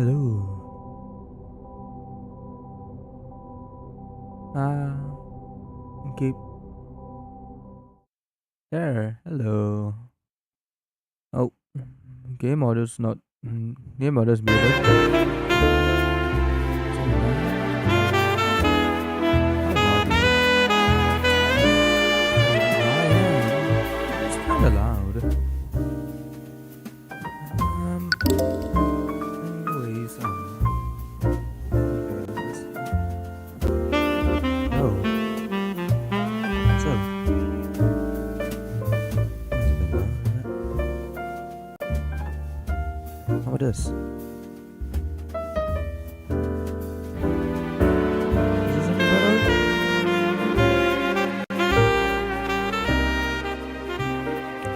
Hello. Keep there. Hello. Oh, game audio not. Game audio is muted. It's kind of loud. Anyways, oh, so. How about this? Is this any better?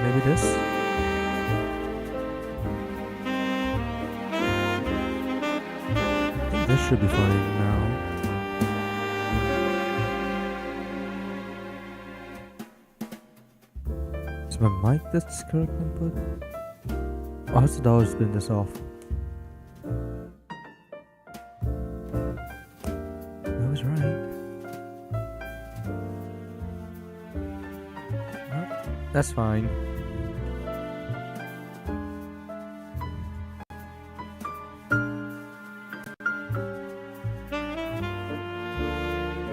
Maybe this? I think this should be fine now. Is my mic this correct input? Oh, how's the always been this off? I was right. Well, that's fine.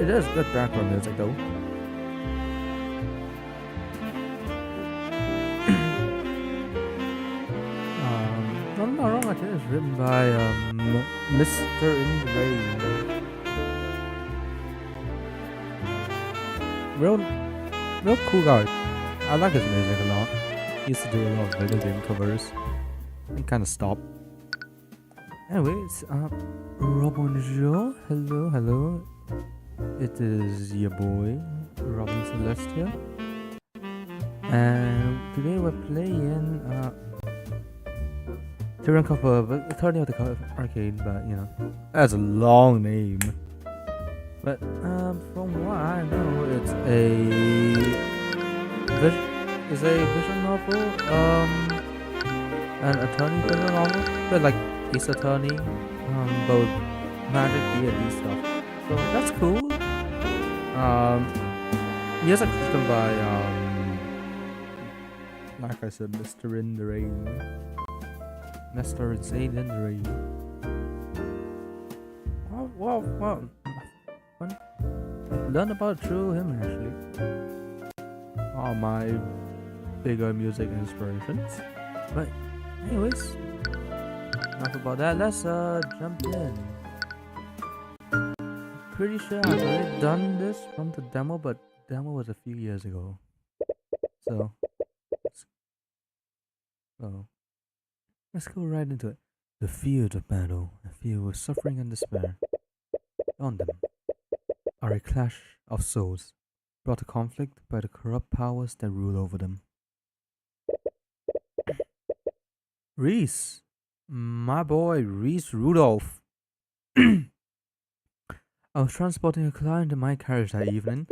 It is good background music though. If I'm not wrong, I think it's written by Mr. in the Rain. Real cool guy. I like his music a lot. He used to do a lot of video game covers. And kind of stopped. Anyways, Robenahymoone, hello. It is your boy, Robenahymoone Celastia. And today we're playing Tyrion Cuthbert, but it's hardly how to call it Arcane, but you know, that's a long name. But from what I know, it's a visual novel, an attorney visual novel, but like Ace Attorney, both magic D&D stuff. So that's cool. He has a custom by like I said, Mr. in the Rain. Mr. Insane in the Rain. Wow. Fun. Learn about through him actually. All my bigger music inspirations. But anyways, enough about that. Let's jump in. Pretty sure I've already done this from the demo, but the demo was a few years ago. So let's go right into it. The field of battle, a field of suffering and despair. On them are a clash of souls, brought to conflict by the corrupt powers that rule over them. Reese, my boy Reese Rudolph. I was transporting a client in my carriage that evening.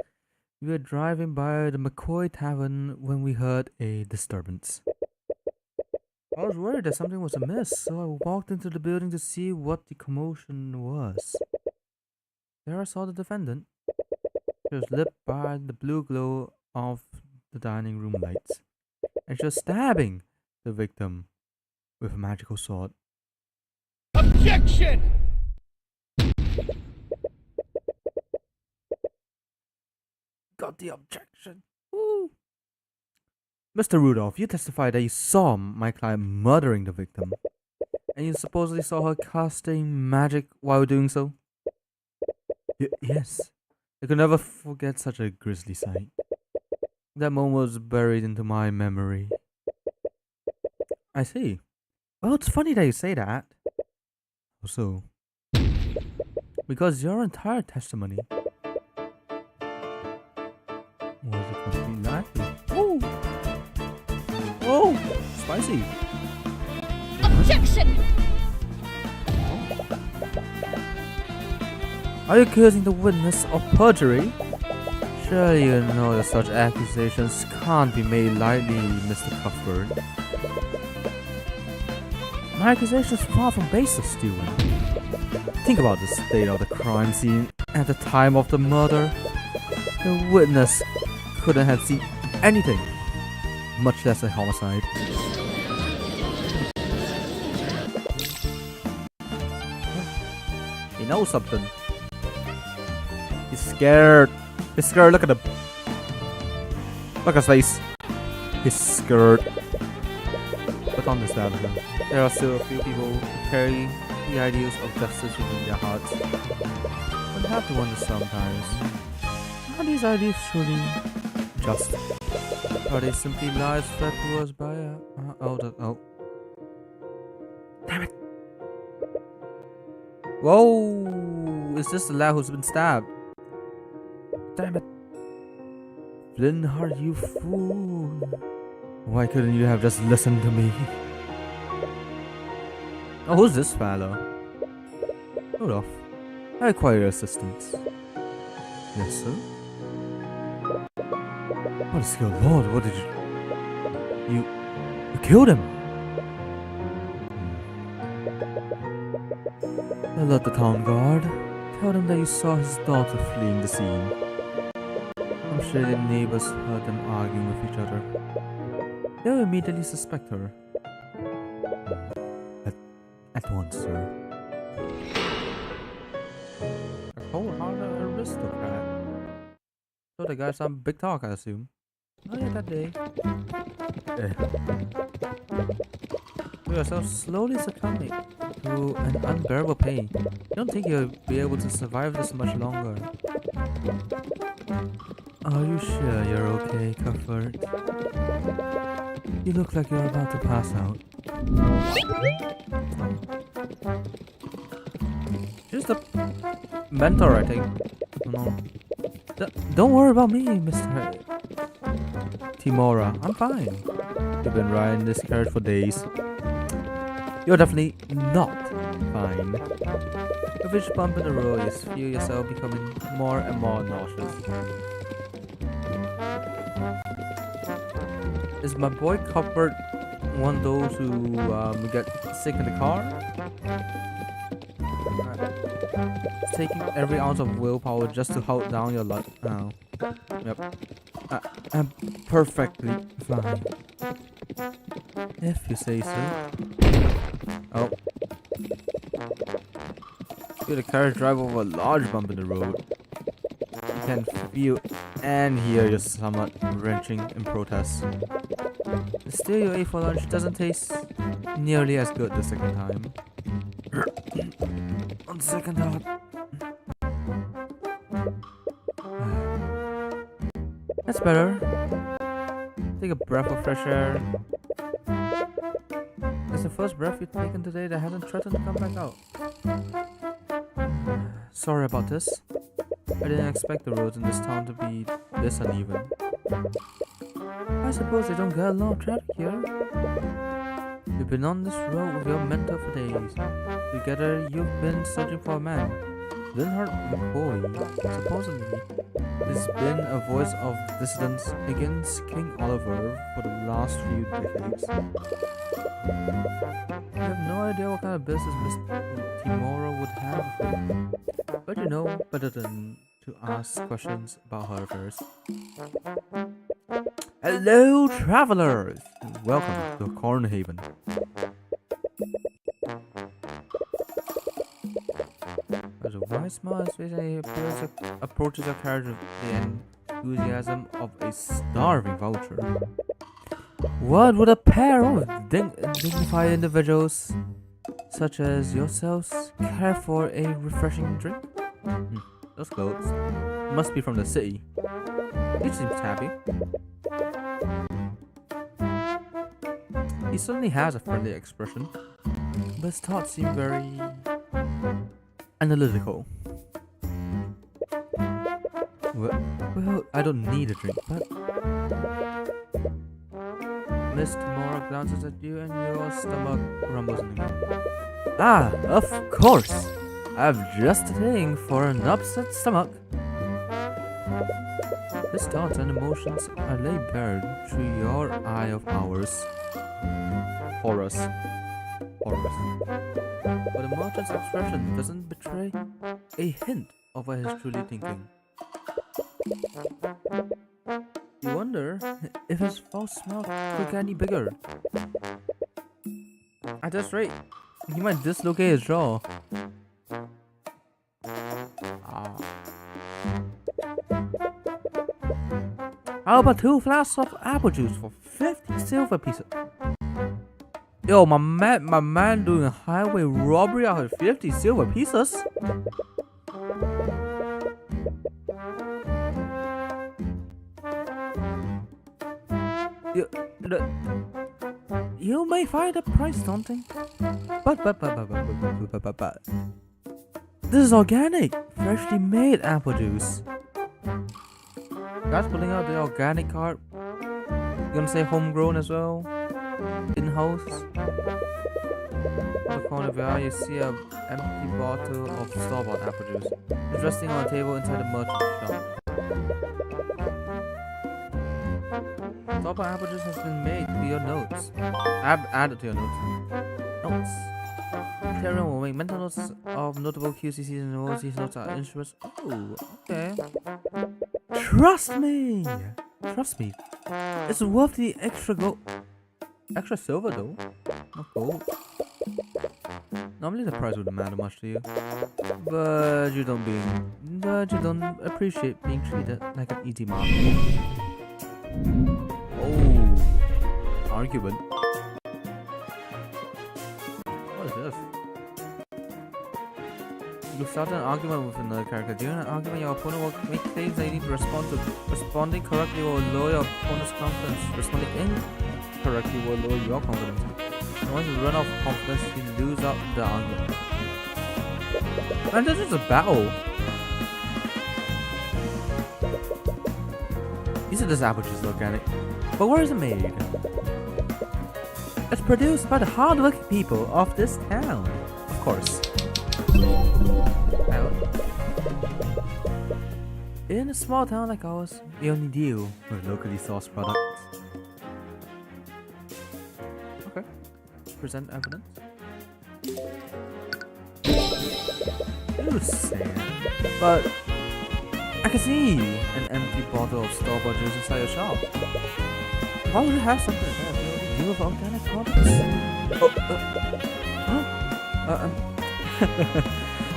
We were driving by the McCoy Tavern when we heard a disturbance. I was worried that something was amiss, so I walked into the building to see what the commotion was. There I saw the defendant. She was lit by the blue glow of the dining room lights, and she was stabbing the victim with a magical sword. Objection! Got the objection. Woo. Mr. Rudolph, you testified that you saw my client murdering the victim, and you supposedly saw her casting magic while doing so? Yes. I could never forget such a grisly sight. That moment was buried into my memory. I see. Well, it's funny that you say that. So, because your entire testimony was a complete lie. Oh, spicy. Objection! Are you accusing the witness of perjury? Surely you know that such accusations can't be made lightly, Mr. Cuthbert. My accusation is far from baseless, Steven. Think about the state of the crime scene at the time of the murder. The witness couldn't have seen anything, much less a homicide. He knows something. He's scared. He's scared. Look at him. Look at his face. He's scared. But understand him. There are still a few people who carry the ideals of justice within their hearts. One have to wonder sometimes, are these ideals truly just? Are they simply lies fed to us by oh. Damn it. Whoa! Is this the lad who's been stabbed? Damn it. Flintheart, you fool. Why couldn't you have just listened to me? Oh, who's this fella? Hold off. I require your assistance. Yes, sir? What a skilled lord, what did you... You killed him! Alert the town guard. Tell them that you saw his daughter fleeing the scene. I'm sure the neighbors heard them arguing with each other. They'll immediately suspect her. At once, sir. A cold-hearted aristocrat. So the guy's some big talk, I assume. Oh yeah, that day. You yourself slowly succumbing to an unbearable pain. You don't think you'll be able to survive this much longer. Are you sure you're okay, Cuthbert? You look like you're about to pass out. Just a mentor, I think. I don't know. Don't worry about me, Mr. Timora. I'm fine. You've been riding this carriage for days. You're definitely not fine. With each bump in the road, you feel yourself becoming more and more nauseous. Is my boy Cuthbert one of those who get sick in the car? It's taking every ounce of willpower just to hold down your luck. Oh. Yep. I'm perfectly fine. If you say so. Oh. Feel the carriage drive over a large bump in the road. You can feel and hear your stomach wrenching in protest. The stew you ate for lunch doesn't taste nearly as good the second time. On second thought. That's better. Take a breath of fresh air. It's the first breath you've taken today that hasn't threatened to come back out. Sorry about this. I didn't expect the roads in this town to be this uneven. I suppose they don't get a lot of traffic here. You've been on this road with your mentor for days. Together, you've been searching for a man. Flintheart McCoy, supposedly, has been a voice of dissidence against King Oliver for the last few decades. You have no idea what kind of business Mr. Timora would have with him, but you know better than to ask questions about her affairs. Hello, travelers! Welcome to Cornhaven. There's a wide smile on his face and he approaches your carriage with the enthusiasm of a starving vulture. What would a pair of dignified individuals such as yourselves care for a refreshing drink? Those clothes must be from the city. He seems happy. He certainly has a friendly expression, but his thoughts seem very analytical. Well, I don't need a drink, but... Miss Timora glances at you and your stomach rumbles again. Ah, of course! I've just a thing for an upset stomach. His thoughts and emotions are laid bare through your eye of horus. horrors. But the merchant's expression doesn't betray a hint of what he's truly thinking. You wonder if his false smile could get any bigger. At this rate, he might dislocate his jaw. How about 2 flasks of apple juice for 50 silver pieces? Yo, my man doing highway robbery out of 50 silver pieces? You may find the price daunting, but this is organic, freshly made apple juice. Guys pulling out the organic card. You gonna say homegrown as well? In-house? On the corner of your eye, you see an empty bottle of store-bought apple juice. It's resting on a table inside the merchant shop. Store-bought apple juice has been made to your notes. Added to your notes. Notes. Tyrion will make mental notes of notable QCCs and all these notes are instruments. Oh, okay. Trust me! It's worth the extra gold. Extra silver though, not gold. Normally the price wouldn't matter much to you, but you don't appreciate being treated like an easy mark. Oh, argument. What is this? You start an argument with another character. During an argument, your opponent will make claims that you need to respond to. Responding correctly will lower your opponent's confidence. Responding incorrectly will lower your confidence. And once you run out of confidence, you lose out the argument. And this is a battle. You said this apple juice is organic, but where is it made? It's produced by the hardworking people of this town, of course. In a small town like ours, we only deal with locally sourced products. Okay. Present evidence. You say, but I can see an empty bottle of store-bought juice inside your shop. Why would you have something like that? You only deal with organic products.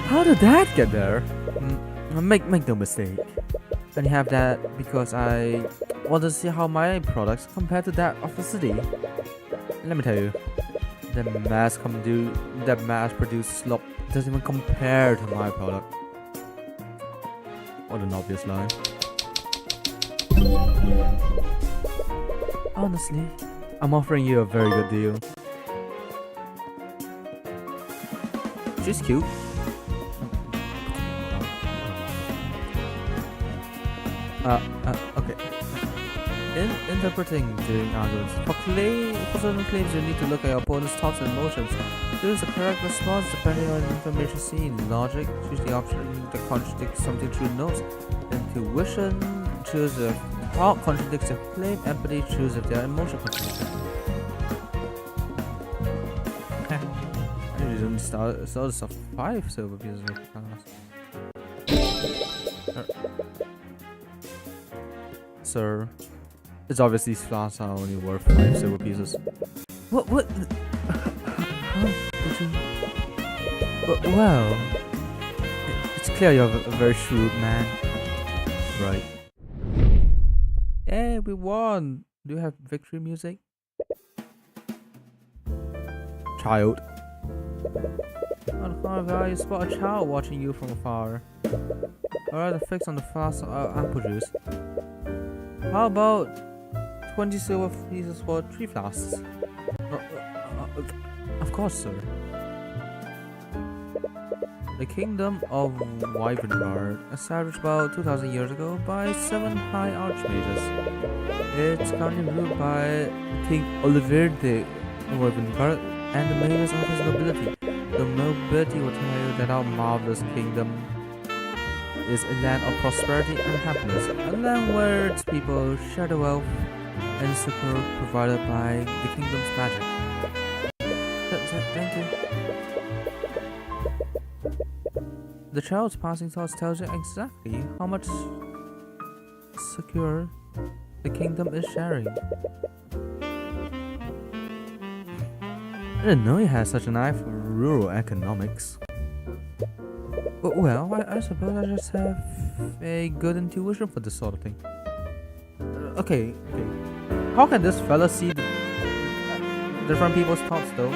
How did that get there? Make no mistake. And you have that because I want to see how my products compare to that of the city. Let me tell you, the mass-produced slop doesn't even compare to my product. What an obvious lie. Honestly, I'm offering you a very good deal. She's cute. Okay. In interpreting during arguments, for certain claims you need to look at your opponent's thoughts and emotions. Choose the correct response depending on the information seen. Logic, choose the option that contradicts something true notes. Intuition, choose if thought contradicts your claim. Empathy, choose if their emotion contradicts it. I usually start this off 5 silver pieces of class. Sir, it's obvious these flasks are only worth 5 silver pieces. What? How would you? Well, it's clear you're a very shrewd man. Right. Hey, we won! Do you have victory music? Child. On the corner of the eye, you spot a child watching you from afar. Alright, the fix on the flask of apple juice. How about 20 silver pieces for 3 flasks? Of course, sir. The kingdom of Wyvernbard, established about 2,000 years ago by 7 high archmages. It's currently ruled by King Oliver de Robenahymoone and the mages of his nobility. The nobility will tell you that our marvelous kingdom is a land of prosperity and happiness, a land where its people share the wealth and succor provided by the kingdom's magic. Thank you The child's passing thoughts tells you exactly how much secure the kingdom is sharing. I didn't know he had such an eye for rural economics. Well, I suppose I just have a good intuition for this sort of thing. Okay. How can this fella see different people's thoughts though?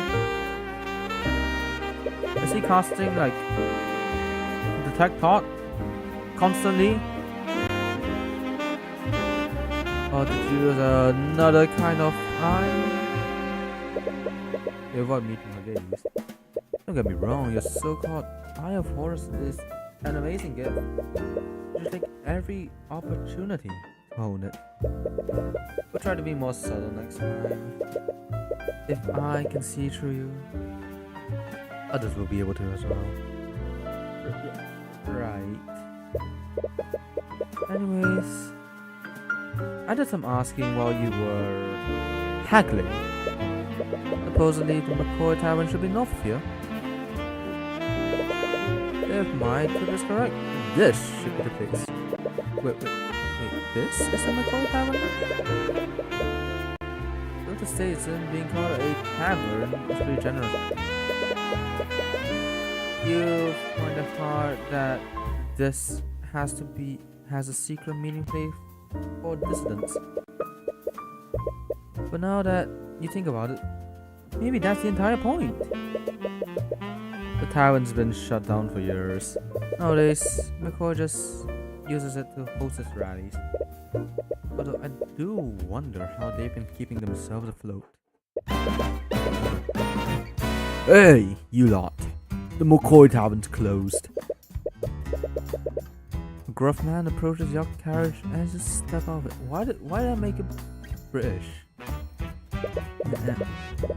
Is he casting like detect thought constantly? Or did you use another kind of eye? You avoid meeting my gaze. Don't get me wrong, your so-called Eye of Horus is an amazing gift. You should take every opportunity to hone it. We'll try to be more subtle next time. If I can see through you, others will be able to as well. Right. Anyways, I did some asking while you were haggling. Supposedly the McCoy Tavern should be north of here. If my tip is correct, this should be the place. Wait, this is the McCoy Tavern? With the states and being called a tavern is pretty generous. You find it hard that this has a secret meaning place for dissidents. But now that you think about it, maybe that's the entire point. The tavern's been shut down for years. Nowadays, McCoy just uses it to host its rallies. Although I do wonder how they've been keeping themselves afloat. Hey, you lot. The McCoy Tavern's closed. A gruff man approaches your carriage and just step out of it. Why did I make it British?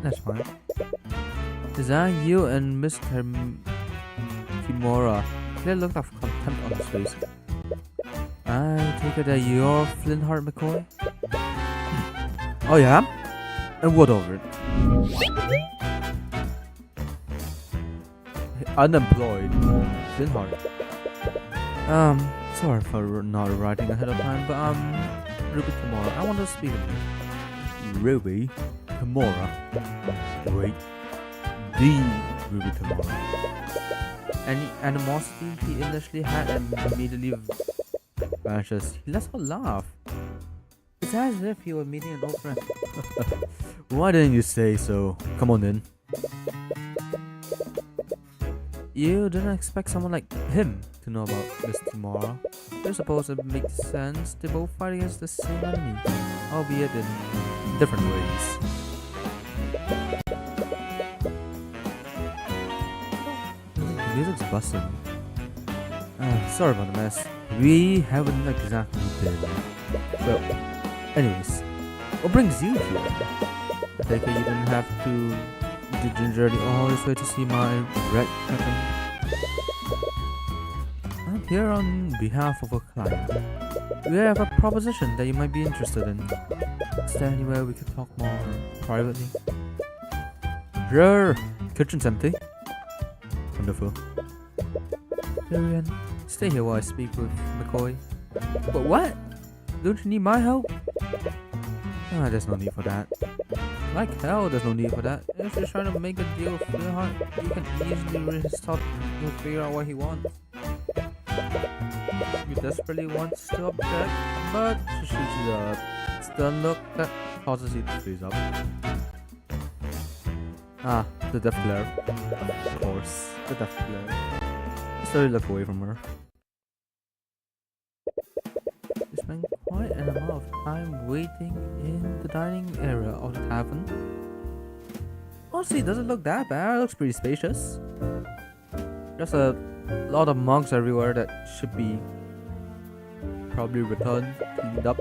That's fine. Is that you and Mr. Kimura? Clear look of contempt on his face. I take it that you're Flintheart McCoy? Oh yeah? And what over it? Unemployed. Flintheart. Sorry for not writing ahead of time, but Ruby Kimura. I want to speak with you. Ruby Kimura. Wait. The Ruby Kimura. Any animosity he initially had immediately vanishes. He lets out laugh. It's as if he were meeting an old friend. Why didn't you say so? Come on in. You didn't expect someone like him to know about this tomorrow. I suppose it makes sense. They both fight against the same enemy, albeit in different ways. The music's busting. Sorry about the mess. We haven't exactly been. So, anyways, what brings you here? I take it you didn't have to do gingerly all this way to see my red captain. I'm here on behalf of a client. We have a proposition that you might be interested in. Is there anywhere we could talk more privately? Sure. Kitchen's empty. Wonderful. Tyrion, stay here while I speak with McCoy. But what? Don't you need my help? There's no need for that. Like hell, there's no need for that. If you're trying to make a deal with Flintheart, you can easily read his thought and figure out what he wants. He desperately wants to object, but she shoots you up. It's the look that causes you to freeze up. Ah, the death glare. Of course, the death glare. You slowly look away from her. You spend quite an amount of time waiting in the dining area of the tavern. Honestly, it doesn't look that bad. It looks pretty spacious. There's a lot of mugs everywhere that should be probably returned, cleaned up.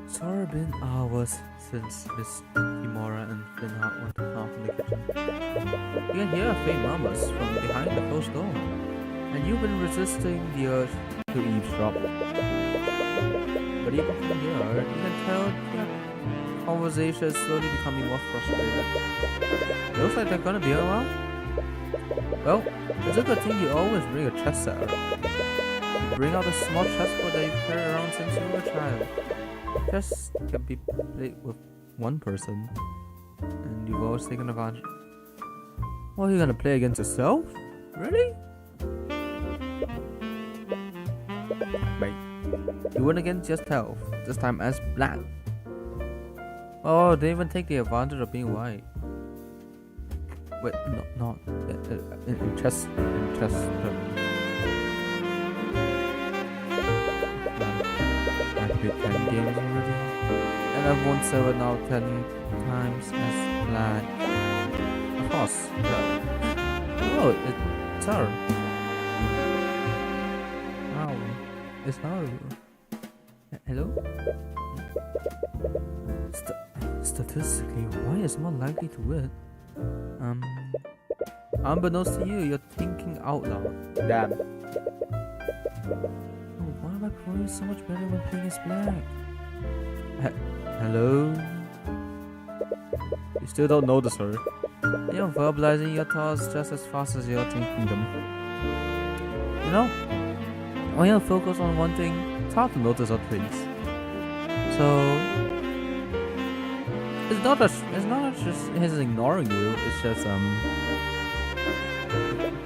It's already been hours since Miss Kimura and Flintheart went to half in the kitchen. You can hear faint murmurs from behind the closed door, and you've been resisting the urge to eavesdrop. But even from here, you can tell the conversation is slowly becoming more frustrated. Looks like they're gonna be a while. Well, it's a good thing you always bring a chess set. You bring out a small chessboard that you've carried around since you were a child. Chess can be played with one person, and you've always taken advantage. What, are you gonna play against yourself? Really? Wait, you win against yourself, this time as black. Oh, they even take the advantage of being white. Wait, no, not in chess. I played 10 games already, and I've won 7 out of 10 times as black. Of course. Oh, it's her. Wow, it's her. Hello? Statistically, white is more likely to win. Unbeknownst to you, you're thinking out loud. Damn. Oh, why am I performing so much better when playing as black? Hello? You still don't notice her. You're verbalizing your thoughts just as fast as you're thinking them. You know, when you're focused on one thing, it's hard to notice other things. So it's not just he's ignoring you, it's just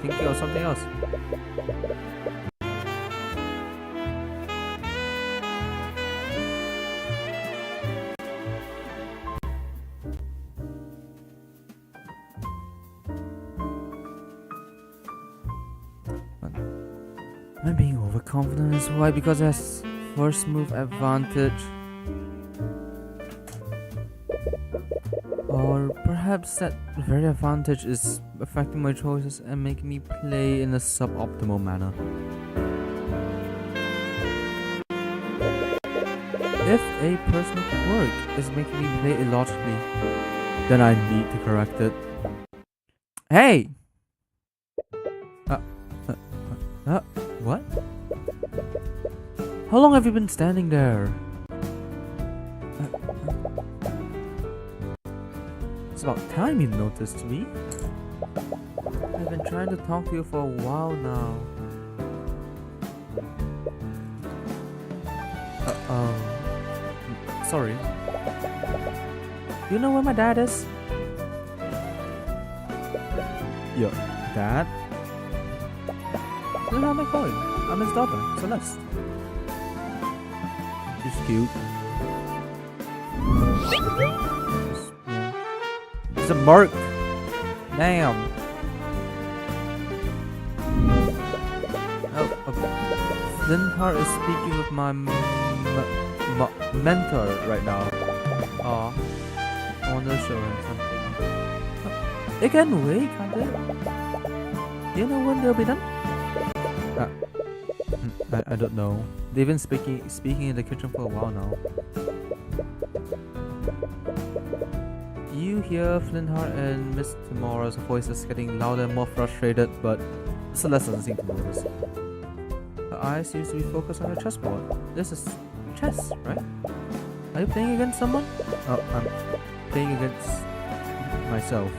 thinking of something else. Am I being overconfident is why? Because it has first move advantage. Or perhaps that very advantage is affecting my choices and making me play in a suboptimal manner. If a personal quirk is making me play illogically, then I need to correct it. Hey! What? How long have you been standing there? It's about time you noticed me. I've been trying to talk to you for a while now. Sorry. You know where my dad is? Your dad? Look how am I calling? I'm his daughter, Celeste. She's cute. It's a mark. Damn. Linhart is speaking with my mentor right now. Aw. I want to show him something. It can wait, can't it? Do you know when they'll be done? I don't know. They've been speaking in the kitchen for a while now. You hear Flintheart and Miss Tamara's voices getting louder and more frustrated, but Celeste doesn't seem to notice. Her eyes seem to be focused on her chessboard. This is chess, right? Are you playing against someone? Oh, I'm playing against myself,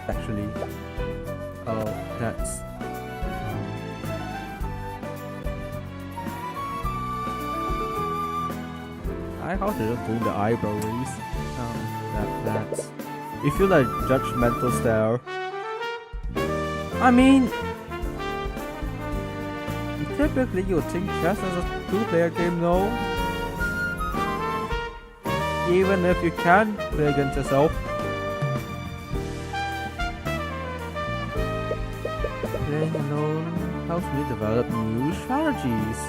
actually. Oh, that's... I how they're just doing the eyebrow raise. That's... You feel like judgmental stare. I mean... Typically you would think chess is a two-player game, no? Even if you can play against yourself. Playing alone helps me develop new strategies.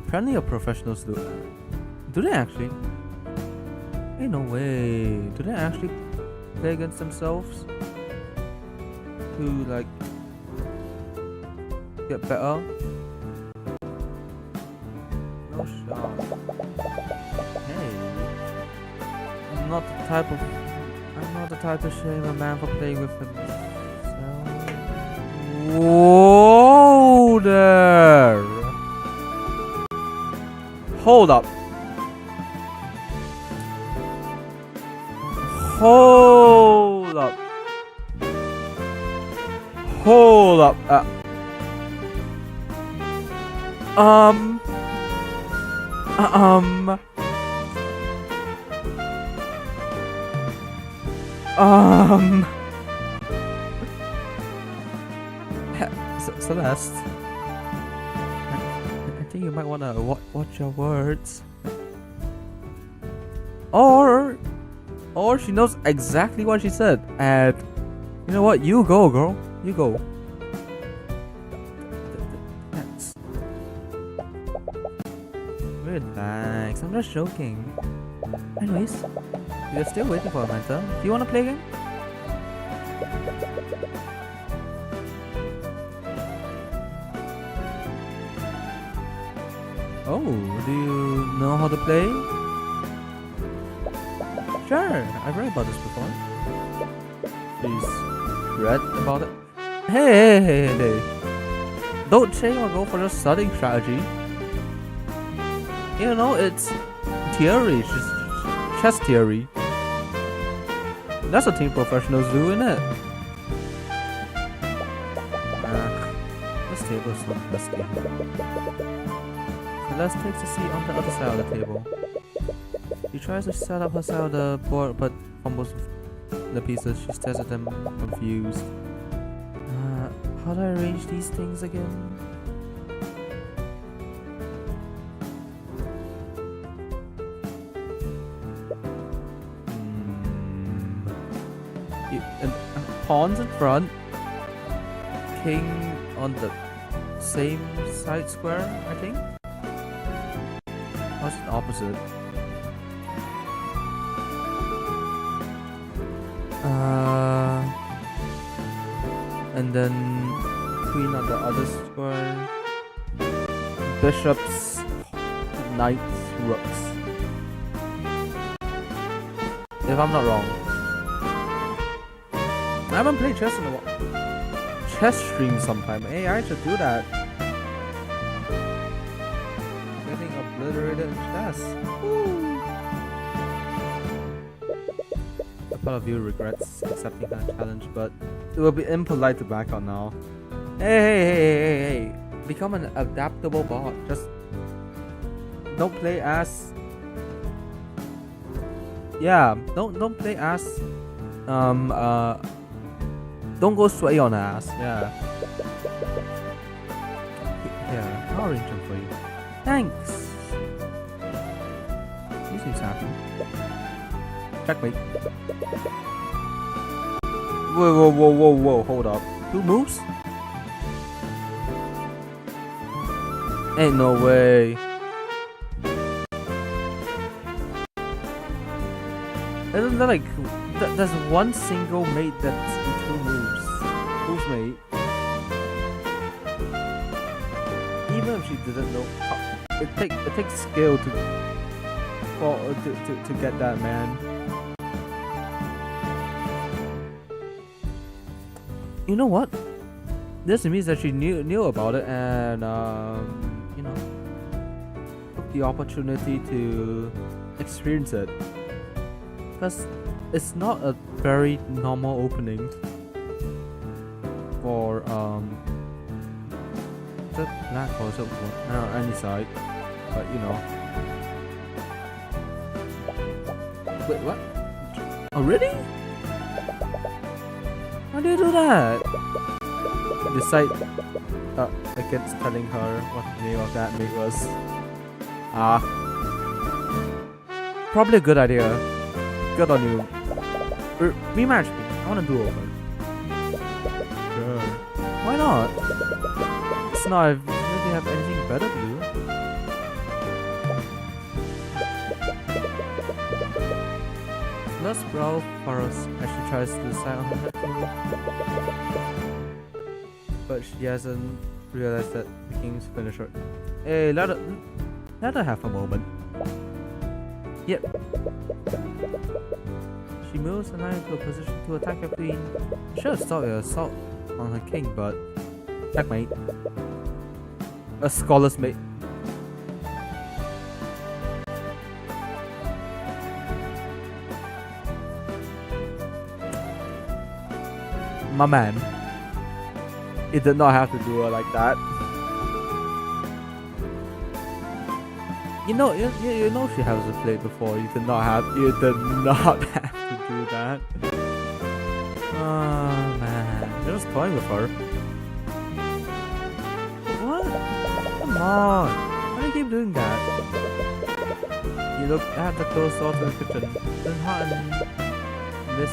Plenty of professionals do. Do they actually? Ain't no way. Do they actually play against themselves? To like get better? No shot. Hey, I'm not the type to shame a man for playing with himself. Whoa there! Hold up. Hold up. Hold up. Um. Celeste. I think you might wanna watch your words. Or she knows exactly what she said, and you know what? You go, girl. You go. Thanks. Relax. I'm just joking. Anyways, you're still waiting for Amanda. Do you wanna play again? Oh, do you know how to play? Sure, I've read about this before. She's read about it. Hey. Don't change or go for the studying strategy. You know, it's theory, just chess theory. That's what team professionals do, innit? This table is so dusty. Celeste takes a seat on the other side of the table. She tries to set up her side of the board, but fumbles the pieces. She stares at them, confused. How do I arrange these things again? Pawns in front. King on the same side square, I think. What's the opposite? And then queen on the other square. Bishops, knights, rooks. If I'm not wrong. I haven't played chess in a while. Chess stream sometime. Hey, I should do that. Getting obliterated in chess. Woo. A part of you regrets accepting that challenge, but it will be impolite to back out now. Hey. Become an adaptable bot. Just don't play as. Yeah, don't play as. Don't go sway on ass. Yeah. Yeah, I'll arrange them for you. Thanks. He seems happy. Checkmate. Whoa. Hold up. 2 moves? Ain't no way. Isn't that like... There's one single mate that's in 2 moves. Who's mate? Even if she didn't know... It takes skill to get that, man. You know what? This means that she knew about it and you know, took the opportunity to experience it. Because it's not a very normal opening for the black or any side, but you know. Wait, what? Already? How do you do that? Decide against telling her what the name of that mate was. Probably a good idea. Good on you. Rematch me. I wanna do over. Sure. Why not? It's not if you have anything better to do. Let's brawl for us as she tries to decide on her next move. But she hasn't realized that the king's finished her. Hey, let her have a moment. Yep. She moves the knight into a position to attack her queen. She should have stopped her assault on her king, but checkmate. A scholar's mate. my man. He did not have to do her like that. You know she hasn't played before. You did not have to do that. Oh man, you're just toying with her. What? Come on. Why do you keep doing that? You look at the closed door to the kitchen. Then hot and Miss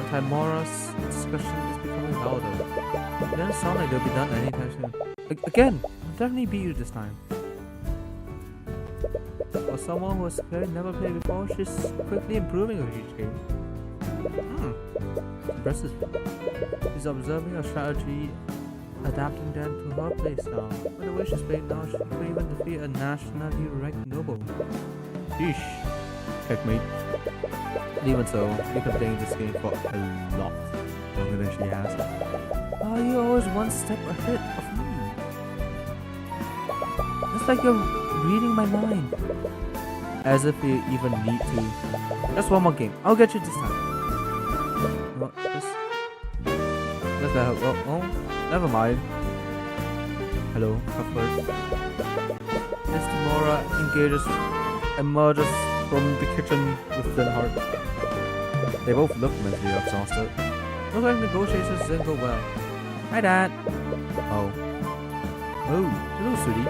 Timora's discussion is becoming louder. It doesn't sound like they'll be done anytime soon. Again, I'll definitely beat you this time. For someone who has never played before, she's quickly improving with each game. Impressive. She's observing her strategy, adapting them to her playstyle. By the way she's playing now, she could even defeat a nationally ranked noble. Sheesh. Checkmate. Even so, you've been playing this game for a lot longer than she has. Why are you always one step ahead of me? It's like you're reading my mind. As if you even need to. Just one more game. I'll get you this time. What? Just let her. Oh, never mind. Hello, Cuthbert. Miss Timora emerges from the kitchen with thin heart. They both look mentally exhausted. Looks like negotiations didn't go well. Hi, Dad. Oh, hello, sweetie.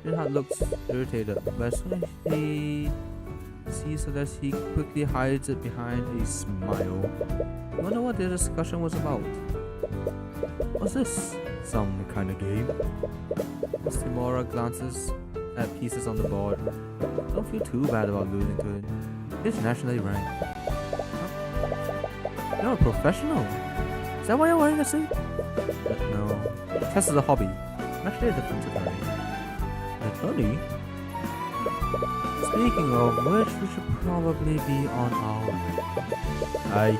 Rinhart looks irritated, but as soon as he sees Celeste, he quickly hides it behind a smile. I wonder what their discussion was about. What's this? Some kind of game? Miss Timora glances at pieces on the board. Don't feel too bad about losing to it. It's nationally ranked. Huh? You're a professional. Is that why you're wearing a suit? But no. Chess is a hobby. I'm actually a defensive attorney. Attorney? Speaking of which, we should probably be on our way.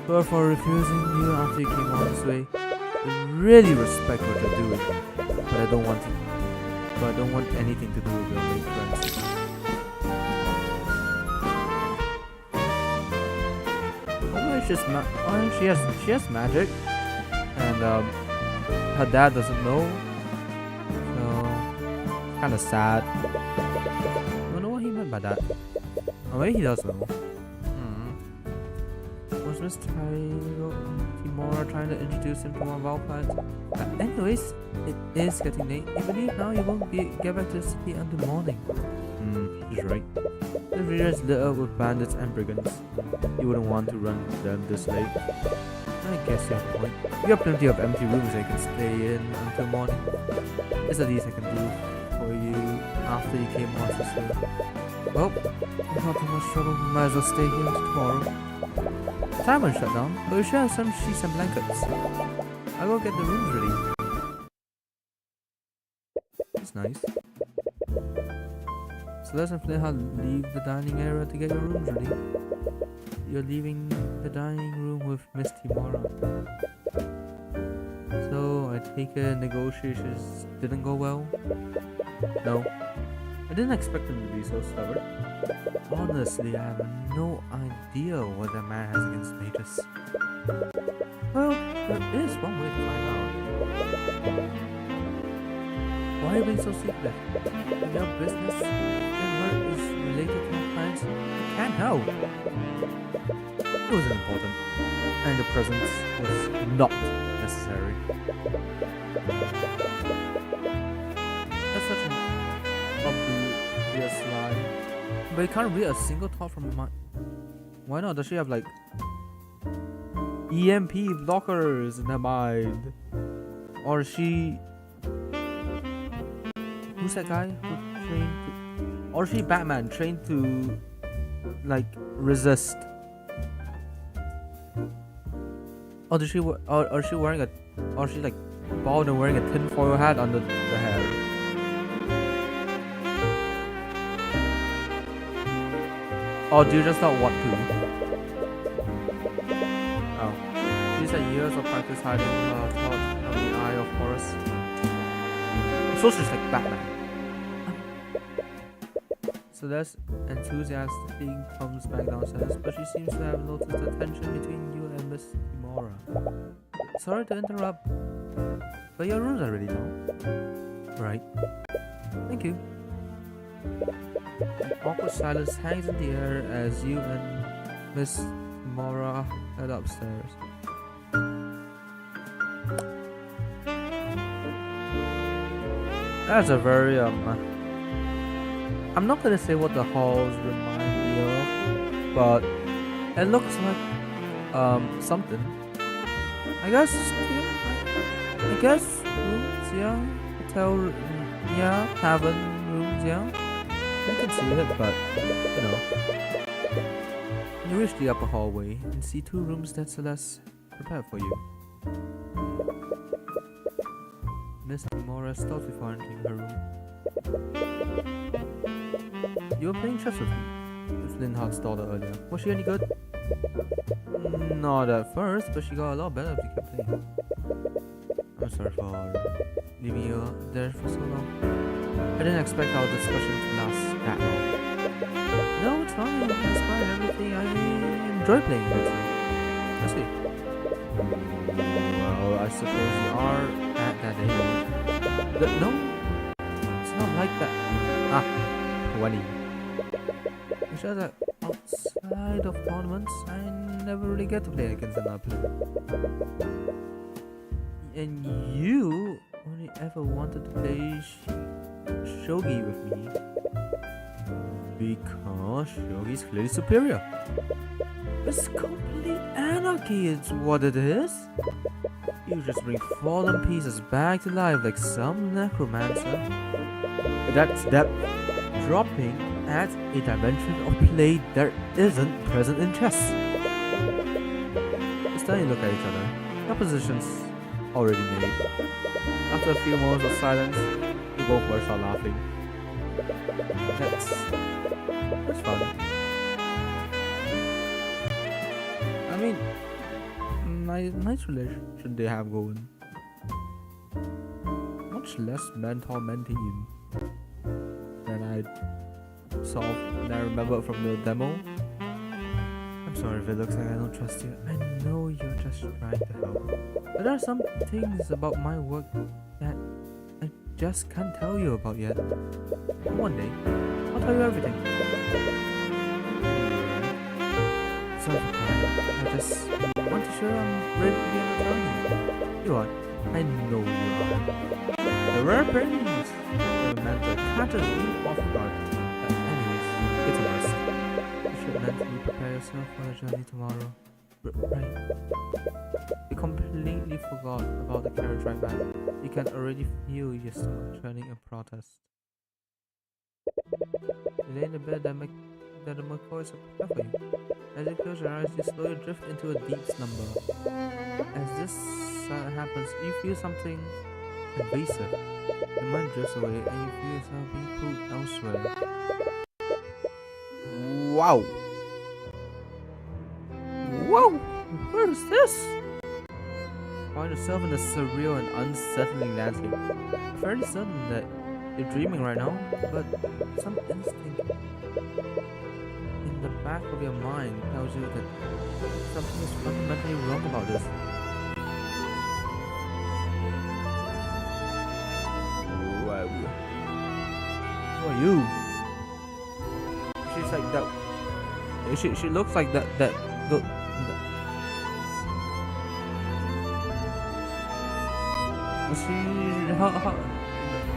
Sorry for refusing you after you came all this way. I really respect what you're doing, but I don't want anything to do with your late friends. She has magic, and her dad doesn't know, so kind of sad. I don't know what he meant by that. Or maybe he does know. Was Miss Timora trying to introduce him to one of our plans? Anyways, it is getting late. If you leave now, you won't get back to the city until morning. He's right. The area is lit up with bandits and brigands. You wouldn't want to run them this late. I guess you have a point. You have plenty of empty rooms I can stay in until morning. It's the least I can do for you after you came on this way. Well, not too much trouble. Might as well stay here until tomorrow. The time won't shut down, but we should have some sheets and blankets. I'll go get the rooms ready. It's nice. So let's explain how to leave the dining area to get your rooms ready. You're leaving the dining room with Miss Timora. So I take it negotiations didn't go well? No. I didn't expect them to be so stubborn. Honestly, I have no idea what that man has against mages. Well, there is one way to find out. Why are you being so secretive? If your business is related to my clients, you can't help. It wasn't important, and the presence was not necessary. That's such an obvious lie. But you can't read a single thought from my... Why not? Does she have like EMP blockers in her mind? Or is she... Who's that guy who trained to... Or is she Batman trained to like resist? Or does she or is she wearing a... Or is she like bald and wearing a tinfoil hat under the hair? Or do you just not want to? Oh. She's had years of practice hiding her thoughts from the eye of Horus. So she's like Batman. Celeste enthusiastically comes back downstairs, but she seems to have noticed the tension between you and Miss Mora. Sorry to interrupt, but your rooms are ready now. Right. Thank you. An awkward silence hangs in the air as you and Miss Mora head upstairs. That's a very I'm not gonna say what the halls remind me of, but it looks like something. I guess rooms, yeah. Hotel, yeah. Tavern rooms, yeah. I can see it, but you know. You reach the upper hallway and see two rooms that Celeste prepared for you. Miss Mora stops before entering her room. You were playing chess with Linhardt's daughter earlier. Was she any good? Not at first, but she got a lot better as we kept playing. I'm sorry for leaving you there for so long. I didn't expect our discussion to last that long. No, it's fine. Despite everything, I enjoy playing with you. I see. Well, I suppose you are at that age. No, it's not like that. Ah, 20. It's just that outside of tournaments, I never really get to play against another player. And you only ever wanted to play shogi with me because shogi is clearly superior. It's complete anarchy, it's what it is. You just bring fallen pieces back to life like some necromancer. That's depth dropping adds a dimension of play that isn't present in chess. It's time you look at each other. Your positions already made. After a few moments of silence, you both burst out laughing. That's fun. I mean, nice relation they have going. Much less mentor-mentee than I saw and I remember from the demo. I'm sorry if it looks like I don't trust you. I know you're just trying to help. But there are some things about my work that I just can't tell you about yet. One day, I'll tell you everything. Sorry for crying. I just want to show I'm ready to be on the tournament. You are. I know you are. The rare praise. Remember, can't just leave off guard. Anyways, it's a rest. You should mentally prepare yourself for the journey tomorrow. Right. You completely forgot about the carriage ride back. You can already feel your stomach churning in protest. You lay in the bed that the McCoys are prepared for you. As you close your eyes, you slowly drift into a deep slumber. As this happens, you feel something invasive. Your mind drifts away and you feel yourself being pulled elsewhere. Wow! Whoa! Where is this? You find yourself in a surreal and unsettling landscape. You're fairly certain that you're dreaming right now, but some instinct in the back of your mind tells you that something is fundamentally wrong about this. Who are you? She's like that. She looks like that.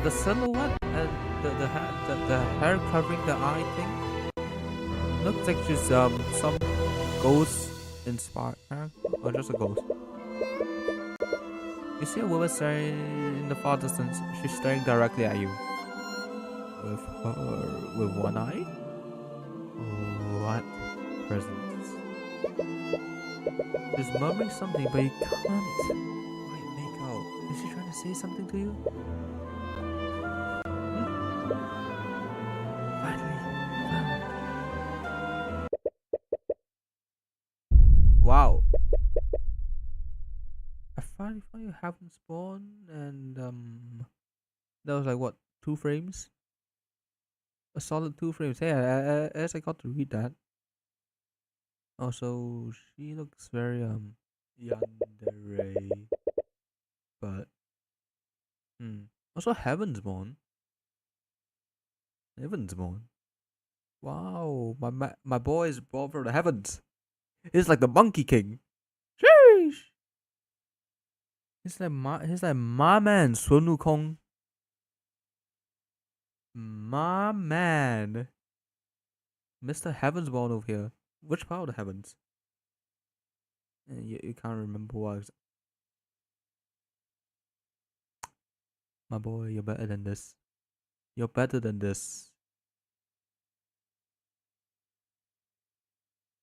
The silhouette and the hair covering the eye thing looks like she's some ghost inspired or just a ghost. You see a woman staring in the far distance. She's staring directly at you with one eye. What presence? She's murmuring something, but you can't quite make out. Is she trying to say something to you? Finally found. Wow. I finally found you haven't spawned, and that was like what, 2 frames? A solid 2 frames. Hey, as I got to read that. Also, she looks very Yandere. But also Heavensborn. Heavensborn. Wow, my boy is born from the heavens. He's like the Monkey King. Sheesh. He's like my man, Sun Wukong. My man. Mr. Heavensborn over here. Which part of the heavens? You can't remember what. My boy, you're better than this. You're better than this.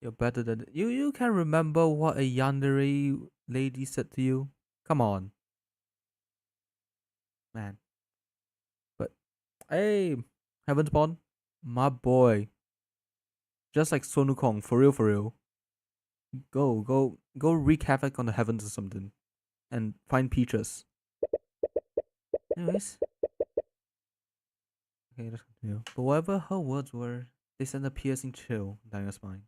You're better than you can remember what a yandere lady said to you? Come on. Man. But hey, Heavensborn, my boy. Just like Sun Wukong, for real, for real. Go wreak havoc on the heavens or something. And find Peaches. Anyways. Okay, let's continue. But whatever her words were, they sent a piercing chill down your spine.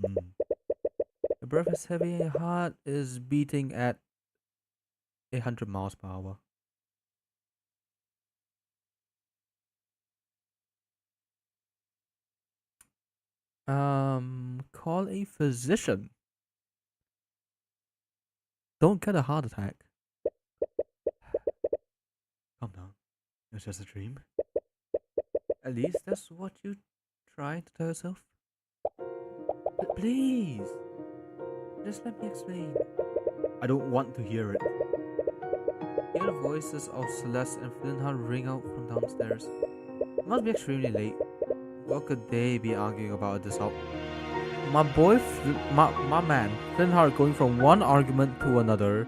Your breath is heavy and your heart is beating at 800 miles per hour. Call a physician. Don't get a heart attack. Calm down. It's just a dream. At least that's what you try to tell yourself. But please, just let me explain. I don't want to hear it. Hear the voices of Celeste and Flintheart ring out from downstairs. It must be extremely late. What could they be arguing about at this hour? My boy, my man, Flintheart going from one argument to another.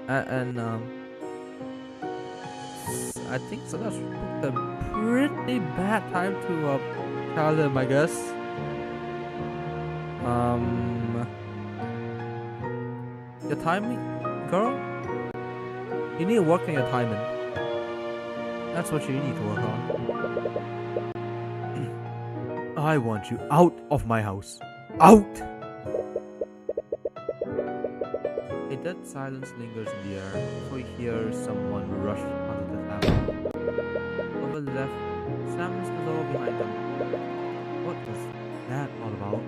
And I think Celeste picked a pretty bad time to tell him, I guess. Your timing, girl? You need to work on your timing. That's what you need to work on. I want you out of my house. Out! A dead silence lingers in the air before you hear someone rush onto the tavern. Over the left, slams the door behind them. What is that all about?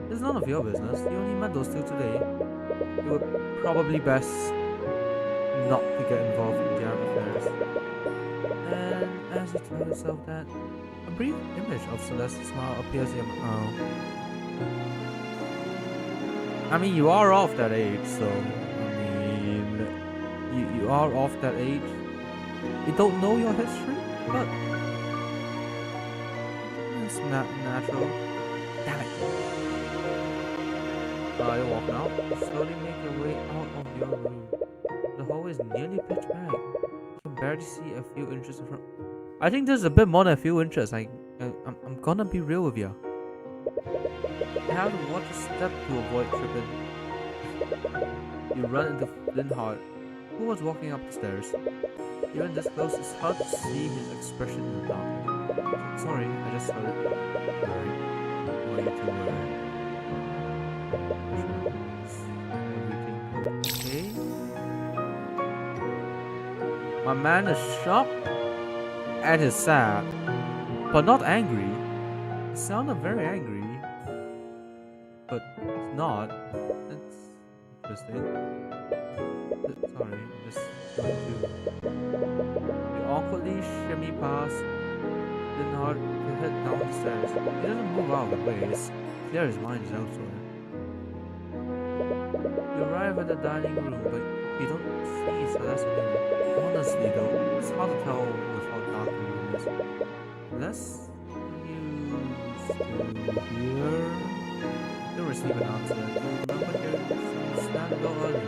It's none of your business. You only met those two today. You would probably best not to get involved in their affairs. And as you tell yourself that, a brief image of Celeste's smile appears in your I mean, you are of that age, so you are of that age. You don't know your history, but it's not natural. Damn it! You're walking out. You slowly make your way out of your room. The hallway is nearly pitch black. You can barely see a few inches in front. I think there's a bit more than a few inches. I'm gonna be real with you. You have to watch your step to avoid tripping. You run into Flintheart, who was walking up the stairs. Even this close, it's hard to see his expression in the dark. Sorry, I just started worried. Why you too worried? Everything okay? My man is shocked and is sad, but not angry. He sounded very angry. But it's not. It's interesting. Sorry, I'm just going to. You awkwardly shimmy past Flintheart to head down the stairs. He doesn't move out of the way. It's clear his mind is elsewhere. You arrive at the dining room, but you don't see Celeste anymore. Honestly, though, it's hard to tell with how dark the room is. Less used to here. You'll receive an answer. You remember hearing someone stand a little early.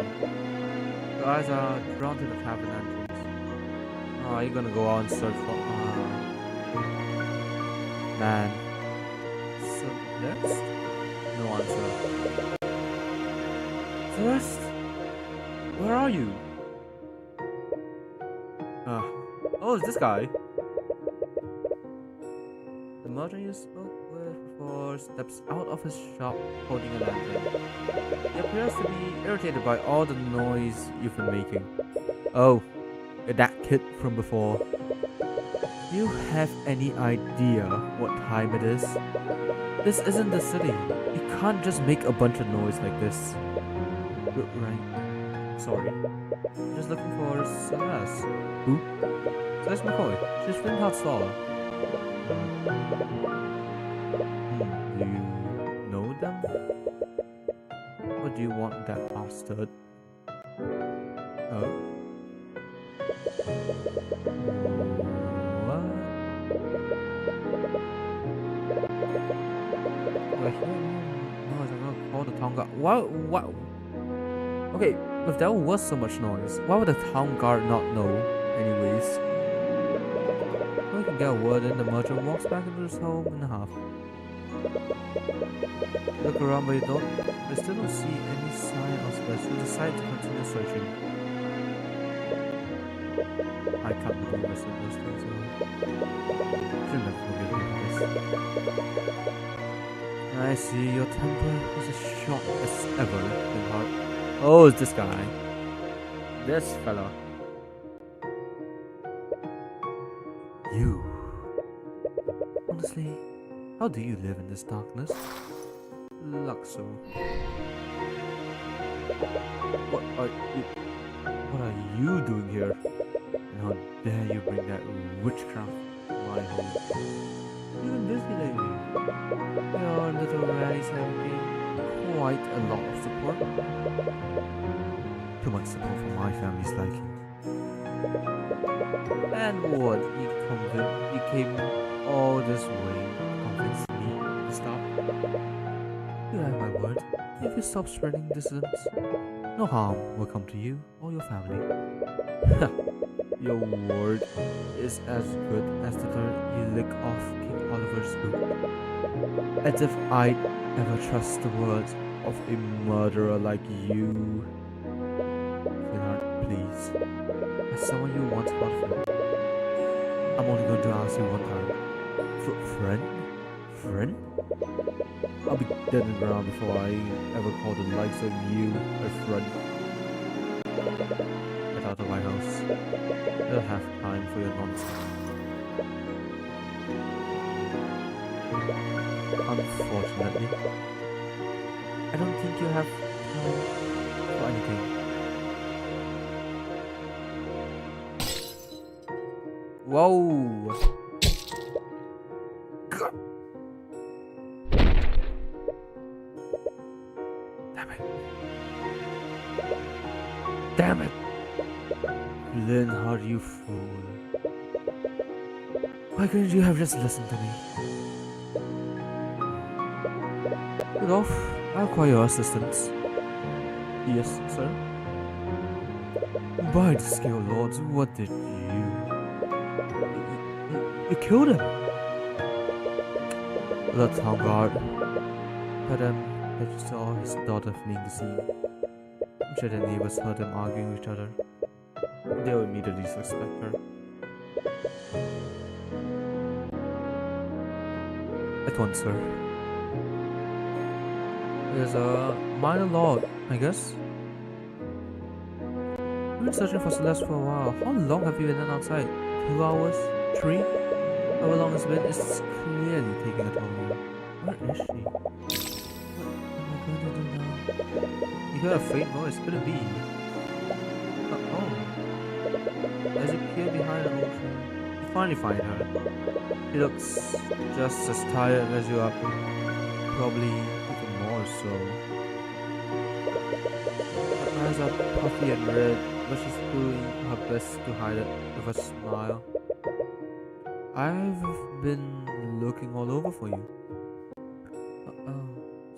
Your eyes are drawn to the tavern entrance. Oh, you're gonna go out and search for. Man. So next? No answer. First? Where are you? Oh, it's this guy. The merchant you spoke with 4 steps out of his shop holding a lantern. He appears to be irritated by all the noise you've been making. Oh, that kid from before. Do you have any idea what time it is? This isn't the city. You can't just make a bunch of noise like this. Right. Sorry. Just looking for Celeste. Who? Celeste McCoy. She's Flinthart's daughter. Do you know them? Or do you want that bastard? Oh. What? No, I'm gonna call the town guard. What? Okay, if there was so much noise, why would the town guard not know, anyways? We can get a word in. The merchant walks back into his home in a half. Look around, but you still don't see any sign of Celeste. You decide to continue searching. I can't believe I said those things. Should never forget this. I see your temper is as short as ever, Flintthart. Oh, it's this guy. This fella. You. Honestly, how do you live in this darkness? Luxo. What are you doing here? And how dare you bring that witchcraft to my home? You've been busy lately. Your little rallies have gained quite a lot of support. Too much support for my family's liking. And what? You came all this way to convince me to stop? You have my word. If you stop spreading dissidence, no harm will come to you or your family. Your word is as good as the dirt you lick off King Oliver's boot. As if I'd ever trust the words of a murderer like you. Flintthart, please. As someone you once fought for, I'm only going to ask you one time. Friend? I'll be dead in the ground before I ever call the likes of you a friend. Get out of my house. I don't have time for your nonsense. Unfortunately, I don't think you have time for anything. Whoa! Damn it! Flintthart, you fool. Why couldn't you have just listened to me? Good off. I'll call your assistance. Yes, sir? By the Scale Lords, what did you... You killed him! The town guard. But I just saw his daughter fleeing the scene. I'm sure the neighbors heard them arguing with each other. They will immediately suspect her. At once, sir. There's a minor lord, I guess. We've been searching for Celeste for a while. How long have you been outside? 2 hours? 3? However long it's been, it's clearly taking a toll on you. Where is she? What am I going to do now? You heard a faint voice. Could it be? Oh. As you peer behind the ocean, you finally find her. She looks just as tired as you are. Probably even more so. Her eyes are puffy and red, but she's doing her best to hide it with a smile. I've been looking all over for you.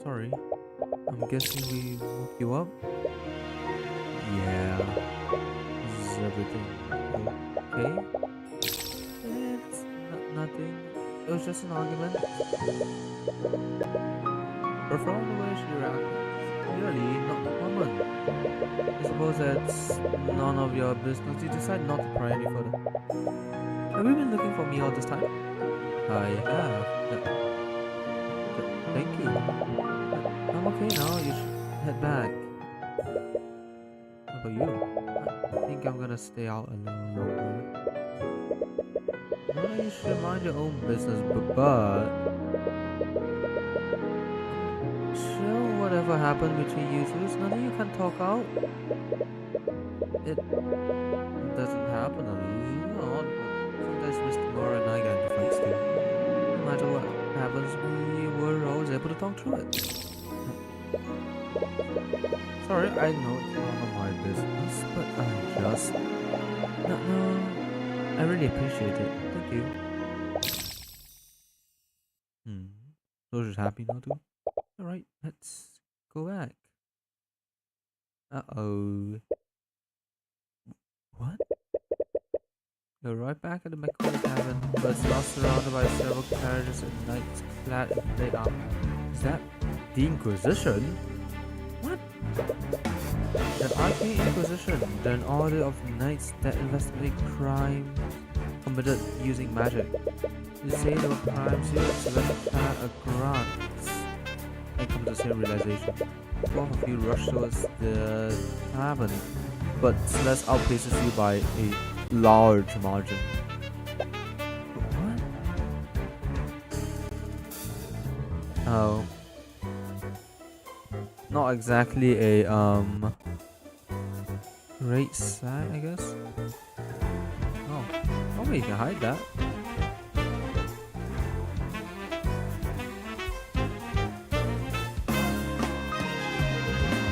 Sorry. I'm guessing we woke you up? Yeah. Is everything okay? It's nothing. It was just an argument. But from the way she reacted, clearly not common. I suppose that's none of your business. You decide not to pry any further. Have you been looking for me all this time? I have. Thank you. I'm okay now. You should head back. How about you? I think I'm gonna stay out a little longer. Well, you should mind your own business, but sure, whatever happened between you two is nothing you can talk out. It doesn't happen a lot, but sometimes Mr. Mora and I get into fights too. No matter what happens, we were always able to talk through it. Sorry, I know it's none of my business, but I just... No, I really appreciate it. Thank you. So she's happy now too? Alright, let's go back. Uh-oh. What? You're right back at the McCoy Tavern, but it's now surrounded by several carriages and knights clad in plate armor. Is that the Inquisition? What? The Arcane Inquisition, an order of knights that investigate crime committed using magic. You say there were crimes here, so let's try a grant. And come to the same realization. Both of you rush towards the tavern, but Celeste outpaces you by a large margin. What? Oh. Not exactly a great sight, I guess. Oh, probably you can hide that.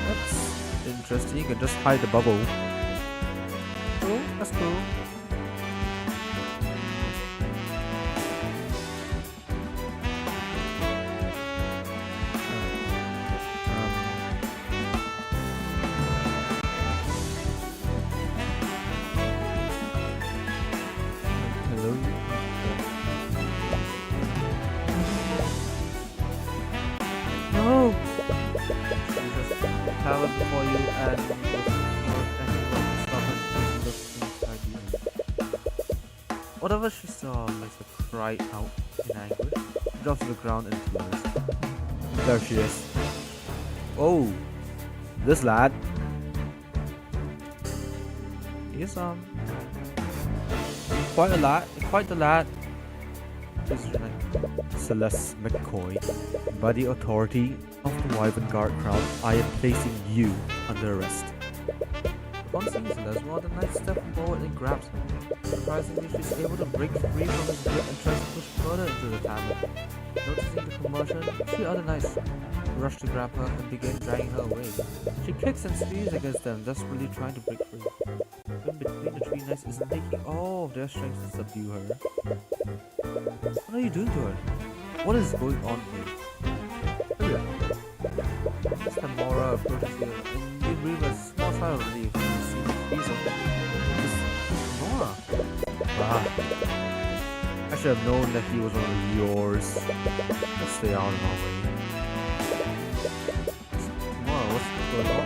That's interesting. You can just hide the bubble. Cool, that's cool. For you and whatever she saw makes her cry out in anguish. She drops to the ground in tears. There she is. Oh, this lad. He's quite the lad. Celeste McCoy, by the authority of the Wyvern Guard crowd, I am placing you under arrest. Upon seeing Celeste, one of the knights steps forward and grabs her. Surprisingly, she's able to break free from his grip and tries to push further into the tavern. Noticing the commotion, 3 other knights rush to grab her and begin dragging her away. She kicks and screams against them, desperately trying to break free. In between the 3 knights is taking all of their strength to subdue her. What are you doing to her? What is going on here? Hurry up. Mr. Mora approaches you and you breathe a small sigh of relief when you see the face of Mr. Mora. Ah. I should have known that he was one of yours. Let's stay out of my way. Mr. Mora, what's going on?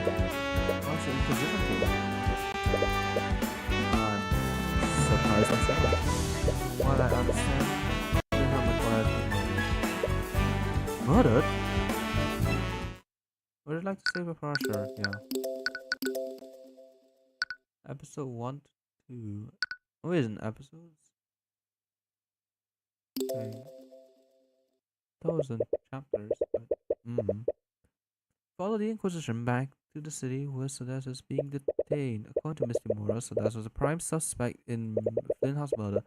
What's the Inquisition doing? I'm surprised myself. While I understand, murdered? Would you like to save a for sure? Yeah. Episode 1 to 2. Oh, isn't episodes? Okay. Thousand chapters. But, Follow the Inquisition back to the city where Celeste is being detained. According to Mr. Mora, Celeste was a prime suspect in Flynn House murder,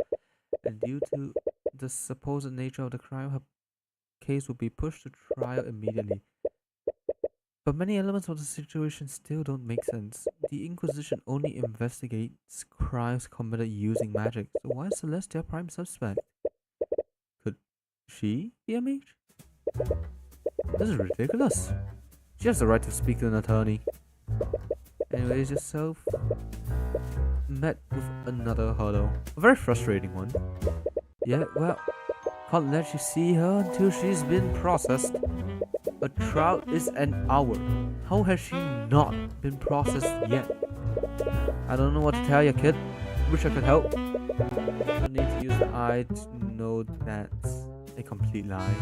and due to the supposed nature of the crime, her case will be pushed to trial immediately. But many elements of the situation still don't make sense. The Inquisition only investigates crimes committed using magic, so why is Celeste their prime suspect? Could she be a mage? This is ridiculous. She has the right to speak to an attorney. Anyways, yourself met with another hurdle. A very frustrating one. Yeah, well, can't let you see her until she's been processed. A trial is an hour. How has she not been processed yet? I don't know what to tell you, kid. Wish I could help. No need to use the eye to know that a complete lie.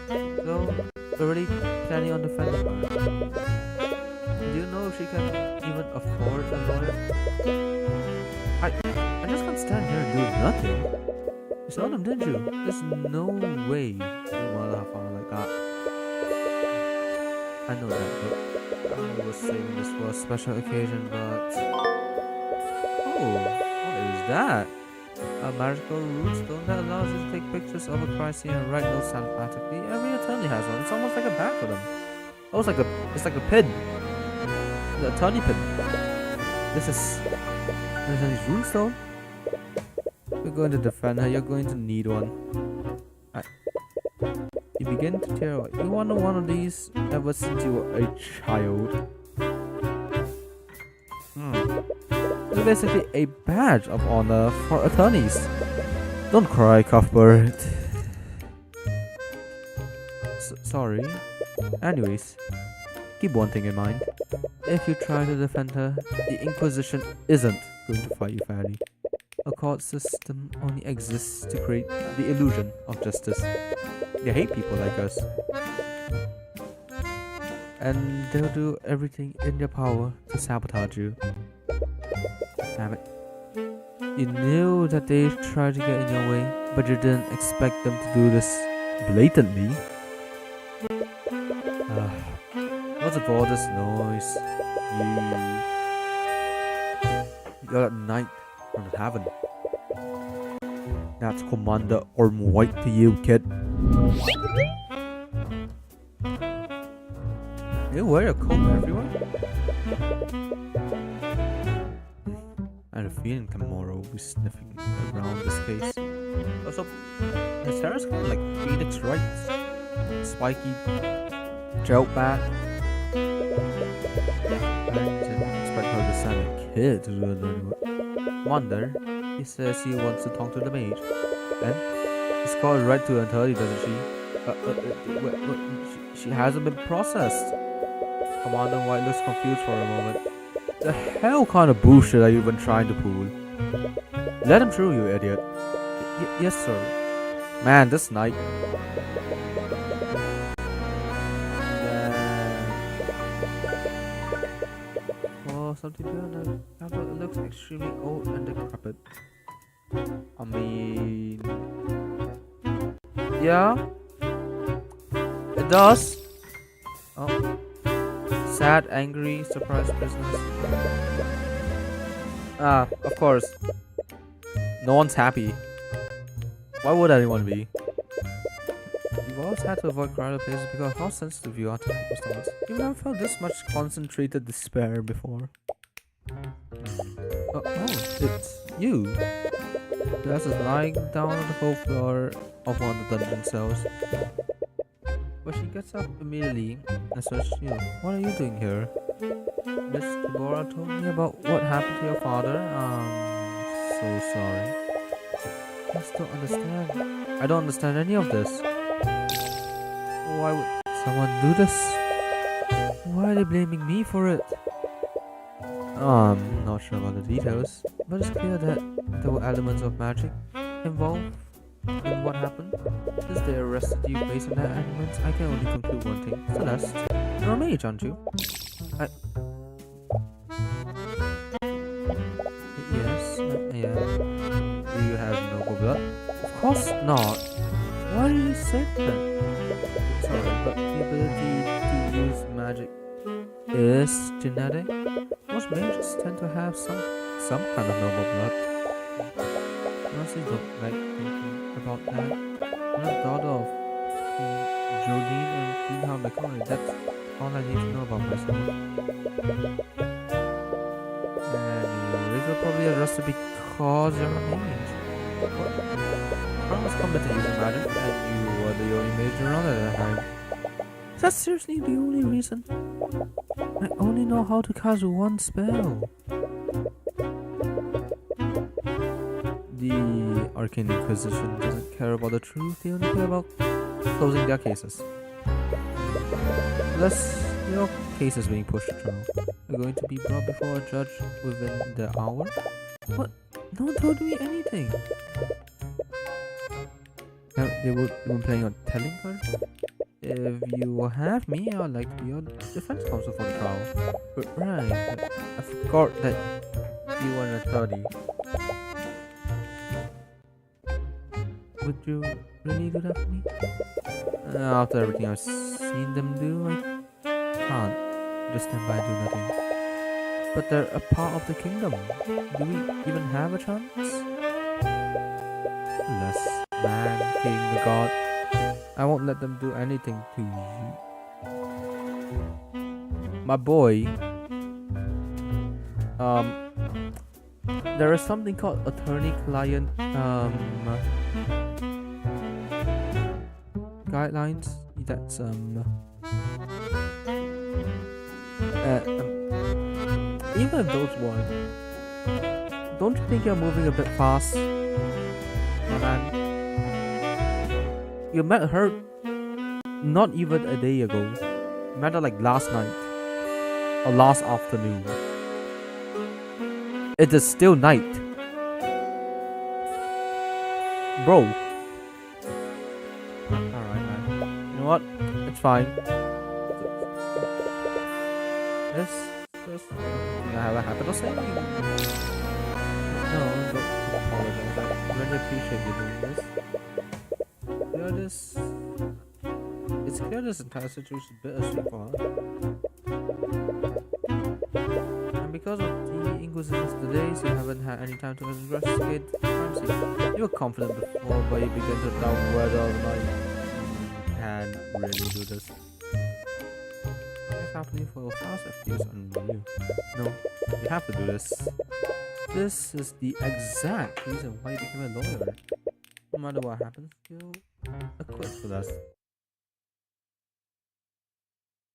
So, we're already planning on defending her. Do you know if she can even afford a lawyer? I just can't stand here and do nothing. You saw them, didn't you? There's no way you want to have fun like that. I know that, but I was saving this for a special occasion, but... Oh, what is that? A magical rune that allows you to take pictures of a crime scene and write notes telepathically. Every attorney has one. It's almost like a bag for them. Oh, it's like a pin. The attorney pin. This is rune stone. You're going to defend her. You're going to need one. You begin to tear away. You wanted one of these ever since you were a child. It's basically a badge of honor for attorneys. Don't cry, Cuthbert. Sorry. Anyways, keep one thing in mind. If you try to defend her, the Inquisition isn't going to fight you fairly. A court system only exists to create the illusion of justice. They hate people like us. And they'll do everything in their power to sabotage you. Damn it. You knew that they tried to get in your way, but you didn't expect them to do this blatantly. What's with all this noise? You're a knight from heaven. That's Commander Orm White to you, kid. You wear a coat everywhere? I had a feeling tomorrow will be sniffing around this case. Also, his hair is kind of like Phoenix Wright's. Spiky, gel back. I didn't expect her to send a kid to do it anyway. Wonder, he says he wants to talk to the mage. And he's called right to attorney, doesn't she? She hasn't been processed. Commander White looks confused for a moment. The hell kind of bullshit are you even trying to pull? Let him through, you idiot. Yes, sir. Man, this night. Oh, something beyond that. It looks extremely old and decrepit. I mean... Yeah? It does. Oh. Sad, angry, surprised business. Of course. No one's happy. Why would anyone be? You've always had to avoid crowded places because of how sensitive you are to people's thoughts. You've never felt this much concentrated despair before. Oh, it's you. Glass is lying down on the whole floor of one of the dungeon cells. But she gets up immediately and searches you. What are you doing here? Miss Deborah told me about what happened to your father. So sorry. I just don't understand. I don't understand any of this. Why would someone do this? Why are they blaming me for it? I'm not sure about the details, but it's clear that there were elements of magic involved in what happened. Since they arrested you based on that element, I can only conclude one thing. Celeste, you're a mage, aren't you? Yes, yeah. Do you have noble blood? Of course not. Why did you say that? Sorry, but the ability to use magic is genetic. Most mages tend to have some kind of noble blood. Honestly, don't like thinking about that. I'm a daughter of Jolene and Queen McCoy. That's all I need to know about myself. Anyways, you're probably arrested because you're a mage. I was competent using magic, and you were the only mage around at that time. Is that seriously the only reason? I only know how to cast one spell. The Arcane Inquisition doesn't care about the truth, they only care about closing their cases. Thus, your case is being pushed to trial. You're going to be brought before a judge within the hour? What? No one told me anything. they were planning on telling her? If you will have me, I'd like to be your defense counsel for the trial. But right, I forgot that you were an attorney. Would you really do that for me? After everything I've seen them do, I can't just stand by and do nothing. But they're a part of the kingdom. Do we even have a chance? Less man, king, the god. I won't let them do anything to you. My boy. There is something called attorney-client guidelines. That's even if those work, don't you think you're moving a bit fast, my man? You met her not even a day ago. You met her like last night or last afternoon. It is still night, bro. Alright, man. You know what? It's fine. This I have a habit of saying. No, don't apologize. I really appreciate you doing this. It's clear this entire situation is bittersweet for her. And because of the inquisitions delays, you haven't had any time to investigate the crime scene. You were confident before, but you began to doubt whether or not you can really do this. What's happening for fast FDs on you? No, you have to do this. This is the exact reason why you became a lawyer. No matter what happens, you'll acquit for us.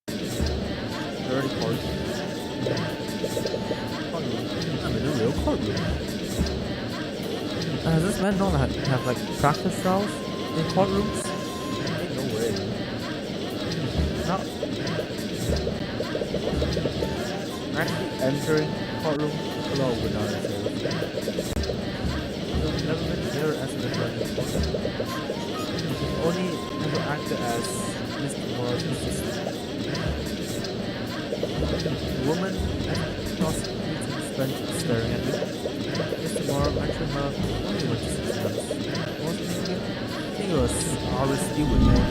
Dirty court. I'm in a real courtroom. Does this man not have like practice trials in courtrooms? Ain't no way. Not actually entering courtroom alone would not have I've never been here as an attorney before. I've only ever acted as Mr. Moore's assistant. The woman at the prosecution's bench staring at me. Mr. Moore mentioned her only went to 6 months. What was his name again? I think it was R.S. Stewart there.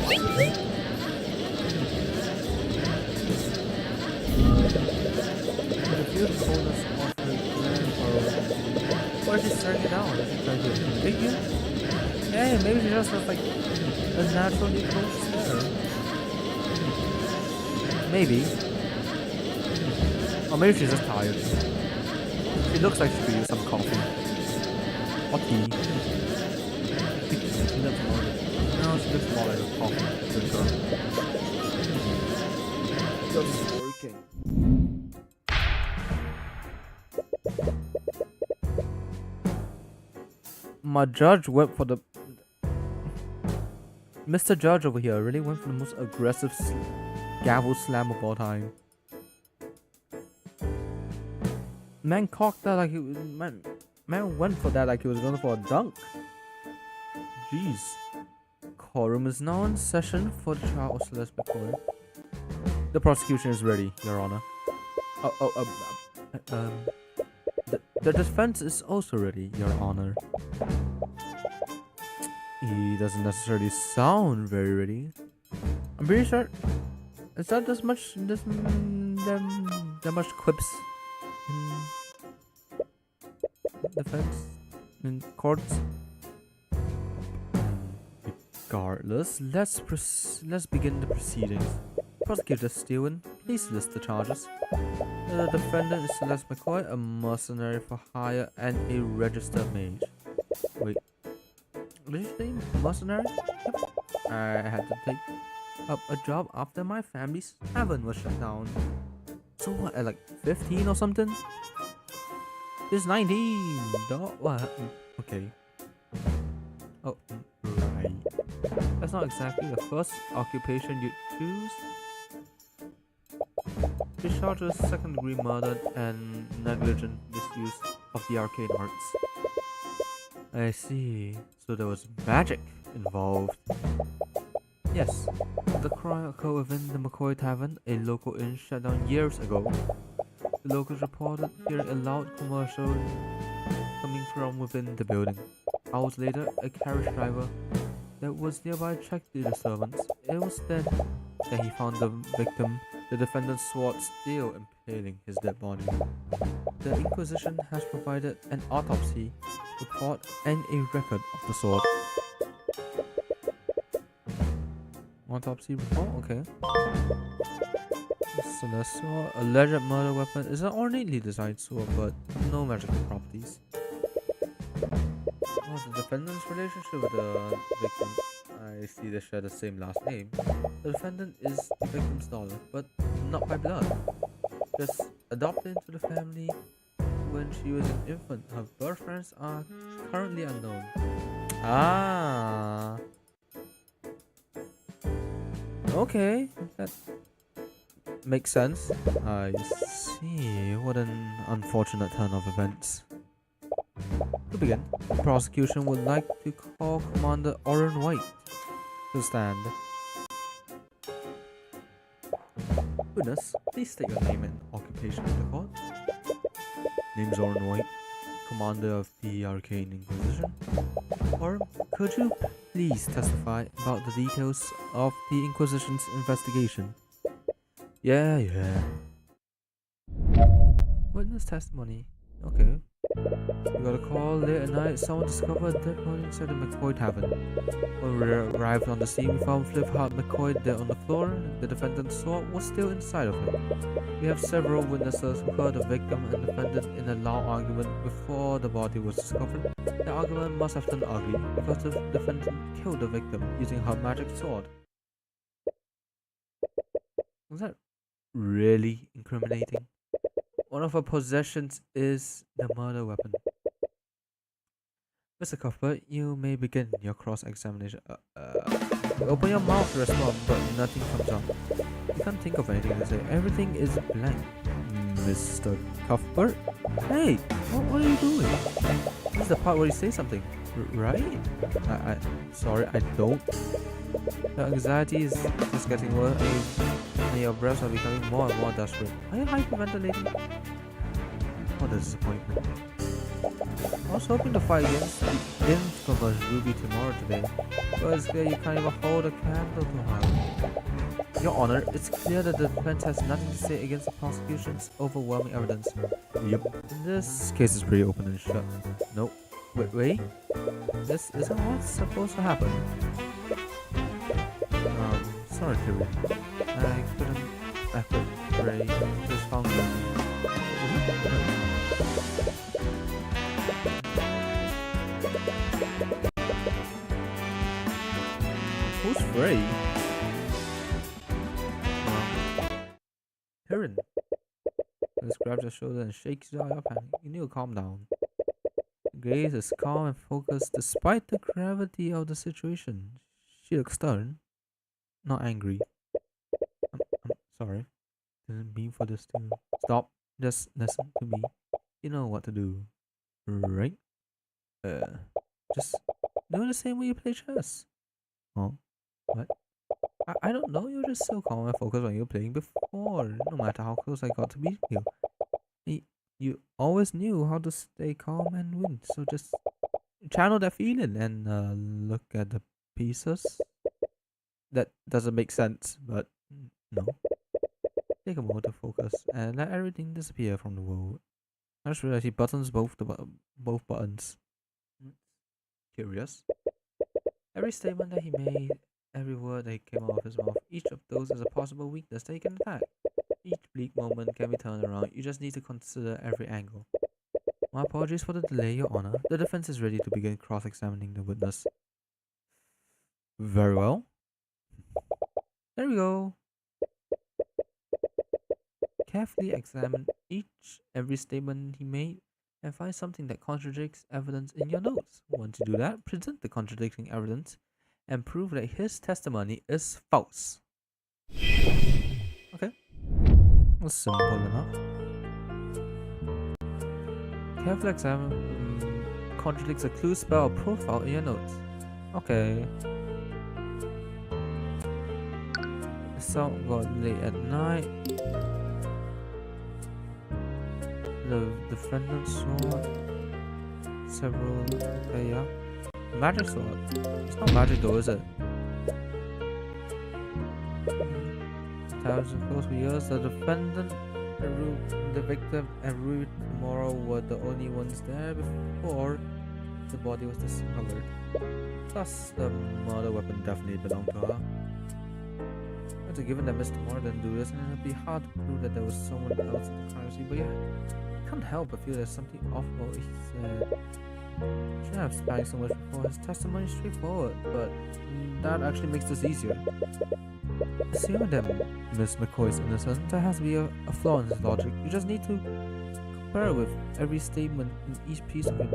The field coldness of her grandfather. Why is she staring it down? Is she trying to intimidate you? Hey, maybe she just has like a naturally cold stare. Maybe. Or maybe she's just tired. She looks like she could use some coffee. Or tea. She looks more like, no, she looks more like a coffee drinker. Just working. My judge went for the... Mr. Judge over here really went for the most aggressive gavel slam of all time. Man cocked that like he was... Man went for that like he was going for a dunk. Jeez. Quorum is now in session for the trial of Celeste McCoy. The prosecution is ready, Your Honor. The defense is also ready, Your Honor. He doesn't necessarily sound very ready. I'm pretty sure it's not that much quips in defense in courts. Regardless, let's begin the proceedings. Prosecutor Stewart, please list the charges. The defendant is Celeste McCoy, a mercenary for hire and a registered mage. Wait, did you say mercenary? Yep. I had to take up a job after my family's tavern was shut down. So what, at like 15 or something? This 19, dog. What? Okay. Oh, right. That's not exactly the first occupation you choose. She's charged with second-degree murder and negligent misuse of the arcane arts. I see. So there was magic involved. Yes, the crime occurred within the McCoy Tavern, a local inn shut down years ago. The locals reported hearing a loud commercial coming from within the building. Hours later, a carriage driver that was nearby checked the disturbance. It was then that he found the victim, the defendant's sword still impaling his dead body. The Inquisition has provided an autopsy report and a record of the sword. Autopsy report? Okay. So the sword, alleged murder weapon, is an ornately designed sword but no magical properties. Oh, the defendant's relationship with the victim. I see they share the same last name. The defendant is the victim's daughter, but not by blood. Just adopted into the family when she was an infant. Her birth parents are currently unknown. Ah. Okay, that makes sense. I see. What an unfortunate turn of events. To begin, the prosecution would like to call Commander Oren White to stand. Witness, please state your name and occupation in the court. Name's Oren White, Commander of the Arcane Inquisition. Oren, could you please testify about the details of the Inquisition's investigation? Yeah. Witness testimony. Okay. We got a call late at night. Someone discovered a dead body inside the McCoy Tavern. When we arrived on the scene, we found Flipheart McCoy dead on the floor. The defendant's sword was still inside of him. We have several witnesses who heard the victim and defendant in a loud argument before the body was discovered. The argument must have turned ugly because the defendant killed the victim using her magic sword. Was that really incriminating? One of her possessions is the murder weapon. Mr. Cuthbert, you may begin your cross-examination. Open your mouth to respond, but nothing comes out. You can't think of anything to say. Everything is blank. Mr. Cuthbert? Hey, what are you doing? This is the part where you say something, right? Sorry, I don't. The anxiety is just getting worse, and your breaths are becoming more and more desperate. Are you hyperventilating? What a disappointment. I was hoping to fight against the infamous Ruby tomorrow today, but it's clear you can't even hold a candle to her. Your Honor, it's clear that the defense has nothing to say against the prosecution's overwhelming evidence. Yep. This case is pretty open and shut. Nope. Wait. This isn't what's supposed to happen. Sorry, Tyrion. I couldn't pray. Just found you. Who's Frey? Tyrion. Just grabs your shoulder and shakes you out of hand. You need to calm down. Grace is calm and focused despite the gravity of the situation. She looks stern, not angry. I'm sorry. Didn't mean for this to stop. Just listen to me. You know what to do, right? Just do the same way you play chess. Oh, what? I don't know. You're just so calm and focused when you were playing before. No matter how close I got to beat you. You always knew how to stay calm and win, so just channel that feeling and look at the pieces. That doesn't make sense, but no. Take a moment to focus and let everything disappear from the world. I just realized he buttons both buttons. Curious. Every statement that he made, every word that came out of his mouth, each of those is a possible weakness that he can attack. Each bleak moment can be turned around. You just need to consider every angle. My apologies for the delay, Your Honor. The defense is ready to begin cross-examining the witness. Very well. There we go. Carefully examine every statement he made and find something that contradicts evidence in your notes. Once you do that, present the contradicting evidence and prove that his testimony is false. Okay. That's simple enough. Carefully examine contradicts a clue, spell, or profile in your notes. Okay. The sound got late at night. The defendant sword. Several. Okay, yeah. Magic sword. It's not magic though, is it? Thousands of course for years, the defendant, the victim, and Ruth tomorrow were the only ones there before the body was discovered. Thus, the murder weapon definitely belonged to her. But given that Miss Tomorrow didn't do this, and it'd be hard to prove that there was someone else in the crime scene, but yeah, can't help but feel there's something off what he said. Shouldn't have spanked so much before. His testimony is straightforward, but that actually makes this easier. Assuming that Miss McCoy is innocent, there has to be a flaw in his logic. You just need to compare it with every statement in each piece of it.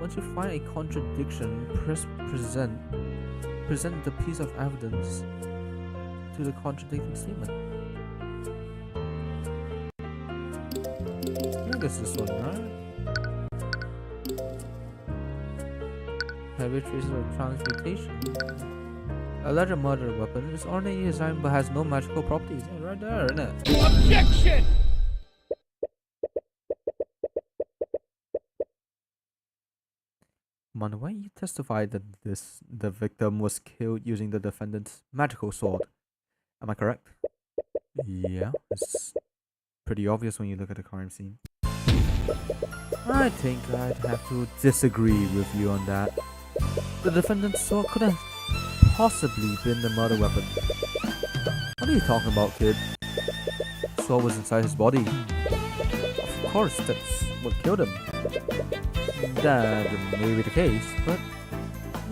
Once you find a contradiction, present the piece of evidence to the contradicting statement. I guess this one, right? Heavy traces of transmutation. Alleged murder weapon is ordinarily designed but has no magical properties. Yeah, right there, isn't it? Objection! Man, why you testify that the victim was killed using the defendant's magical sword? Am I correct? Yeah, it's pretty obvious when you look at the crime scene. I think I'd have to disagree with you on that. The defendant's sword couldn't possibly been the murder weapon. What are you talking about, kid? The sword was inside his body. Of course, that's what killed him. That may be the case, but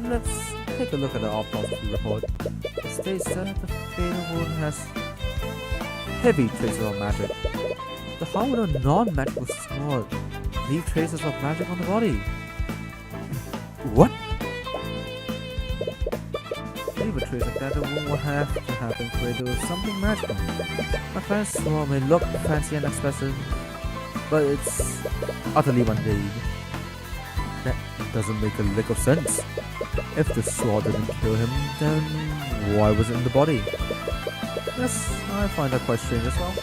let's take a look at the autopsy report. It states that the fatal wound has heavy traces of magic. So how would a non-magical sword leave traces of magic on the body? What? Leave a trace like that, the wound will have to have been created with something magical. My client's sword may look fancy and expressive, but it's utterly mundane. That doesn't make a lick of sense. If the sword didn't kill him, then why was it in the body? Yes, I find that quite strange as well.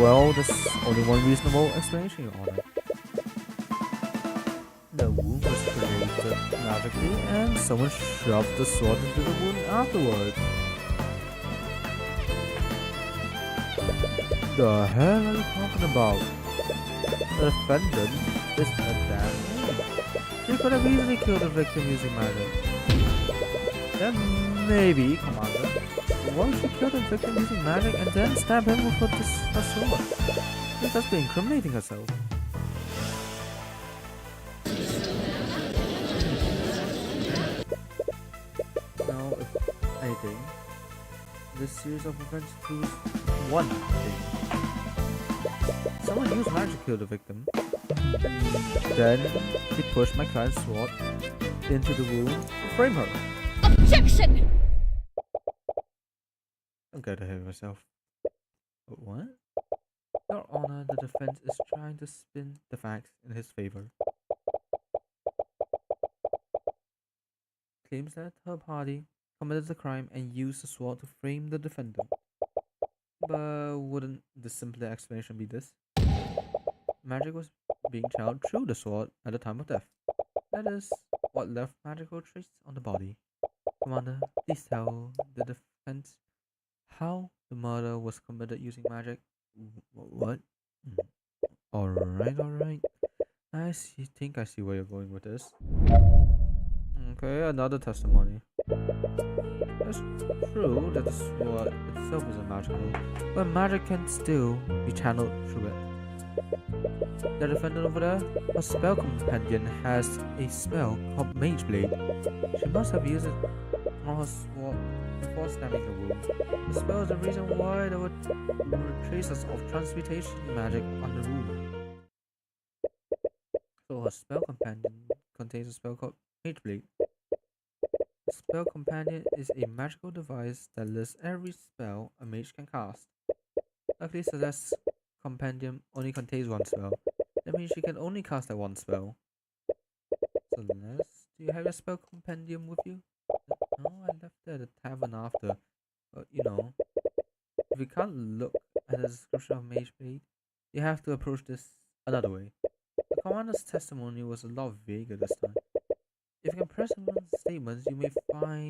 Well, there's only one reasonable explanation, Your Honor. The wound was created magically, and someone shoved the sword into the wound afterwards. The hell are you talking about? The defendant is a damn fool. He could have easily killed the victim using magic. Then maybe, Commander, why would she kill the victim using magic and then stab him with her sword? I think that's be incriminating herself. Now, if anything, this series of events proves one thing. Someone used magic to kill the victim. Then he pushed my client's sword into the wound to frame her. Objection! Don't get ahead of yourself. What? Your Honor, the defense is trying to spin the facts in his favor. Claims that her party committed the crime and used the sword to frame the defendant. But wouldn't the simpler explanation be this? Magic was being channeled through the sword at the time of death. That is what left magical traces on the body. Commander, please tell the defense how the murder was committed using magic. What? Alright. Think I see where you're going with this. Okay, another testimony. It's true that the sword itself isn't magical, but magic can still be channeled through it. The defendant over there, her spell companion, has a spell called Mage Blade. She must have used it on her sword before stabbing the wound. The spell is the reason why there were traces of transmutation magic on the wound. So her spell companion contains a spell called Mage Blade. The spell companion is a magical device that lists every spell a mage can cast. Luckily, Celeste's compendium only contains one spell. That means she can only cast that one spell. Celeste, Do you have your spell compendium with you? No, I left it at the tavern after. But you know, if you can't look at the description of Mage Blade, you have to approach this another way. The commander's testimony was a lot vaguer this time. If you can press on the statements, you may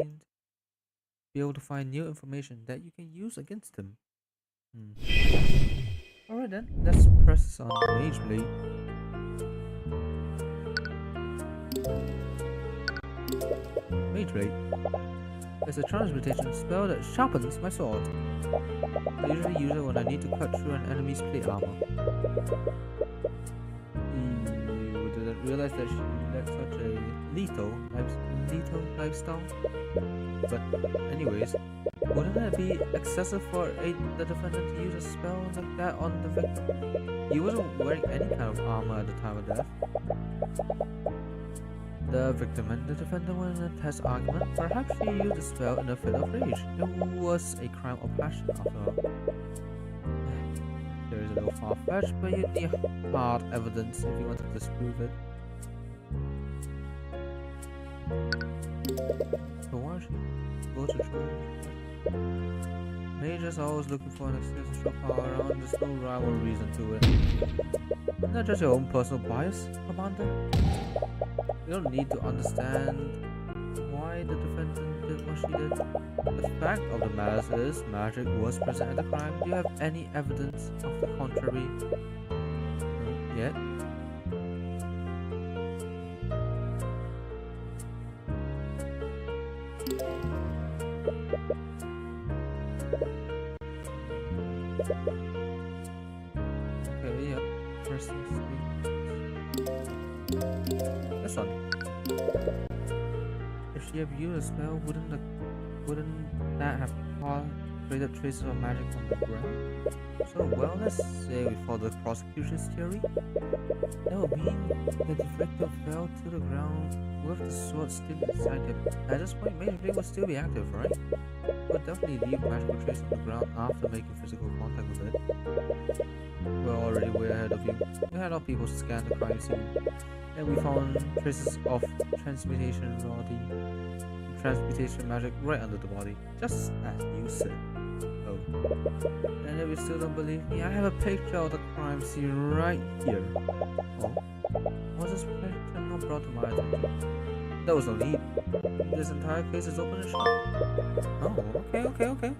be able to find new information that you can use against him. Alright then, let's press on Mage Blade. Mage Blade is a transmutation spell that sharpens my sword. I usually use it when I need to cut through an enemy's plate armor. You didn't realize that she led such a lethal lifestyle? But anyways, wouldn't it be excessive for the defendant to use a spell like that on the victim? He wasn't wearing any kind of armor at the time of death. The victim and the defendant were in a test argument. Perhaps she used the spell in a fit of rage. It was a crime of passion after all. There is a little far-fetched, but you need hard evidence if you want to disprove it. So why should she go to trial? Mages are always looking for an excuse to show power around. There's no rhyme or reason to it. Isn't that just your own personal bias, Commander? You don't need to understand why the defendant did what she did. The fact of the matter is, magic was present at the crime. Do you have any evidence of the contrary? No, yet. Okay, yep. First this one. If she had used a spell, wouldn't that have created traces of magic on the ground? So, well, let's say we follow the prosecution's theory. That would mean the deflector fell to the ground with the sword still inside him. At this point, Mage Blade would still be active, right? It would definitely leave magical trace on the ground after making physical contact with it. We're already way ahead of you. We had our people scan the crime scene, and we found traces of transmutation magic right under the body, just as you said. Oh. And if you still don't believe me, I have a picture of the crime scene right here. Oh? Was this picture not brought to my attention? There was no need. This entire case is open and shut. Oh, okay.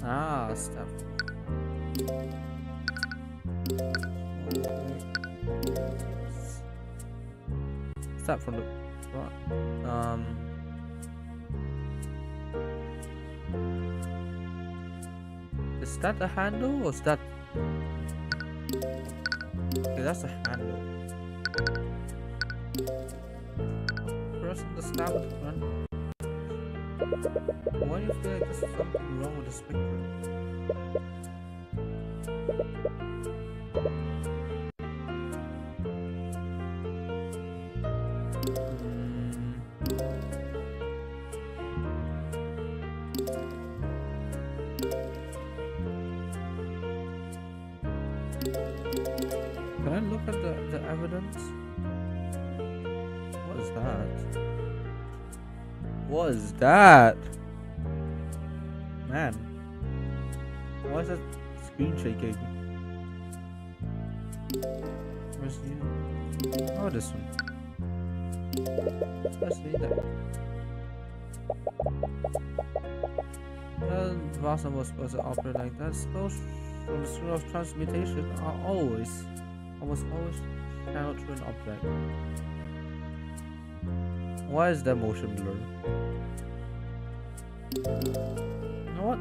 Ah, stuff. Start from the front. Is that the handle or is that? Okay, that's the handle. Pressing the stab at the front. Why do you feel like there's something wrong with the spectrum? Can I look at the evidence? What is that? What is that? Man. Why is that screen shaking? Where's the... Oh, this one. Let's see that. Well, Vasa was supposed to operate like that. Spells from the Scroll of Transmutation are almost always channeled through an object. Why is that motion blur? You know what?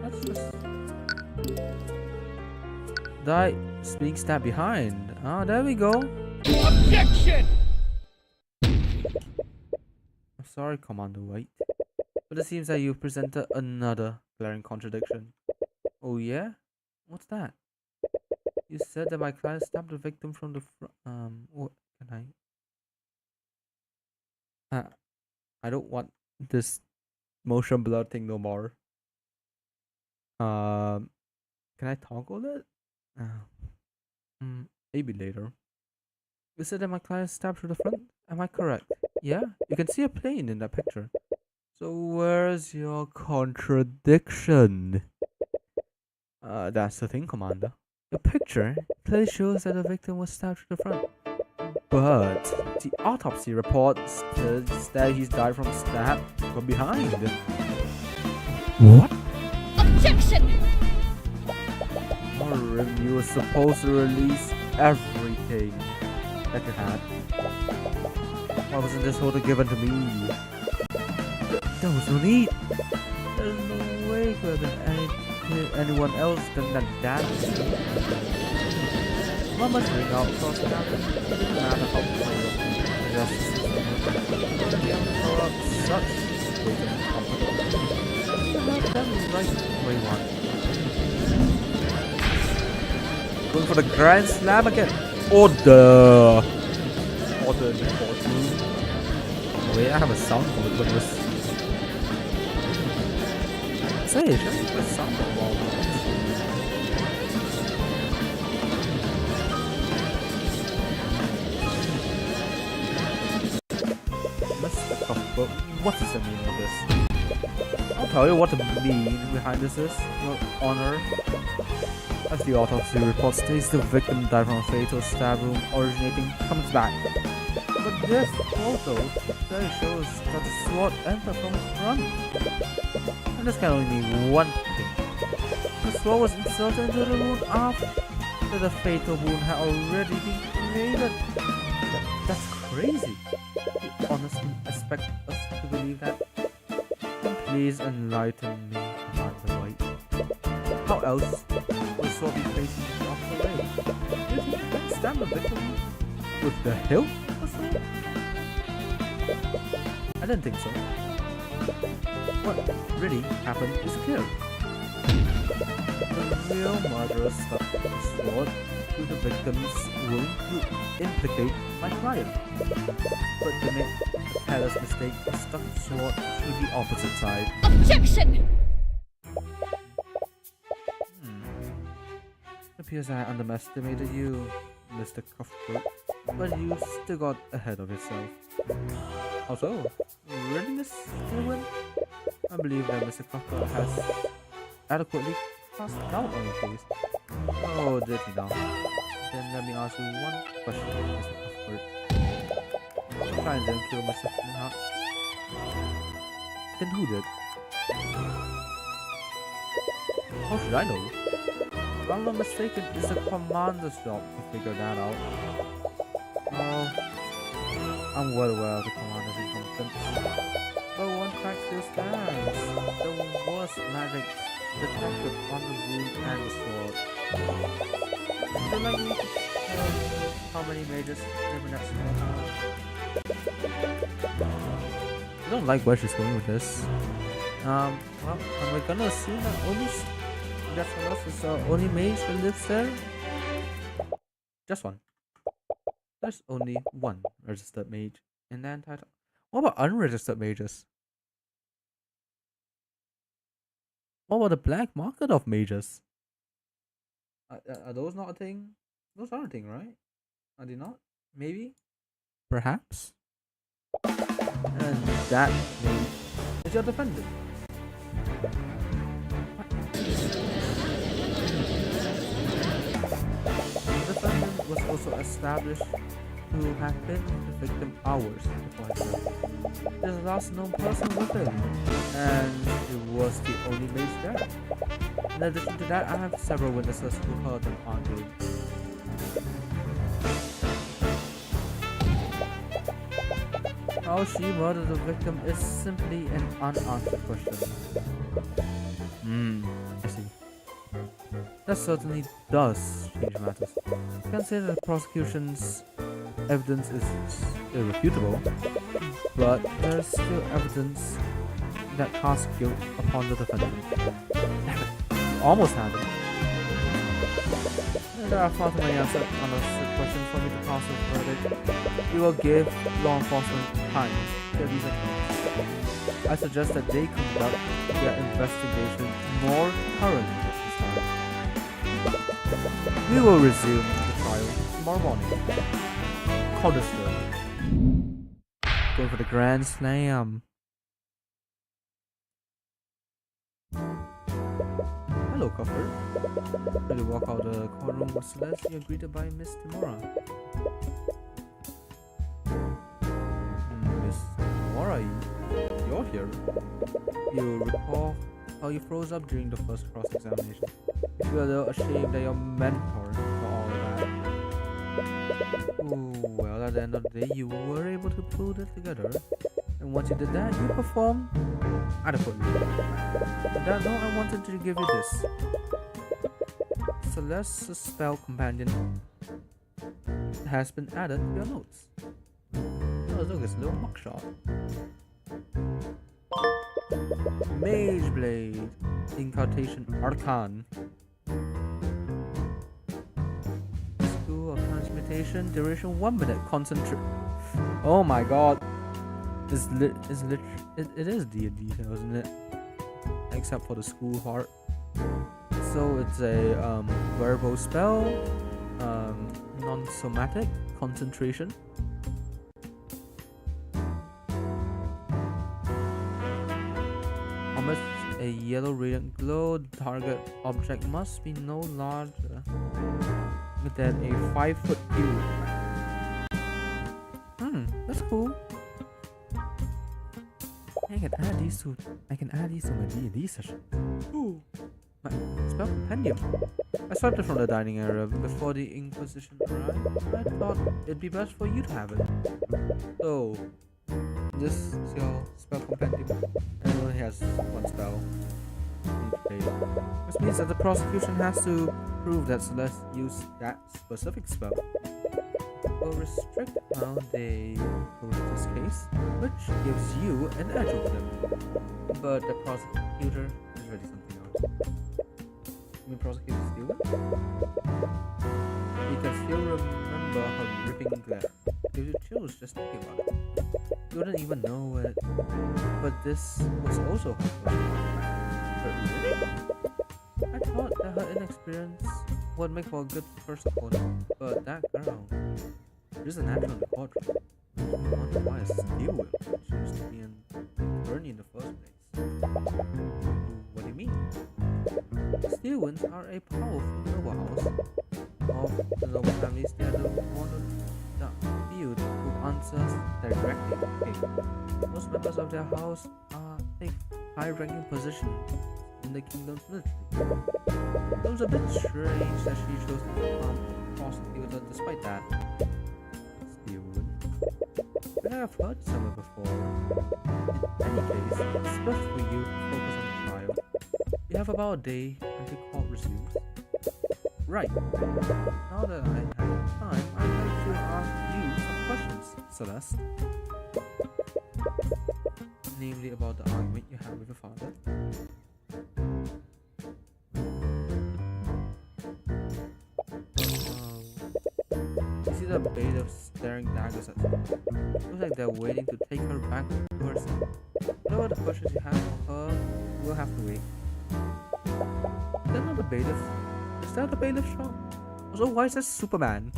Let's just... Die being stabbed behind. Ah, there we go. Objection! I'm sorry, Commander White, but it seems that you presented another glaring contradiction. Oh yeah? What's that? You said that my client stabbed the victim from the front. What can I? I don't want this motion blur thing no more. Um, can I toggle it? Maybe later. You said that my client stabbed through the front. Am I correct? Yeah, you can see a plane in that picture. So where's your contradiction? That's the thing, Commander. Your picture clearly shows that the victim was stabbed through the front. But the autopsy report states that he's died from stab from behind. What? Objection! You were supposed to release everything that you had. Why wasn't this order given to me? There was no need. There's no way it could have been anyone else than that. One must ring out across the mountain. It doesn't matter how close the justice system to be able to throw up such blatant company. To have them right where you want. Going for the Grand Slam again. Order! Order in the courtroom. Wait, I have a sound for this. Say, should I put a sound for the wall? Mr. Cuthbert, what is the meaning of this? I'll tell you what the meaning behind this is, Your Honor. As the autopsy report states, the victim died from a fatal stab wound originating from his back. But this photo clearly shows that the sword entered from his front. And this can only mean one thing. The sword was inserted into the wound after the fatal wound had already been created. That's crazy. You honestly expect us to believe that? Then please enlighten me, Commander White. How else would the sword be facing the opposite way? Did he stab the victim with the hilt or so? I didn't think so. What really happened is clear. The real murderer stuck the sword to the victim's wound to implicate my client. But to make a careless mistake, he stuck the sword to the opposite side. Objection! It appears I underestimated you, Mr. Cuthbert, but you still got ahead of yourself. How so? Really, Miss Gilwin? I believe that Mr. Cuthbert has adequately cast doubt on your case. Oh, did he now? Then let me ask you one question, Mr. Cuthbert. Your client didn't kill Mr. Flynn. Then who did? How should I know? If I'm not mistaken, it's the commander's job to figure that out. Oh, I'm well aware of the commander's incompetence. But one fact still stands. There was magic detected on the wound and the sword. Would you like me to tell you how many mages live in that small town? I don't like where she's going with this. Well, am I gonna assume that only that's for us is only mage that lives there? Just one. There's only one registered mage in the entire town. What about unregistered mages? What about the black market of mages? Are those not a thing? Those are a thing, right? Are they not? Maybe? Perhaps? And that mage is your defendant. The defendant was also established to have been the victim hours before his death. There's a last known person with him, and it was the only mage there. In addition to that, I have several witnesses who heard them arguing. How she murdered the victim is simply an unanswered question. I see. That certainly does change matters. I can say that the prosecution's evidence is irrefutable, but there is still evidence that casts guilt upon the defendant. Damn it, you almost have it. There are far too many unanswered questions for me to pass a verdict. You will give law enforcement time to clear these accounts. I suggest that they conduct their investigation more thoroughly this time. We will resume the trial tomorrow morning. Coldestone. Going for the Grand Slam. Hello, Cuthbert. Ready to walk out the courtroom with Celastia, greeted by Miss Timora. Miss Timora, you're here. You recall how you froze up during the first cross-examination. You feel a little ashamed that your mentor for all of that. Ooh, well, at the end of the day, you were able to pull it together. And once you did that, you performed adequately. On that note, I wanted to give you this. Celeste's spell companion has been added to your notes. Oh, look, it's a little mugshot. Mage Blade. Incantation Arcane. School of Transmutation. Duration 1 minute. Concentrate. Oh my god. It is D&D, isn't it? Except for the school part. So it's a verbal spell, non-somatic, concentration. Amidst a yellow radiant glow, the target object must be no larger than a 5-foot cube. That's cool. I can add these to my D&D session. Ooh, my spell compendium. I swiped it from the dining area before the Inquisition arrived. I thought it'd be best for you to have it. So, this is your spell compendium, and it only has one spell. This means that the prosecution has to prove that Celeste used that specific spell. Will restrict how they approach this case, which gives you an edge over them. But the prosecutor is really something else. You mean prosecutor Steven? You can still remember her ripping glare. Gives you chills just thinking about it. You wouldn't even know it. But this was also her first time. But really? I thought that her inexperience would make for a good first opponent. But that girl... There's a natural in the quadrant. I wonder why it's Steelwind choose to be in Bernie in the first place. What do you mean? Steelwinds are a powerful noble house. Of the noble families, they are the one of the few who answers directly to the king. Most members of their house take high-ranking positions in the kingdom's military. It was a bit strange that she chose to become a prosecutor despite that. I have heard some of it before. In any case, it's best for you to focus on the trial. You have about a day until court resumes. Right. Now that I have time, I'd like to ask you some questions, Celeste. Namely about the argument you had with your father. You see the bailiffs staring daggers at her. Looks like they're waiting to take her back to her cell. Whatever the questions you have for her, we'll have to wait. Is that not the bailiff? Is that the bailiff shop? Also, why is that Superman?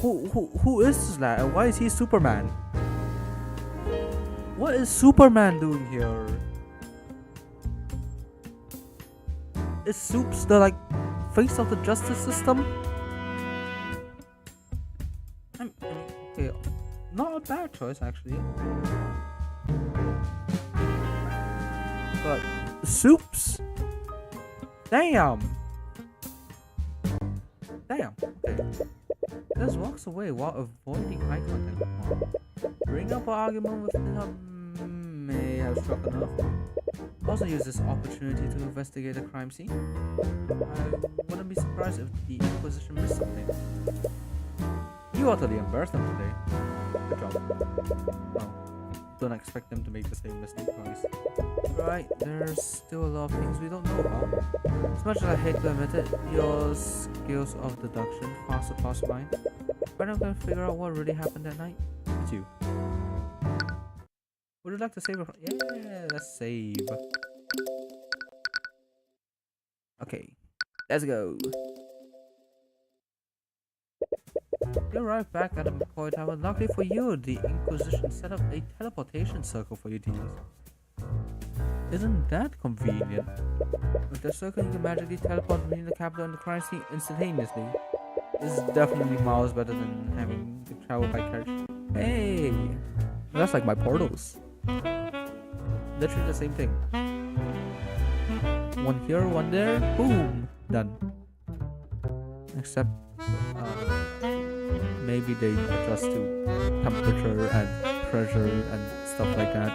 Who is this lad and why is he Superman? What is Superman doing here? Is Supes the face of the justice system? Okay, not a bad choice actually. But Supes? Damn! Okay. Just walks away while avoiding eye contact with Mom. Bring up an argument with him may have struck enough. Also use this opportunity to investigate the crime scene. I wouldn't be surprised if the Inquisition missed something. You utterly embarrassed them today. Good job. Oh. don't expect them to make the same mistake twice. Right, there's still a lot of things we don't know about. As much as I hate to admit it, your skills of deduction far surpass mine. But I'm gonna figure out what really happened that night. It's you. Would you like to save? Yeah, let's save. Okay, let's go. You arrived back at the McCoy Tower. Luckily for you, the Inquisition set up a teleportation circle for you to use. Isn't that convenient? With the circle, you can magically teleport between the capital and the crime scene instantaneously. This is definitely miles better than having to travel by carriage. Hey! That's like my portals. Literally the same thing. One here, one there, boom! Done. Except, maybe they adjust to temperature and pressure and stuff like that.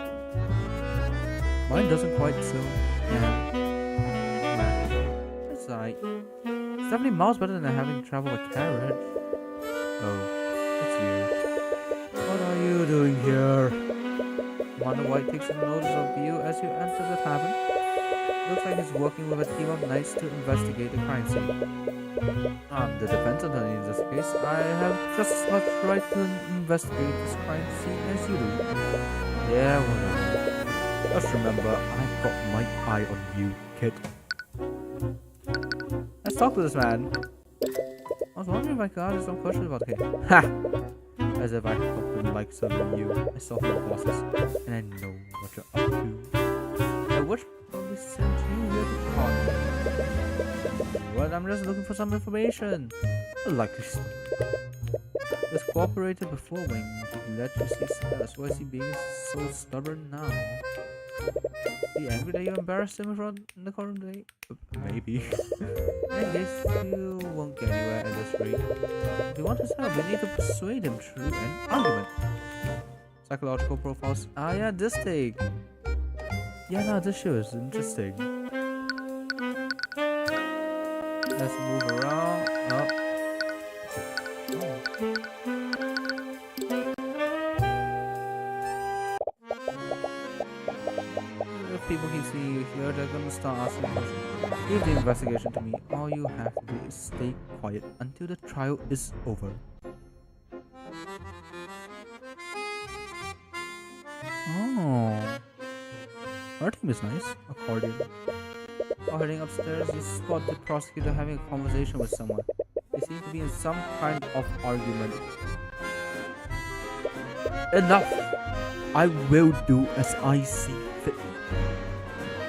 Mine doesn't quite, so it's alright. It's definitely miles better than having to travel a carriage. Oh, it's you. What are you doing here? Commander White takes notice of you as you enter the tavern. Looks like he's working with a team of knights to investigate the crime scene. I'm the defense attorney in this case. I have just as much right to investigate this crime scene as you do. Yeah, whatever. Just remember, I've got my eye on you, kid. Let's talk to this man. I was wondering if I could ask some questions about him. Ha! As if I fucking like serving you. I saw your bosses, and I know what you're up to. I would probably send you here to talk. Well, I'm just looking for some information. A likely story. Was cooperated before when he let you see Silas. Why is he being so stubborn now? Be angry that you embarrassed him in the current day? Maybe. I guess you won't get anywhere at this rate. If you want his help, you need to persuade him through an argument. Psychological profiles. Ah yeah, this thing. Yeah, no, this show is interesting. Let's move around. Up. People can see you here, they're gonna start asking questions. Leave the investigation to me. All you have to do is stay quiet until the trial is over. Oh. Her team is nice. Accordion. While heading upstairs, you spot the prosecutor having a conversation with someone. They seem to be in some kind of argument. Enough! I will do as I see fit.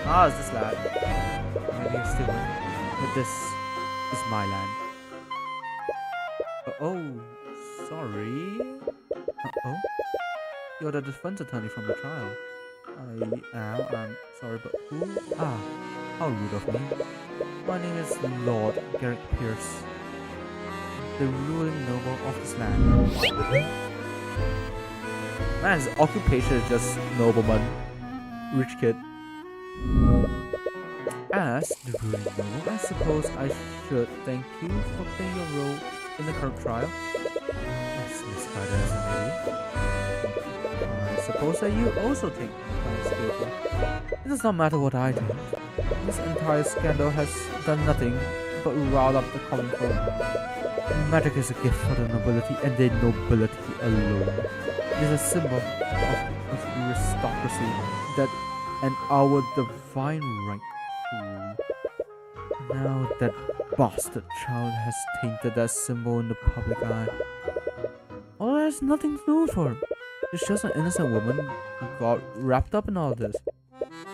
Ah, it's this lad. Maybe I'm still in, but this is my land. Oh, sorry. Oh, you're the defense attorney from the trial. I'm sorry, but who? Ah, how rude of me. My name is Lord Garrick Pierce, the ruling noble of this land. Man's occupation is just nobleman, rich kid. As the ruling noble, I suppose I should thank you for playing your role in the current trial. As misguided as I may be, I suppose that you also think I was guilty. It does not matter what I do. This entire scandal has done nothing but rile up the common folk. Magic is a gift for the nobility, and the nobility alone. It is a symbol of aristocracy that and our divine right to rule. Now that bastard child has tainted that symbol in the public eye. Although there's nothing to do for him. She's just an innocent woman who got wrapped up in all this.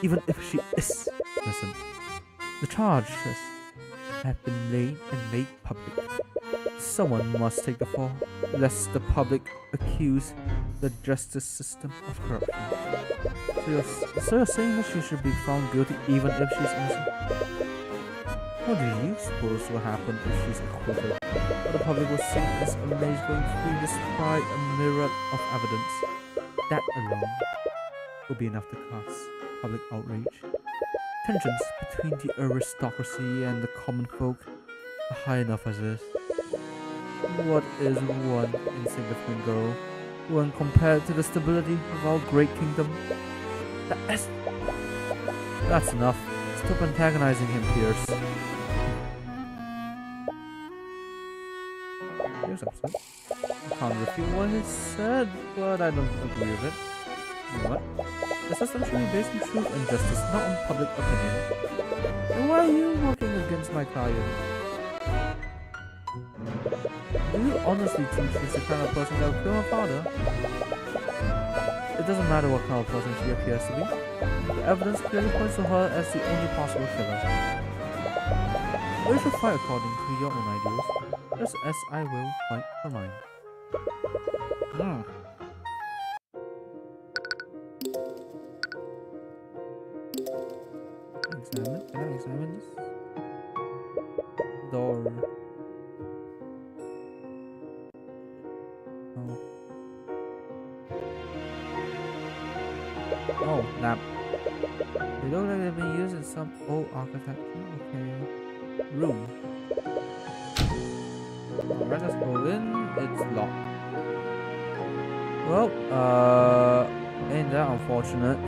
Even if she is innocent. The charges have been laid and made public. Someone must take the fall, lest the public accuse the justice system of corruption. So you're saying that she should be found guilty even if she's innocent? What do you suppose will happen if she's acquitted? Or the public will see this amazed going free despite a myriad of evidence. That alone will be enough to cause public outrage. Tensions between the aristocracy and the common folk are high enough as is. What is one insignificant girl when compared to the stability of our great kingdom. That's enough. Stop antagonizing him, Pierce. Here's upset. I can't refute what he said, but I don't agree with it. You know what? The system should be based on truth and justice, not on public opinion. And why are you working against my client? Do you honestly think she's the kind of person that would kill her father? It doesn't matter what kind of person she appears to be. The evidence clearly points to her as the only possible killer. But you should fight according to your own ideals, just as I will fight for mine. Can I examine this? Door. Oh, lamp. They look like they've been used in some old architecture. Okay. Room. Alright, let's go in. It's locked. Well, ain't that unfortunate.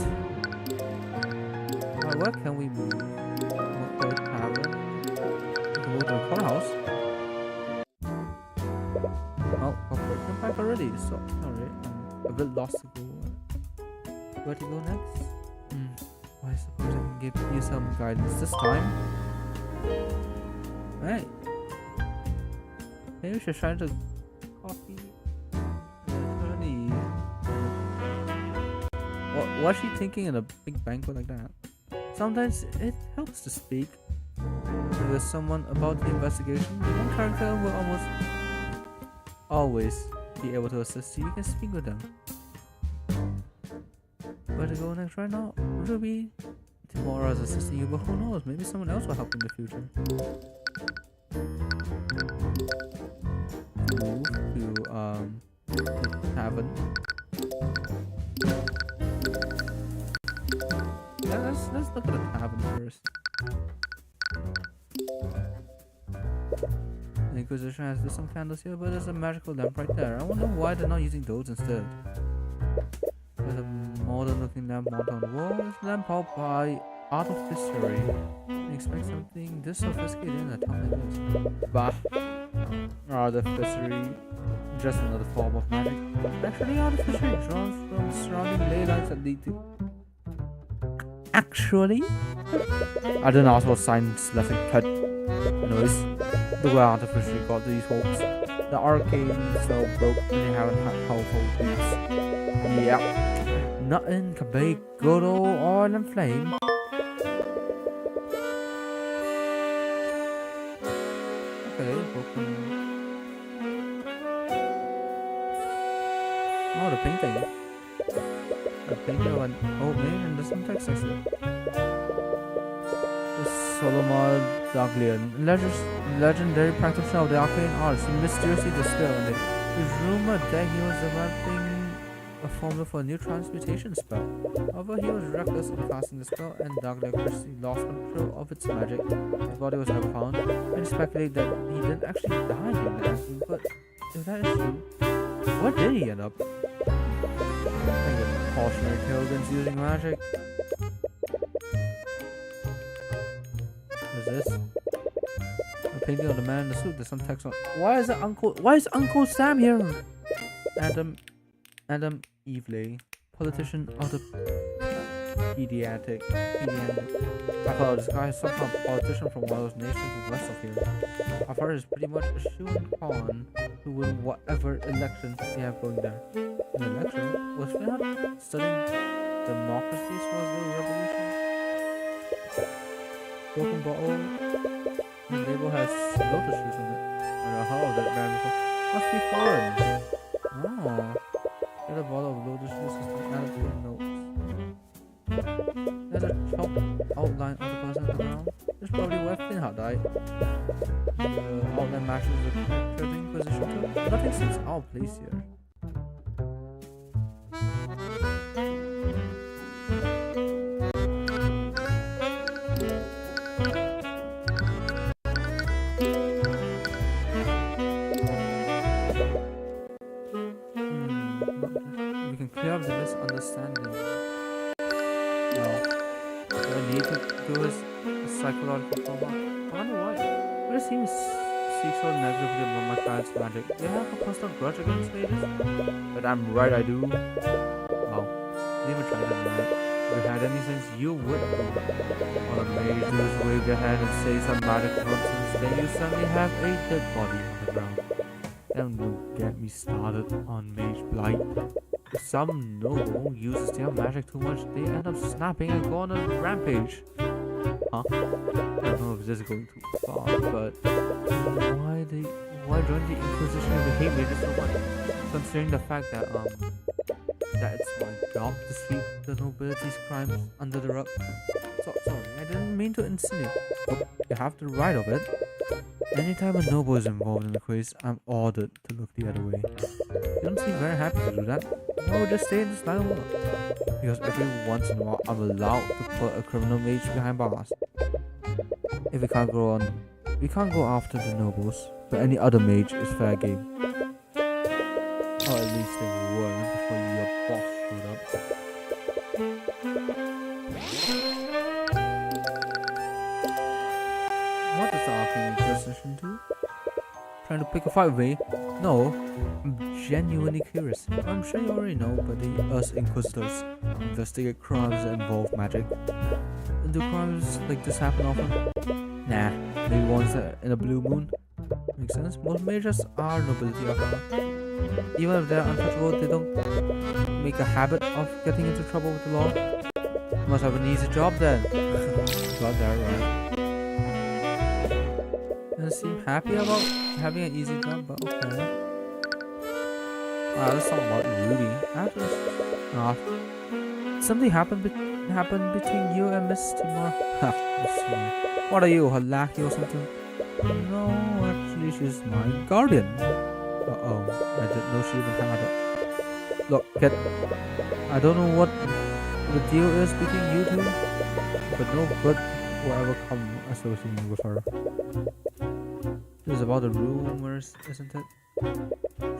Where can we move? McCoy Tavern. We can move to the courthouse. Oh, okay, come back already. So, alright. I'm a bit lost to go. Where to go next? Well, I suppose I can give you some guidance this time. Right. Maybe we should try to copy attorney. What's she thinking in a big banquet like that? Sometimes it helps to speak with someone about the investigation. One character will almost always be able to assist you. You can speak with them. Where to go next right now? Ruby, tomorrow's assisting you, but who knows? Maybe someone else will help in the future. Move to the tavern. Yeah, let's look at the tavern first. The Inquisition has lit some candles here, but there's a magical lamp right there. I wonder why they're not using those instead. There's a modern-looking lamp mounted on the wall. This lamp powered by artificery. I expect something this sophisticated in a town like this. Bah! Artificery. Just another form of magic. Actually, artificery draws from surrounding ley lines that lead to... Actually? I didn't ask what science lesson cut noise. The way artificery got these folks. The Arcane cell broke and they haven't had powerful boots. Yep. Nothing can beat good old oil and flame. Okay, broken. Oh, the painting. The painting of an old man and some text next to it. The Solomon Daglian, legendary practitioner of the arcane arts, mysteriously disappeared one day. It is rumored that he was developing a formula for a new transmutation spell. However, he was reckless in casting the spell and Daglian quickly lost control of its magic. His body was never found, and speculate that he didn't actually die during the accident, but if that is true, where did he end up? I think a cautionary tale against using magic. What is this? A painting of the man in the suit. There's some text on. Why is Uncle Sam here? Adam Evely, politician of the pediatric. I thought this guy is some kind of politician from one of those nations west of here. I've heard it's pretty much a shoo-in pawn to win whatever election they have going there. An election? Was we not studying democracy was the revolution? Broken bottle. The label has lotus shoes on it. I don't know how that ran before. Must be foreign. Oh. Get a bottle of lotus juice has been added to the notes. There's a chalk outline of the person on the ground. This is probably where Finha died. The outline matches the character the Inquisition took. Nothing seems out of place here. understanding. No. What I need to do is a psychological trauma. I wonder why. What it seems speak so negatively about my client's magic. Do you have a personal grudge against mages? But I'm right, I do. Wow. Never tried it, right? If you had any sense, you would do. All the mages wave their hand and say some magic nonsense, then you suddenly have a dead body on the ground. Don't get me started on mage blight. If some noble uses their magic too much, they end up snapping and go on a rampage. Huh? I don't know if this is going too far, but why join the Inquisition if you hate mages so much? Considering the fact that it's my job to sweep the nobility's crimes under the rug. Sorry, I didn't mean to insinuate. But you have the right of it. Anytime a noble is involved in the quiz, I'm ordered to look the other way. You don't seem very happy to do that. Why would just stay in this line of work? Because every once in a while I'm allowed to put a criminal mage behind bars. If we can't go after the nobles, but any other mage is fair game. Or at least they were before your boss showed up. What is the Arcane Inquisition do? Trying to pick a fight with me? No, I'm genuinely curious. I'm sure you already know, but us Inquisitors investigate crimes that involve magic. Do crimes like this happen often? Nah, maybe once in a blue moon. Makes sense? Most mages are nobility after all. Even if they're untouchable, they don't make a habit of getting into trouble with the law. Must have an easy job then. Got that right. Doesn't seem happy about having an easy job, but okay. Let's talk about Ruby. After something happened between you and Miss Timor. What are you, her lackey or something? No, actually she's my guardian. Uh-oh, I didn't know she even had it. Look, kid, I don't know what the deal is between you two, but no good will ever come associating with her. This is about the rumors, isn't it?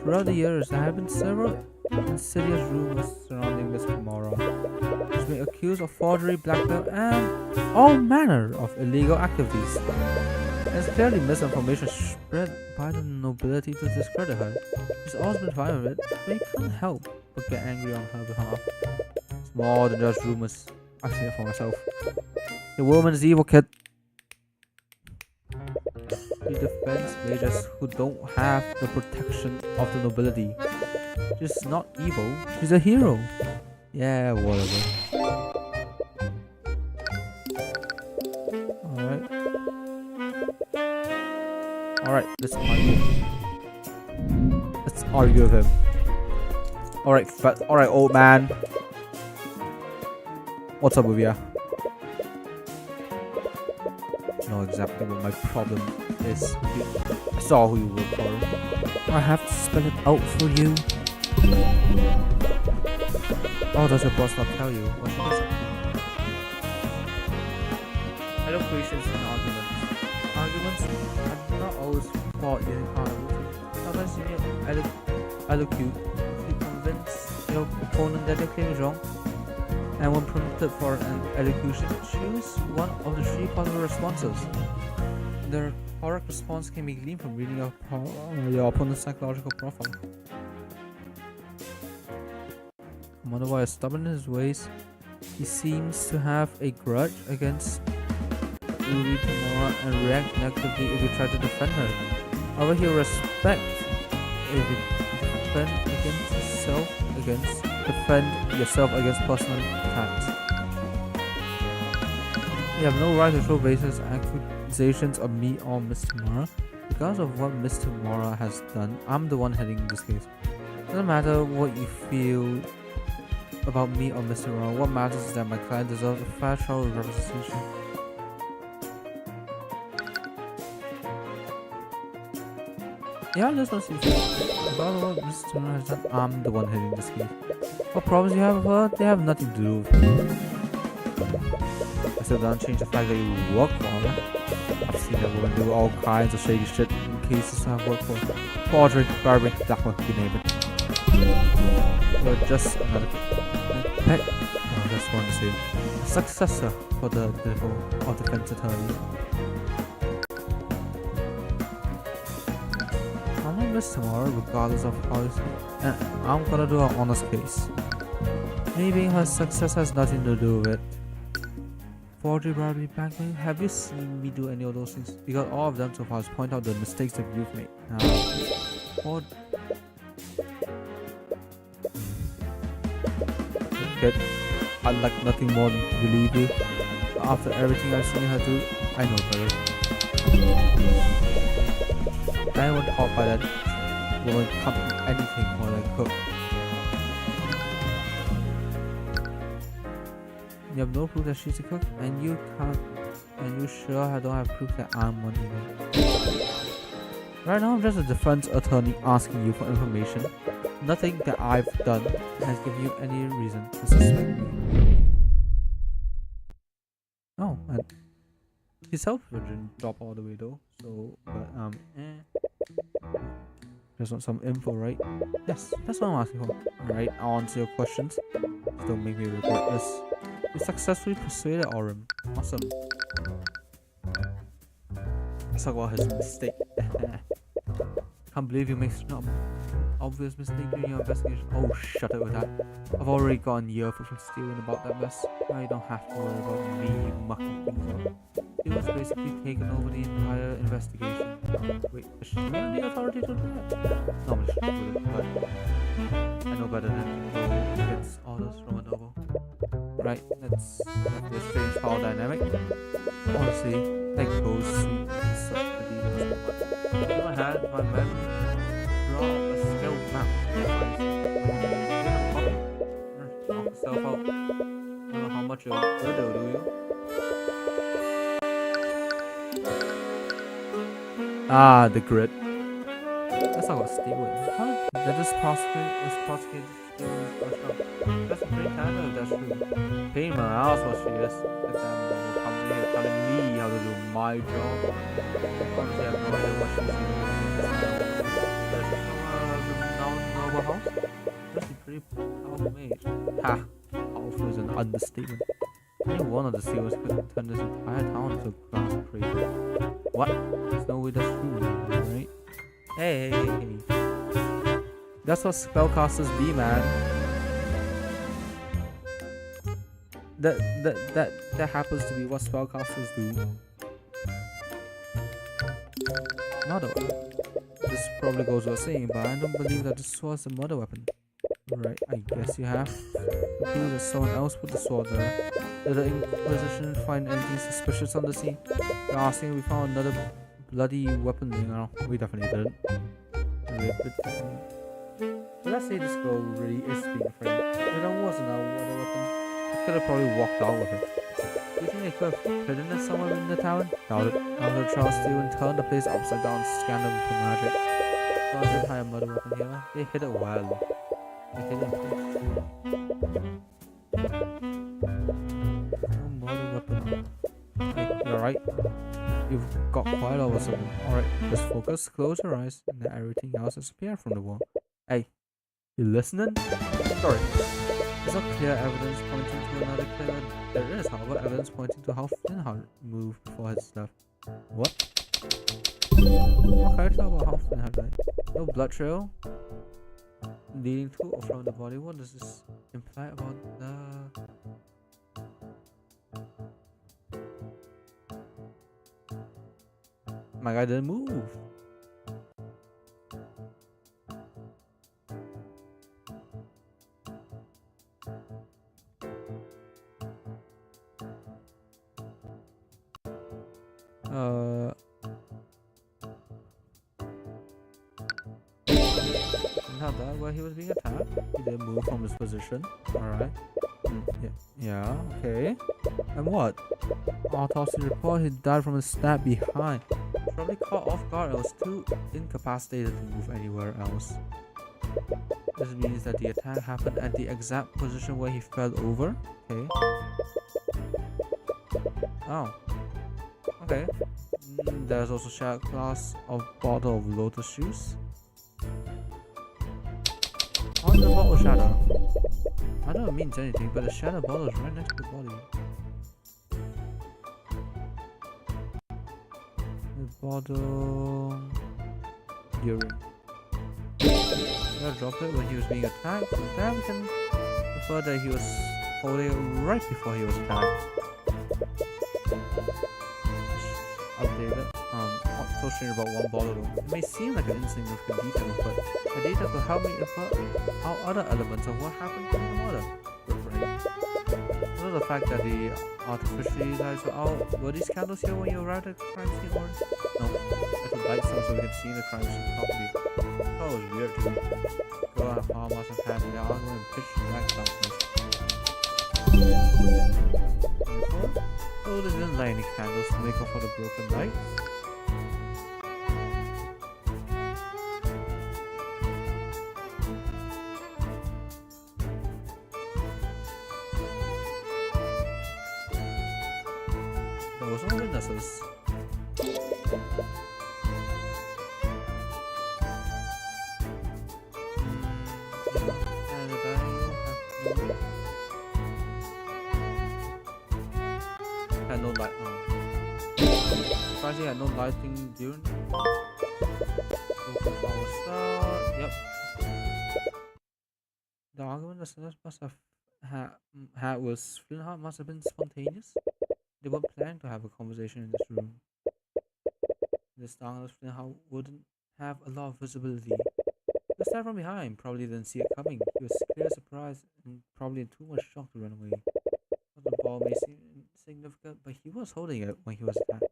Throughout the years, there have been several insidious rumors surrounding Miss Kimura. She's been accused of forgery, blackmail, and all manner of illegal activities. There's clearly misinformation spread by the nobility to discredit her. She's always been fine with it, but you can't help but get angry on her behalf. It's more than just rumors. I've seen it for myself. The woman is evil, kid. She defends mages who don't have the protection of the nobility. She's not evil, she's a hero. Yeah, whatever. Alright, let's argue. Let's argue with him. Alright, old man. What's up with ya? I know exactly what my problem is. I saw who you work for. I have to spell it out for you. Oh, does your boss not tell you? What should I say? Eloquations and arguments are not always fought using arguments. Sometimes you need allocute to convince your opponent that their claim is wrong. And when prompted for an elocution, choose one of the three possible responses. The correct response can be gleaned from reading your opponent's psychological profile. I wonder why he's stubborn in his ways. He seems to have a grudge against Ruby Tamora and react negatively if you try to defend her. However, he respects if you defend yourself against personal attacks. You have no right to throw baseless accusations of me or Miss Tamora. Because of what Miss Tamora has done, I'm the one heading this case. Doesn't matter what you feel about me or Mr. Tamora. What matters is that my client deserves a fair trial representation. Yeah, that's what seems about what Mr. Tamora has done. I'm the one heading this case. What problems you have with her? They have nothing to do with me. I still don't change the fact that you work for her. I've seen that woman do all kinds of shady shit in cases I've worked for. Forgery, bribery, blackmail, you name it. You're just another pet. Oh, that's one to say. Successor for the level of defense attorney. I'm gonna miss tomorrow regardless of how it's, and I'm gonna do an honest case. Maybe her success has nothing to do with it. Forgery, bribery, blackmail. Have you seen me do any of those things? Because all I've done so far is point out the mistakes that you've made. Kid, I'd like nothing more than to believe you. But after everything I've seen her do, I know better. Anyone taught by that woman can't do anything more than cook. You have no proof that she's a cook, and you can't, and you sure don't have proof that I'm one either. Right now, I'm just a defense attorney asking you for information. Nothing that I've done has given you any reason to suspect me. Oh, and his health didn't drop all the way though. So, but just want some info, right? Yes, that's what I'm asking for. Alright, I'll answer your questions. Just don't make me regret this. You successfully persuaded Aurum. Awesome. Let's talk about his mistake. Can't believe you made such an obvious mistake during your investigation. Oh, shut it with that. I've already gotten a year for stealing about that mess. Now you don't have to worry about me mucking things up. He was basically taking over the entire investigation. Wait, does she have the authority to do that? Normally she wouldn't, but I know better than to go against orders from a novel. Right, that's definitely a strange power dynamic. Honestly, that goes sweet and such a details. If I had my memory, draw a scale map. Knock yourself out. I don't know how much you're good, do you? Ah, the grid. Let's talk about stealing. Huh? That is prosecuted stealing first up. That's a pretty tandem if that's true. Paying my ass what she is. That damn normal company here telling me how to do my job. Honestly, I have no idea what she's doing. Does she know the noble house? That's pretty powerful mage. Ha! Powerful is an understatement. Any one of the stealers could turn this entire town into a grass crater. What? There's no way that's true, right? Hey. That's what spellcasters be, man. That happens to be what spellcasters do. Murder weapon. This probably goes without saying, but I don't believe that this was a murder weapon. Right, I guess you have to prove that someone else put the sword there. Did the Inquisition find anything suspicious on the scene? You're asking if we found another bloody weapon, you know? We definitely didn't. Let's say this girl really is being framed. If there wasn't a water weapon, they could have probably walked out with it. Do you think they could have hidden it somewhere in the town? Doubt it. After Charles Steven turned the place upside down and scanned them for magic. Charles didn't hide a murder weapon here. They hid it well. They hid it in place. No murder weapon. Hey, you're right. You've got quiet all of a sudden. Alright, just focus, close your eyes, and then everything else disappears from the wall. Hey, you listening? Sorry. There's no clear evidence pointing to another killer. There is, however, evidence pointing to how Finhard moved before his death. What? What can I tell about how Finhard died? No blood trail leading to or from the body. What does this imply about the... My guy didn't move. Not that where he was being attacked. He didn't move from his position. Alright. Yeah, okay. And what? Autopsy report, he died from a stab behind. Probably caught off guard and was too incapacitated to move anywhere else. This means that the attack happened at the exact position where he fell over. Okay. Oh. Okay. There's also shared glass of bottle of lotus juice. On the bottle shadow. I don't know if it means anything, but the shadow bottle is right next to the body. The bottle... urine. I dropped it when he was being attacked, so that we can infer that he was holding it right before he was attacked. Updated. Not so strange about one bottle though. It may seem like an insignificant detail, but the data could help me infer how other elements of what happened to the water. Also the fact that the artificially lights were out. Were these candles here when you arrived at the crime scene or? No. I could light some so we could see the crime scene properly. That was weird to me. Go out of must have had the argument and pitch black darkness. Oh, they didn't light any candles to make up for the broken lights. There was no witnesses. Had no light surprisingly had no lighting during power start. Yep. The argument the sinners must have had was Flintheart must have been spontaneous. They weren't planning to have a conversation in this room. This darkness Flintheart wouldn't have a lot of visibility. He was stared from behind, probably didn't see it coming. He was clearly surprised and probably in too much shock to run away. The ball may seem insignificant, but he was holding it when he was attacked.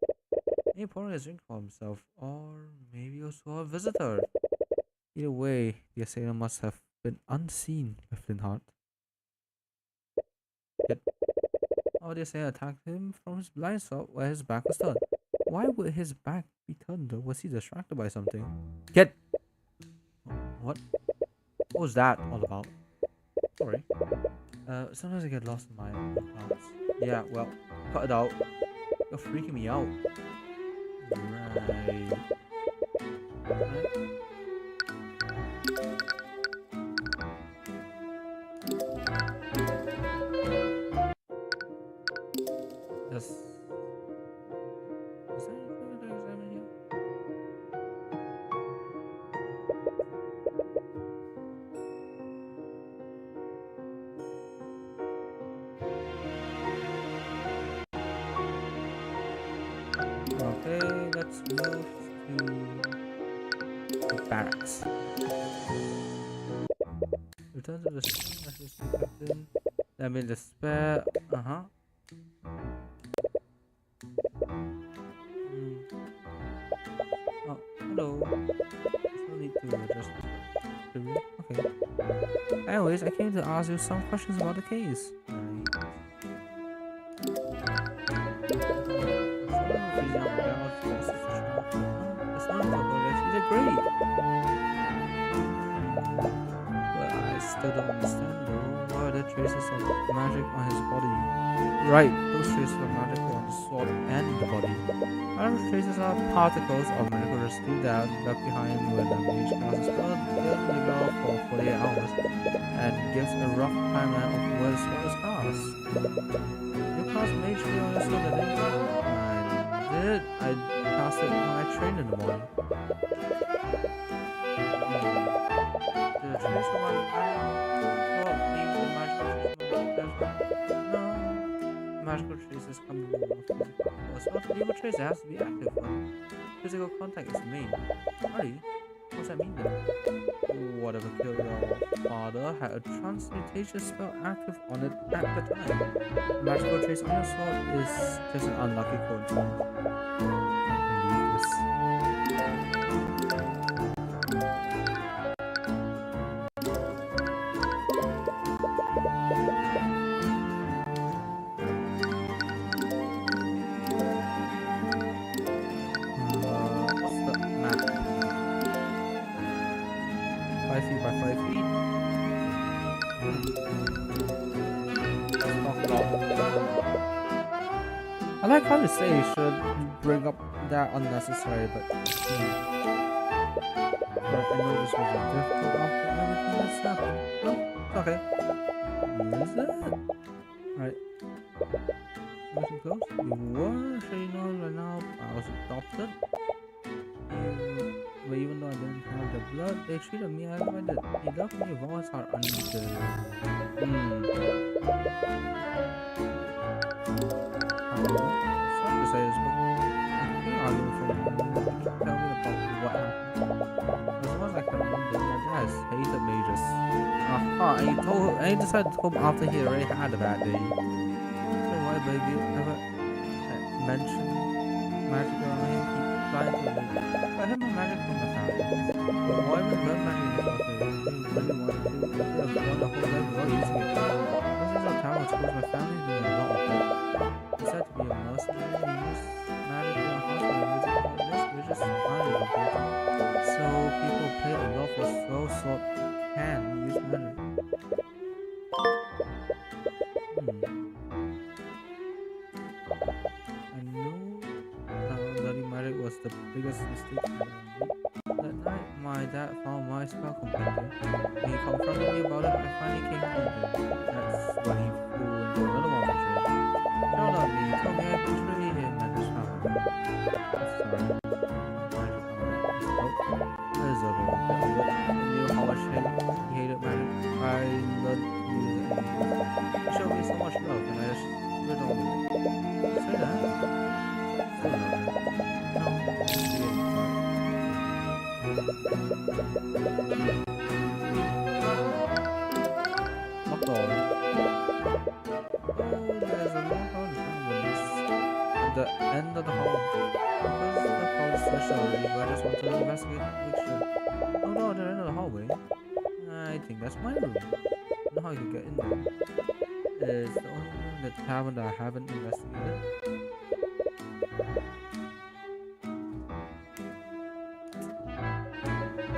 Maybe pouring his drink for himself, or maybe it was for a visitor. Either way, the assailant must have been unseen by Flintheart. Yet, how the assailant attacked him from his blind spot where his back was turned. Why would his back be turned though? Was he distracted by something? Get! What? What was that all about? Sorry. Sometimes I get lost in my own thoughts. Yeah, well, cut it out. You're freaking me out. Right. Yes. Is there anything to examine here? Okay, let's move to the barracks. Return to the captain. Let me despair. Oh, hello. Still need to adjust the room. Okay. Anyways, I came to ask you some questions about the case. You did great. But I still don't understand though. What are the traces of magic on his body? Right, those traces of magic are on the sword and the body. Other traces are particles of magical residue that left behind when the mage casts a spell in the for 48 hours and gives a rough timeline of where the spell is cast. You cast mage spell on the sword that did. I cast it when I trained in the morning. Did the trace of my leave the magical trace? No. Magical traces come from the physical. So to leave a trace, it has to be active when physical contact is made. Really? What does that mean then? Whatever killed your father had a transmutation spell active on it at the time. The magical trace on your sword is just an unlucky coincidence. I believe this. What's the map? 5 feet by 5 feet. Let's talk about. I like how you say you should bring up that unnecessary, but I know this was a difficult after everything that's happened. No, Okay. Is it? Alright. Listen close. You were saying no right now. I was adopted. But even though I didn't have the blood, they treated me as I did. You left me voice are undead. Sorry to say this, but I can't argue from you. Tell me about what happened. As far as I can remember, my dad hated mages. And he decided to come after he already had a bad day. So why, baby, ever mentioned magic around him? He tried to live. I had no magic from my family. But why would learn magic in the first place? He really wanted to. He could have gone the whole life without using it. This is our town was close. My family's doing a lot of it. He said to be a mercenary. He used magic to our hospital. We're just finding it. So people pay a lot for so can use magic. I knew bloody magic was the biggest mistake I ever made. That night, my dad found my spell compendium. He confronted me about it. I finally came to him. That's when he flew into another one of his dreams. Showed up me, told me I betrayed him and his family. I'm sorry. Magic there's a little bit. I knew how much he hated magic. I learned to use it anyway. He showed me so much love and I just rid all of it. Say that? Still not it. No, see it. Locked door. Oh, there's a long hall behind this. At the end of the hall. Because the hall is special already, but I just want to investigate the picture. Oh no, at the end of the hallway. I think that's my room. I know how you get in there. It's the only room in the tavern that I haven't investigated.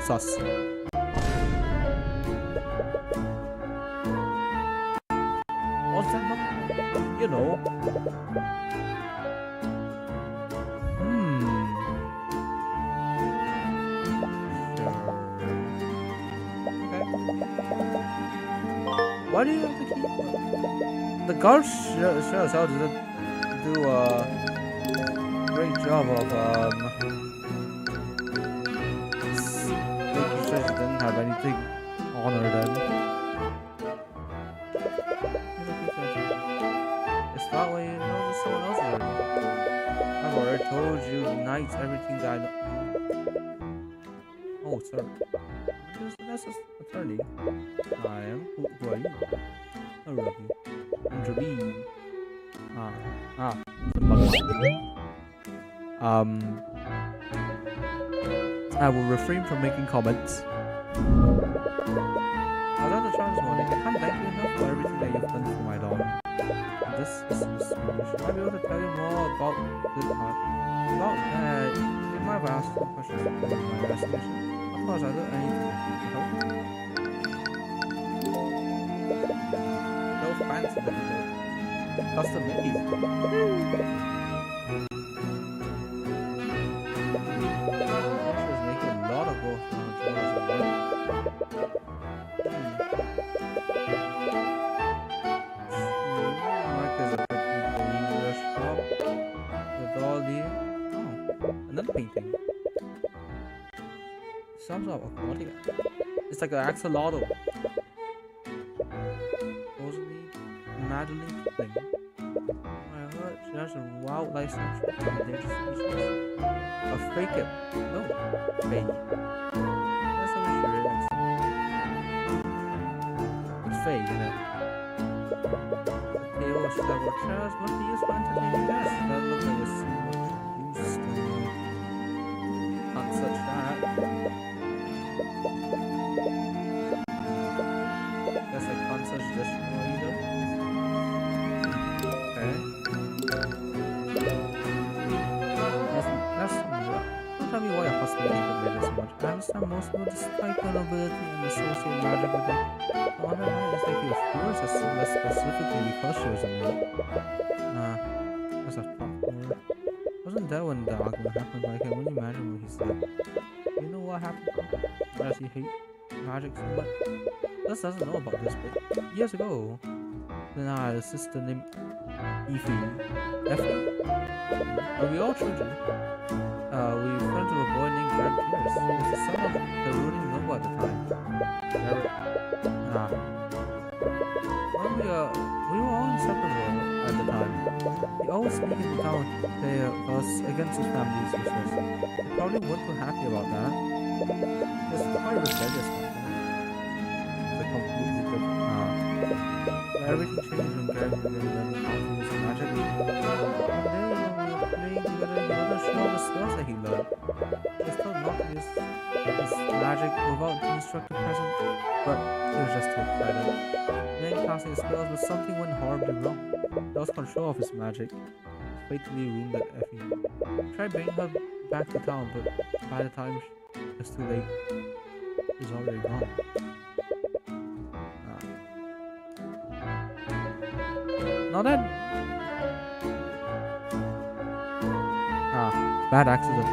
Sus. What's that number? You know. Why do you have to keep the guards sure as hell didn't do a great job of making sure she didn't have anything on her then. It's that way you know that someone else is already. I've already told you knights everything that I know. Oh, sir. That's just attorney. I am. Who are you? A rookie. I'm Jabi. I will refrain from making comments. I was at the charge this morning. I can't thank you enough for everything that you've done for my daughter. This is Swedish. I'll be able to tell you more about this part. About that, you might have asked some questions about my investigation. Of course, I'll do anything to help. No fancy with custom Mickey. She was making a lot of gold from her drawers and work. Mark is a pretty dangerous shop with all the another painting. Some sort of aquatic. It's like an axolotl. Supposedly Madeline thing. I heard she has a wildlife sanctuary for endangered species. A fake it. No, fake. That's how she really it's fake, isn't it? The table of several chairs must be used for entertaining guests. That looks like it's so much use to not such that. Guess I can't search this one either. Okay. That's don't tell me why your husband hated me this much. I understand most people despite her nobility and associate magic with them. I wonder why it's like he was furious as specifically because she was a maid. That's a plot hole. Wasn't there when the argument happened, but I can only imagine what he said. You know what happened? What does he hate? magic so much. Gus doesn't know about this, but years ago, then I had a sister named Effie. When we were all children, we friends with a boy named Jared Pierce. He was the son of the ruling noble at the time. Jared, ah, when we were all inseparable at the time. He always sneaked into town to play us against his family's wishes. He probably wasn't too happy about that. He was quite rebellious back then. It's a completely different. But everything changed when Garrett began learning how to use magic. One day when we were playing together, he wanted to show the spells that he learned. He was told not to use his magic without the instructor present, but he was just too excited. Then casting his spells, but something went horribly wrong. He lost control of his magic. He fatally wounded Effie. He tried bringing her back to town, but by the time it was too late, he was already gone. Not that. Bad accident.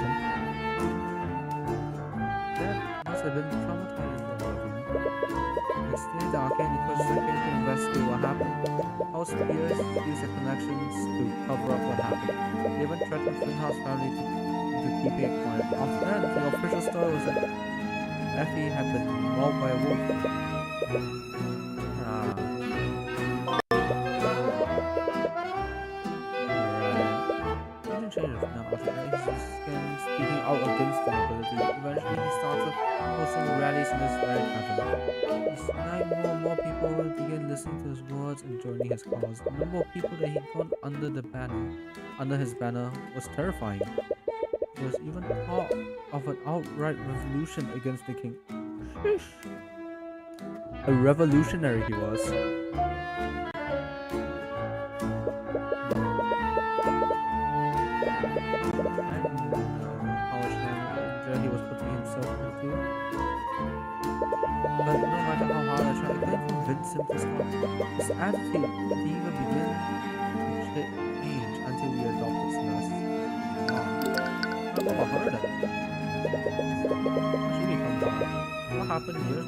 That must have been traumatizing for all of you. Next day, the Arcane Inquisitor came to investigate what happened. House Spears used their connections to cover up what happened. They even threatened Flinthouse family to keeping it quiet. After that, the official story was that Effie had been mauled by a wolf. Speaking out against the nobility. Eventually, he started hosting rallies in his very tavern. Each night, more and more people would begin listening to his words and joining his cause. The number of people that he got under his banner, was terrifying. There was even talk of an outright revolution against the king. Sheesh. A revolutionary he was. He was putting himself into. But no matter how hard I tried, I couldn't convince him to stop. His attitude didn't even begin to change until we adopted Celeste. I've never heard of it. She became gone. What happened years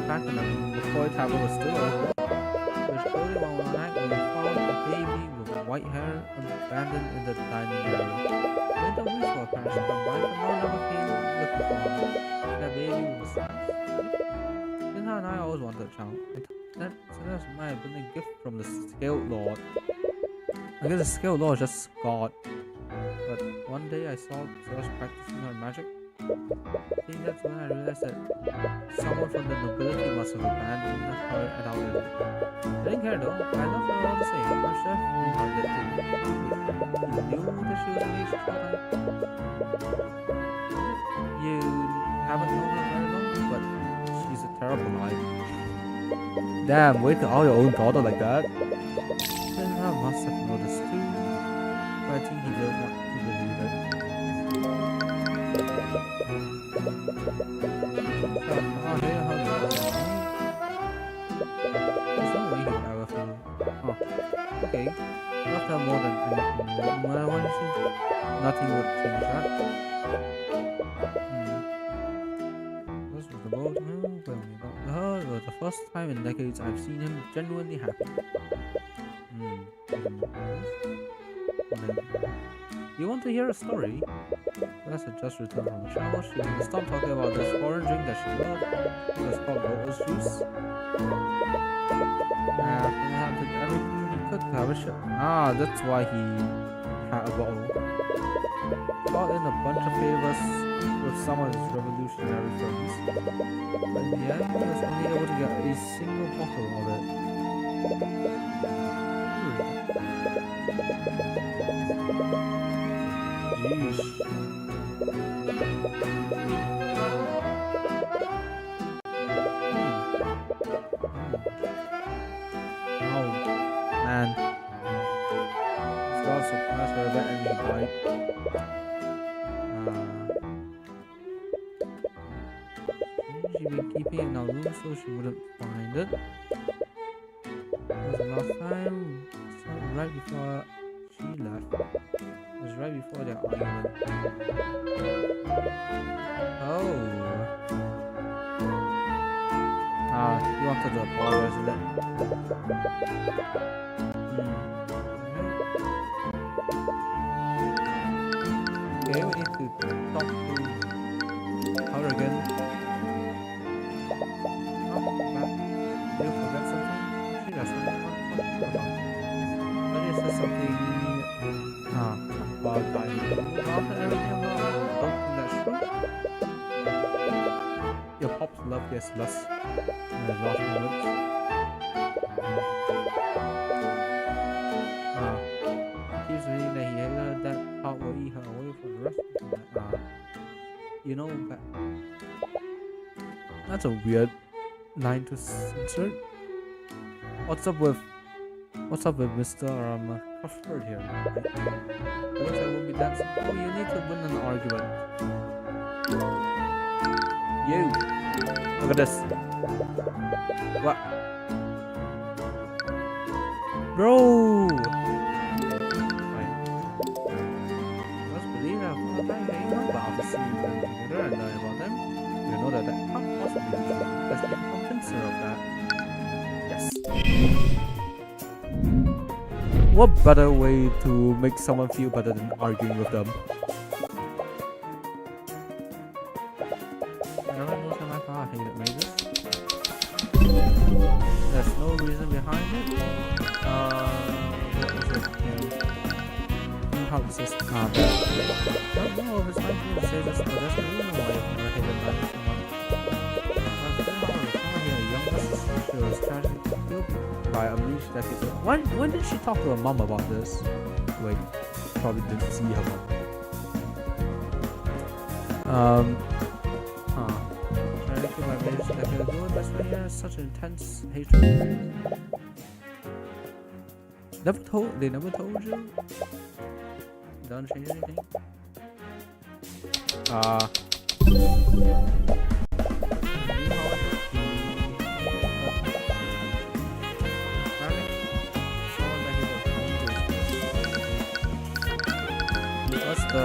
back when the McCoy Tavern was still open? We were clothing one night when we found a baby with white hair abandoned in the dining area. The weeks were passing by, but no one ever came looking for her. That baby was nice. Linda and I always wanted a child. That Celeste might have been a gift from the Scaled Lord. I guess the Scaled Lord is just God. But one day I saw Celeste practicing her magic. I think that's when I realized that someone from the nobility must have abandoned her at our wedding. I didn't care though. I loved her all the same. My chef knew her that too. He knew that she was engaged to her. You haven't known her very long, but she's a terrible liar. Damn, wait to out your own daughter like that. Then I must have noticed too. But I think he didn't want to believe it. There's no way he would ever feel. Oh, okay. Loved her more than anything. When I wanted to, nothing would change that. This was the world when we got her. It was the first time in decades I've seen him genuinely happy. You want to hear a story? That's a just returned from the shower. She will stop talking about this foreign drink that she loved. It was called lotus juice. He did everything he could to have a ship. That's why he had a bottle. Brought in a bunch of favors with some of his revolutionary friends. But in the end, he was only able to get a single bottle of it. Jeez. Oh, man. This was surprised her a bit and he died. She'd been keeping it in our room so she wouldn't find it. It was the last time, so right before she left. It was right before their argument. Oh. You wanted to apologize, is it? Okay, we need to talk to her again. Oh, but you forgot something? She got something about. But is there something about I love and everything about her? Don't think that's true. Your pops love gets less in the last moments. Keeps reading that he hated that part will eat her away for the rest of the night. You know that. That's a weird line to insert. What's up with Mr. Cuthbert here? Looks like we'll be dancing. Oh, you need to win an argument. You! Look at this. What? Bro! Right. Let's believe that for the time being, but after seeing them together and learning about them, we know that can't possibly be true. Let's be convinced of that. Yes. What better way to make someone feel better than arguing with them? Everyone knows how I hate it, maybe. There's no reason behind it. What is it? How to say bad. I don't know if it's time to say this, but there's no reason why I hate it that so much. She was tragically killed by a leash that she took. When did she talk to her mom about this? Wait, probably didn't see her mom. Trying to kill my leash that she was doing this when he has such an intense hatred. They never told you? Don't change anything? What's the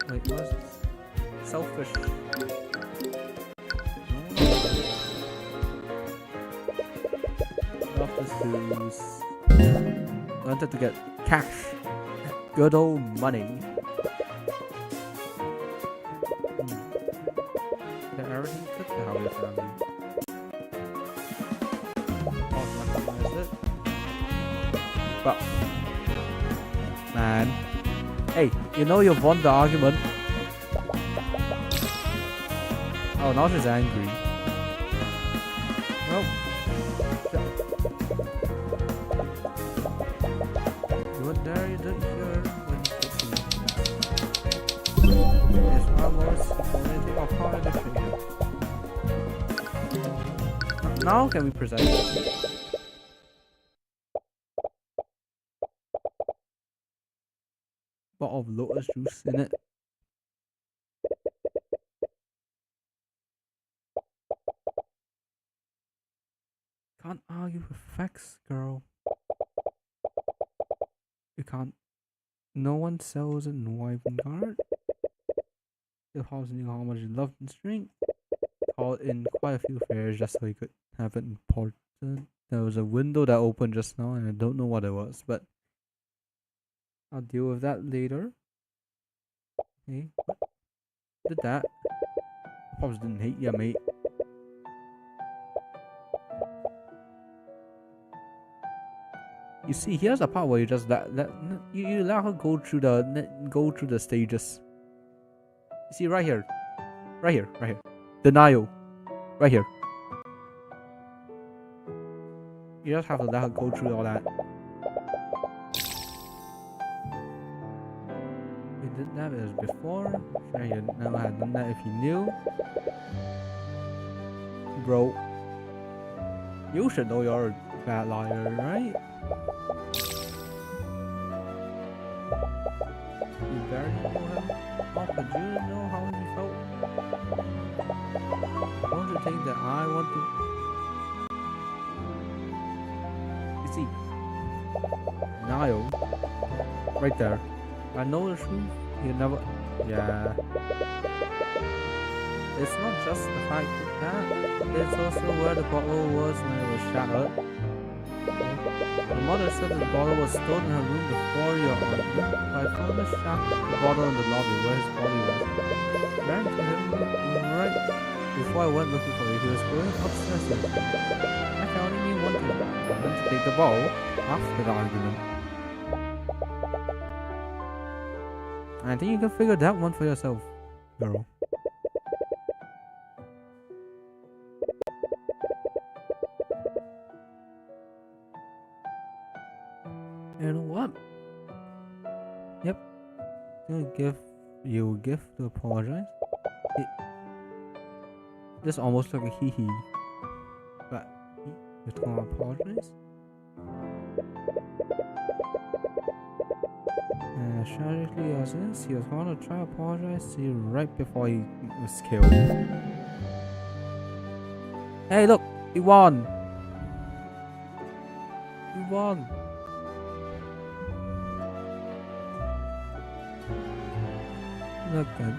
wait, what's this? Selfish. Officers wanted to get cash. Good old money. Everything took the Howard family. Recognize it. But man, hey, you know you've won the argument. Oh, now she's angry. Well, you were there, you didn't hear when you could see. It's almost anything of how I defeat you. Now can we present it? Bottle of lotus juice in it. Can't argue with facts, girl. You can't. No one sells a Wyvern guard. The house knew how much he loved this drink. Called in quite a few fairs just so he could have it imported. There was a window that opened just now and I don't know what it was, but I'll deal with that later. Hey, what? Did that? Pops didn't hate ya, mate. You see, here's a part where you just you let her go through the stages. You see, right here. Denial, right here. You just have to let her go through all that. We did that as before. Sure, you never had done that if you knew. Bro, you should know you're a bad liar, right? You barely know him. How could you know how he felt? Don't you think that I want to? You see, Niall Right there. I know the truth. You never. Yeah. It's not just the fact that it's also where the bottle was when it was shattered. The mother said that the bottle was stored in her room before your argument. I found the bottle in the lobby where his body was. Ran to him right before I went looking for you. He was going upstairs with me. I can only mean one thing. I went to take the bottle after the argument. I think you can figure that one for yourself, girl. You know what? Yep. Gonna give you a gift to apologize. This almost like a hee hee. But you're gonna apologize? Tragically as is, he was gonna try to apologize to you right before he was killed. Hey look! He won! He won! Look good.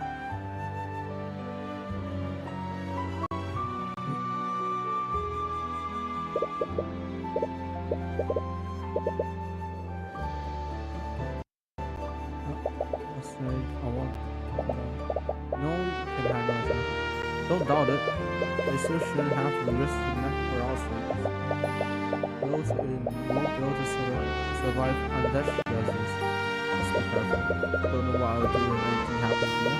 Don't doubt it. They still shouldn't have to risk the neck for our sakes. Those in won't be able to survive unless she does this. Let's be careful. Don't know what I'll do when anything happens to you.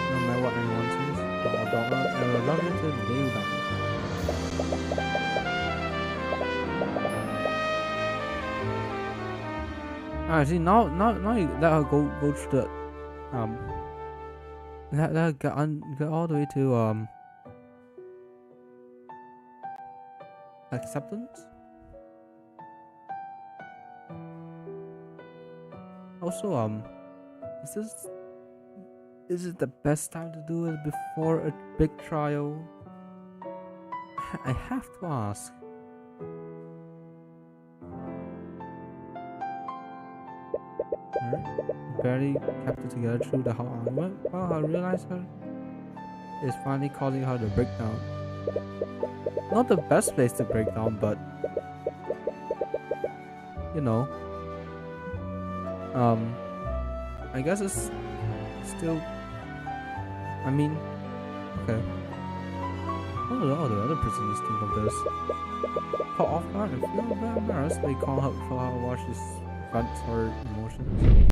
No matter what anyone says, our daughter, I will love you till the day you die. Alright, see now you let her go through the let her get all the way to acceptance. Also is it the best time to do it before a big trial? I have to ask. Barely kept it together through the whole argument. Well, I realized her is finally causing her to break down. Not the best place to break down, but you know, I guess it's still. I mean, okay. What do all the other prisoners think of this? Caught off guard and feel a bit embarrassed. They call her for her while she's vents her emotions.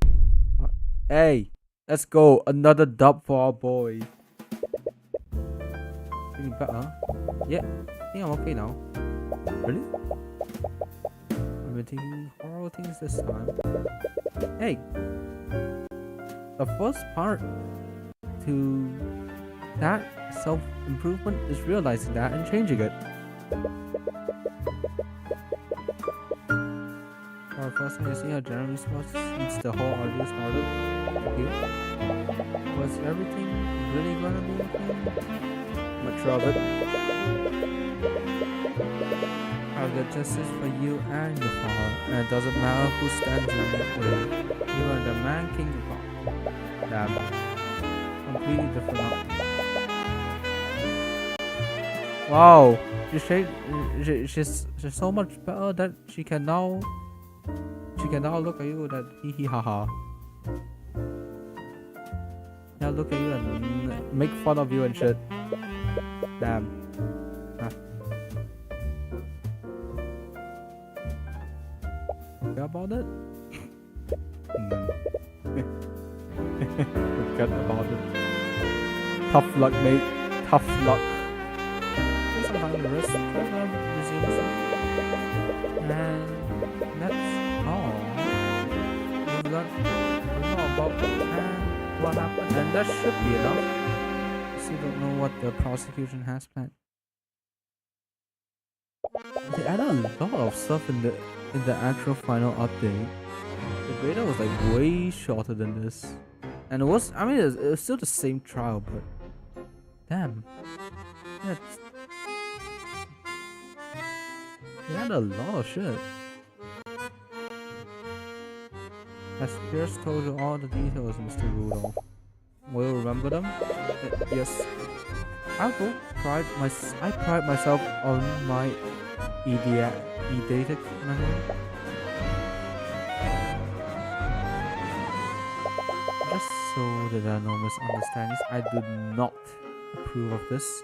Hey, let's go. Another dub for our boy. Feeling better? Yeah, I think I'm okay now. Really? I've been thinking horrible things this time. Hey, the first part to that self-improvement is realizing that and changing it. Our first time you see how Jeremy was since the whole ordeal started. You? Was everything really gonna be okay? Much of it. I'll get justice for you and your father, and it doesn't matter who stands in your way. You are the man king of all. Damn. Completely different now. Wow, she's so much better that she can now look at you that hee hee ha ha. Yeah, look at you and make fun of you and shit. Damn. Huh. Forget about it? Forget about it. Tough luck, mate. Tough luck. Sometimes the rest resumes. And that's all. We've got a lot about what happened, and that should be enough. Still don't know what the prosecution has planned. They added a lot of stuff in the actual final update. The beta was like way shorter than this, and it was still the same trial, but damn, they had a lot of shit. Has Pierce told you all the details, Mr. Rudolph? Will you remember them? Yes. I pride myself on my eidetic memory. Just so that there are no misunderstandings, I do not approve of this.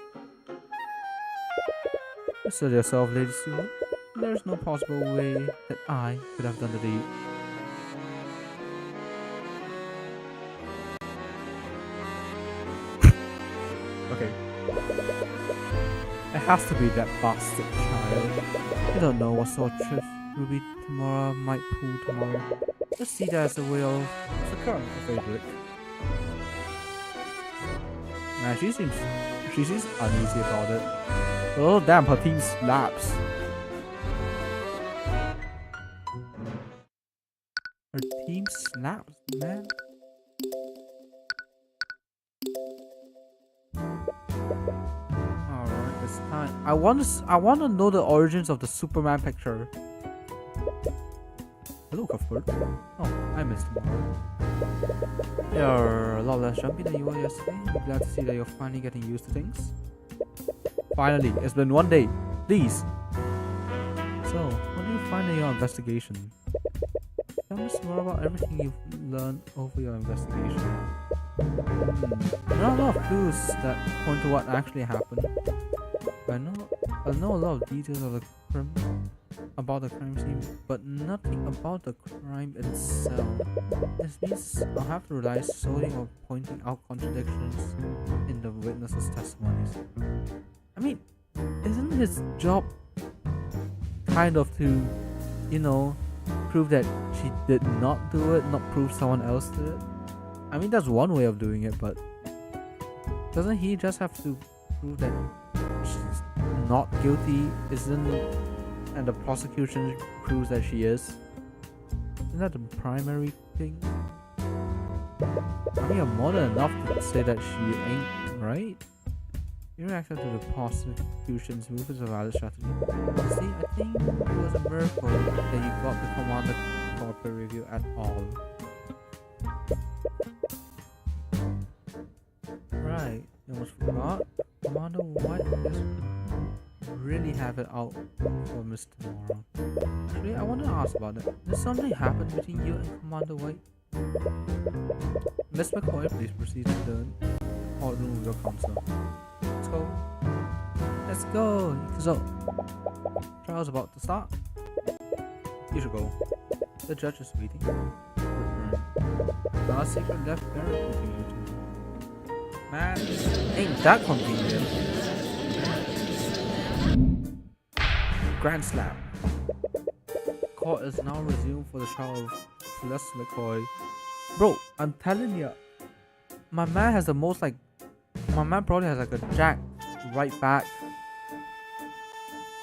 Assert yourself, Lady Stewart. There is no possible way that I could have done the deed. Okay. It has to be that bastard child. I don't know what sort of trick Ruby tomorrow might pull tomorrow. Just see that as a way of securing for Frederick. Man, she seems uneasy about it. Oh damn, her team slaps. Her team slaps, man. Alright, it's time. I wanna know the origins of the Superman picture. Hello, Cuthbert. Oh, I missed tomorrow. You're a lot less jumpy than you were yesterday. I'm glad to see that you're finally getting used to things. Finally, it's been 1 day. Please. So, what do you find in your investigation? Tell me some more about everything you've learned over your investigation. There are a lot of clues that point to what actually happened. I know a lot of details of the about the crime scene, but nothing about the crime itself. This means I'll have to rely solely on pointing out contradictions in the witnesses' testimonies. I mean, isn't his job kind of to, you know, prove that she did not do it, not prove someone else did it? I mean, that's one way of doing it, but doesn't he just have to prove that she's not guilty, and the prosecution proves that she is? Isn't that the primary thing? I mean, you're more than enough to say that she ain't, right? You reacted to the prosecution's move as a valid strategy. See, I think it was a miracle that you got the Commander corporate review at all. Right, you almost forgot. Commander White just really have it out for Miss Tomorrow. Actually, I want to ask about it. Did something happen between you and Commander White? Miss McCoy, please proceed to the courtroom with your counsel. Let's go. Let's go. So, trial's about to start. You should go. The judge is waiting. Our secret left barrel between you two. Man, ain't that convenient. Grand Slam. Court is now resumed for the trial of Celeste McCoy. Bro, I'm telling you, my man probably has like a jack right back,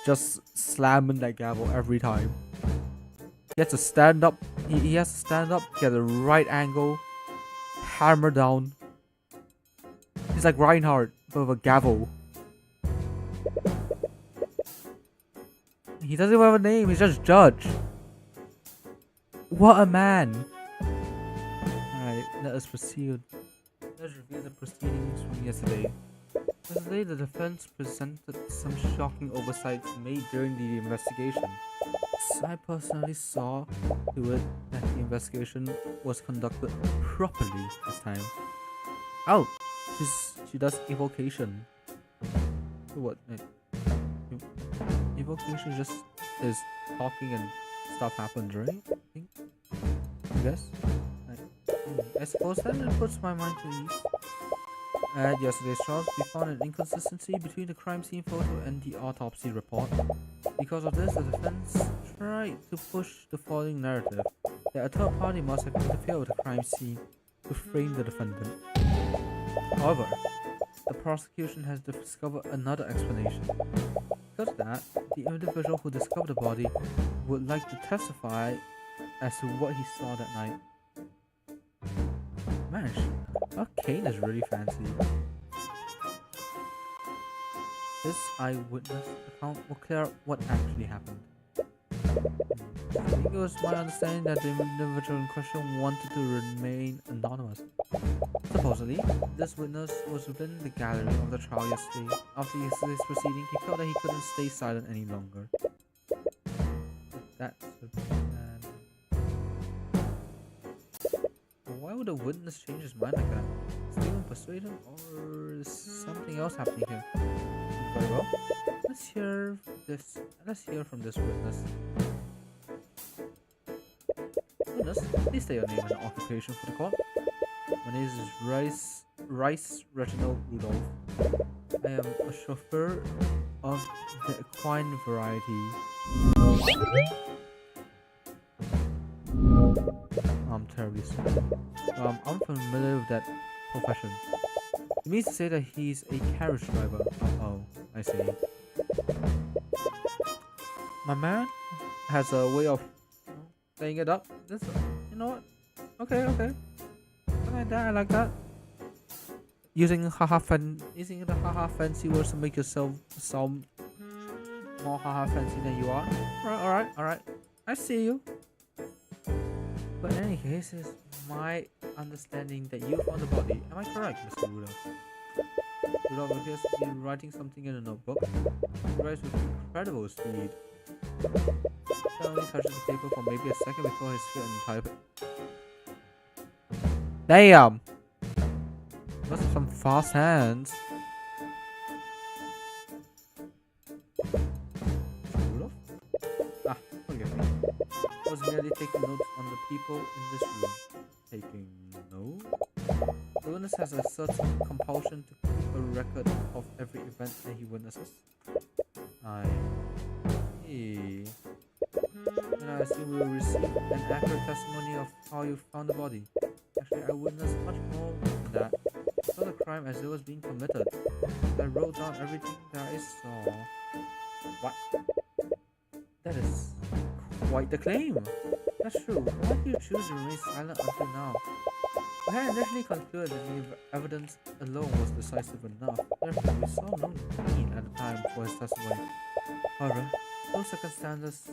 just slamming that gavel every time. He has to stand up. He has to stand up, get the right angle, hammer down. He's like Reinhardt with a gavel. He doesn't even have a name. He's just Judge. What a man! Alright, let us proceed. Let's review the proceedings from yesterday. Yesterday, the defense presented some shocking oversights made during the investigation. I personally saw to it that the investigation was conducted properly this time. Oh, she does evocation. What? Evocation just is talking and stuff happens, right? I guess. I suppose that it puts my mind to ease. At yesterday's trial, we found an inconsistency between the crime scene photo and the autopsy report. Because of this, the defense tried to push the following narrative: that a third party must have interfered with the crime scene to frame the defendant. However, the prosecution has discovered another explanation. Because of that, the individual who discovered the body would like to testify as to what he saw that night. Man, Arcane is really fancy. This eyewitness account will clear up what actually happened. I think it was my understanding that the individual in question wanted to remain anonymous. Supposedly, this witness was within the gallery of the trial yesterday. After yesterday's proceeding, he felt that he couldn't stay silent any longer. That's bad. Why would a witness change his mind like that? Steven persuade him, or is something else happening here? Very well. Let's hear this. Let's hear from this witness. Witness, please state your name and occupation for the court. My name is Rice Reginald Rudolph. I am a chauffeur of the equine variety. I'm terribly sorry. I'm familiar with that profession. It means to say that he's a carriage driver. Oh, I see. My man has a way of laying it up. This, you know what? Okay. I like that. Using the haha fancy words to make yourself sound more haha fancy than you are. Alright. I see you. But in any case, it's my understanding that you found the body. Am I correct, Mr. Rudolph? Rudolph appears to be writing something in a notebook. He writes with incredible speed. He only touches the paper for maybe a second before his feet and type it. Damn! Must have some fast hands. Rudolph? Ah, forgive me. I was merely taking notes on the people in this room. Taking notes? The witness has a certain compulsion to keep a record of every event that he witnesses. I see. And I assume we will receive an accurate testimony of how you found the body. Actually, I witnessed much more than that. I saw the crime as it was being committed. I wrote down everything that I saw. What? That is quite the claim. That's true. Why did you choose to remain silent until now? I had initially concluded that the evidence alone was decisive enough. Therefore, we saw no need at the time for his testimony. However, those circumstances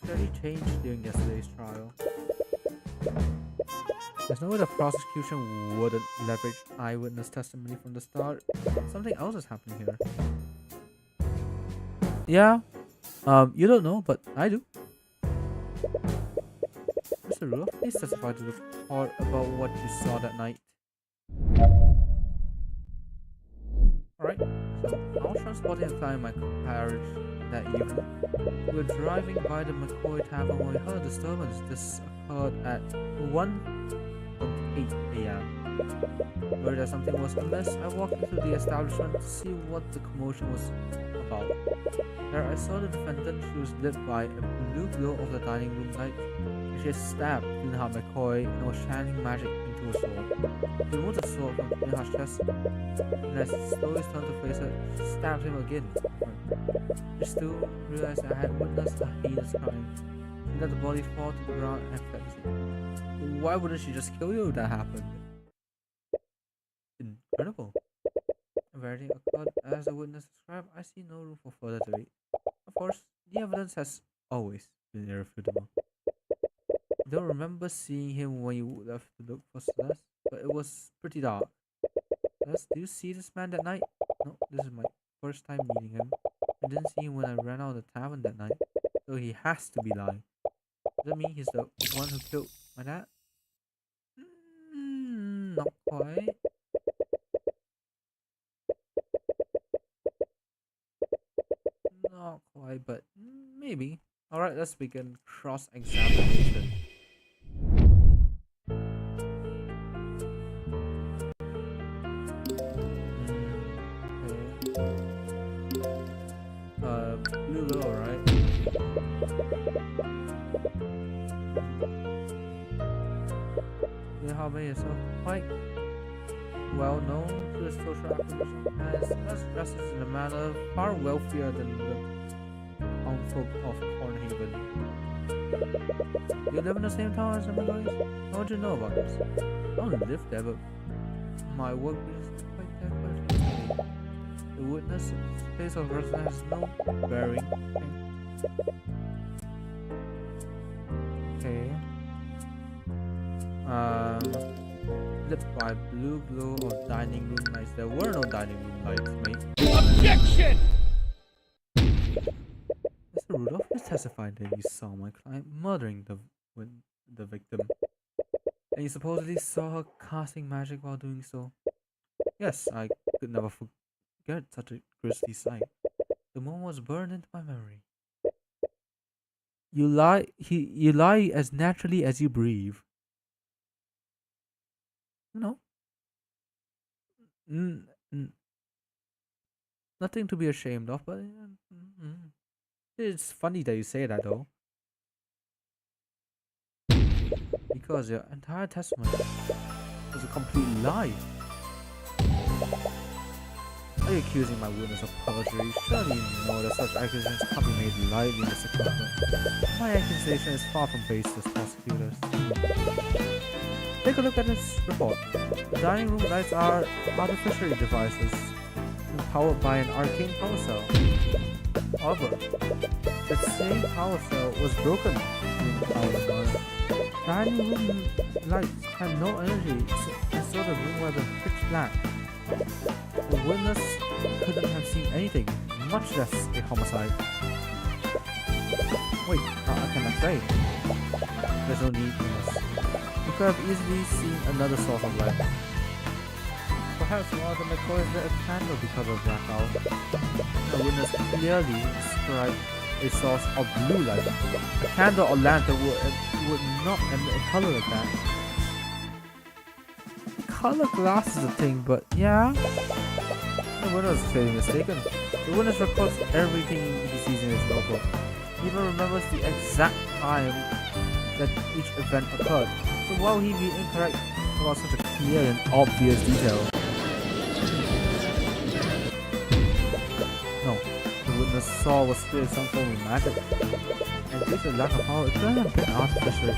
clearly changed during yesterday's trial. There's no way the prosecution wouldn't leverage eyewitness testimony from the start. Something else is happening here. Yeah, you don't know, but I do. Mr. Rudolph, please testify to the court about what you saw that night. Alright, so I was transporting a client in my carriage that evening. We were driving by the McCoy Tavern when we heard a disturbance. This occurred at 1:08 a.m. Heard that something was amiss. I walked into the establishment to see what the commotion was about. There I saw the defendant. She was lit by a blue glow of the dining room light. She had stabbed Greenheart McCoy and was channeling magic into a sword. She removed the sword from Greenheart's chest, and as he slowly turned to face her, she stabbed him again. I still realized that I had witnessed a heinous crime. She let the body fall to the ground and fled the scene. Why wouldn't she just kill you if that happened? Incredible. A verdict occurred as the witness described. I see no room for further debate. Of course, the evidence has always been irrefutable. I don't remember seeing him when you left to look for Celeste, but it was pretty dark. Celeste, do you see this man that night? No, this is my first time meeting him. I didn't see him when I ran out of the tavern that night, so he has to be lying. Does that mean he's the one who killed my dad? Not quite. Not quite, but maybe. Alright, let's begin cross-examination. Blue glow, right? Harvey is quite well known to the social acquisition as less dresses in a manner far wealthier than the townfolk of Cornhaven. You live in the same town as them guys? How would you know about this? I don't live there, but my work is quite there quite. The witness place of residence has no bearing. Lit by blue glow of dining room lights. There were no dining room lights, mate. Objection! Mr. Rudolph, you testified that you saw my client murdering the victim, and you supposedly saw her casting magic while doing so. Yes, I could never forget such a grisly sight. The moment was burned into my memory. You lie as naturally as you breathe. No, n- n- nothing to be ashamed of, but it's funny that you say that though, because your entire testimony was a complete lie. Are you accusing my witness of perjury? Surely you know that such accusations can't be made lightly, Mr. Cuthbert. My accusation is far from baseless, prosecutors. Take a look at this report. The dining room lights are artificial devices powered by an arcane power cell. However, that same power cell was broken during the power of the murder. Dining room lights had no energy, and so the room was pitch black. The witness couldn't have seen anything, much less a homicide. Wait, I cannot say. There's no need for this. You could have easily seen another source of light. Perhaps one of the McCoys lit a candle because of blackout. The witness clearly described a source of blue light. A candle or lantern would not emit a color like that. Color glass is a thing, but yeah. The witness is clearly mistaken. The witness records everything he sees in his notebook. He even remembers the exact time that each event occurred. So why would he be incorrect about such a clear and obvious detail? No, the witness saw was still some form of magic. And due to the lack of power, it couldn't have been artificial.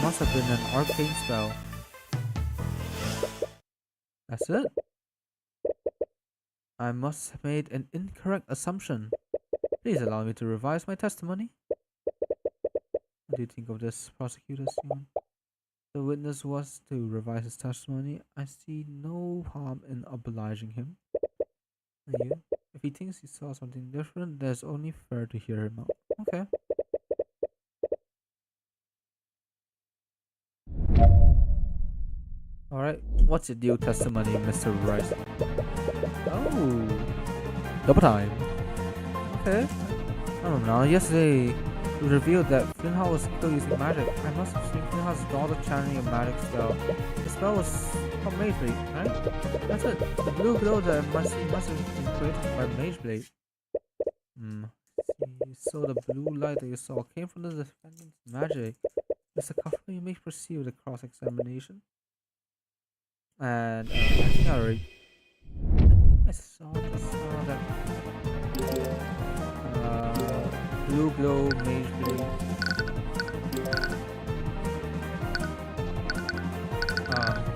Must have been an arcane spell. That's it. I must have made an incorrect assumption. Please allow me to revise my testimony. What do you think of this, prosecutor Simon? The witness was to revise his testimony. I see no harm in obliging him. And you? If he thinks he saw something different, there's only fair to hear him out. Okay. Alright, what's your due testimony, Mr. Rice? Oh, double time. Okay. I don't know. Yesterday, it revealed that Flinthouse was still using magic. I must have seen Flinthouse's daughter channeling a magic spell. The spell was from Mage Blade, right? That's it. The blue glow that must have been created by Mage Blade. See. So the blue light that you saw came from the defendant's magic. Mr. Cuthbert, you may proceed with the cross-examination. And I think I saw that blue glow mage blade.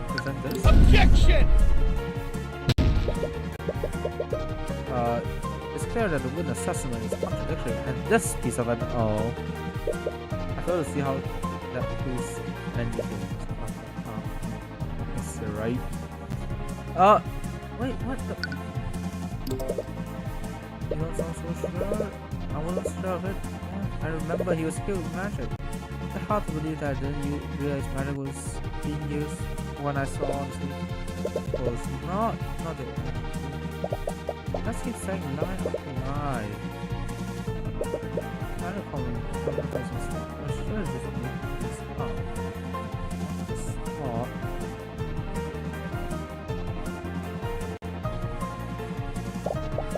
Present this. Objection! It's clear that the witness testimony is contradictory, and this piece of evidence. Oh, I fail to see how that proves anything. It's right. Wait, what the? You don't sound so sure. I wasn't sure of it. I remember he was skilled with magic. It's hard to believe that I didn't realize magic was being used when I saw on screen. Was not it. Let's keep saying lie after lie. I don't call him mistake. I'm sure it's just me. It's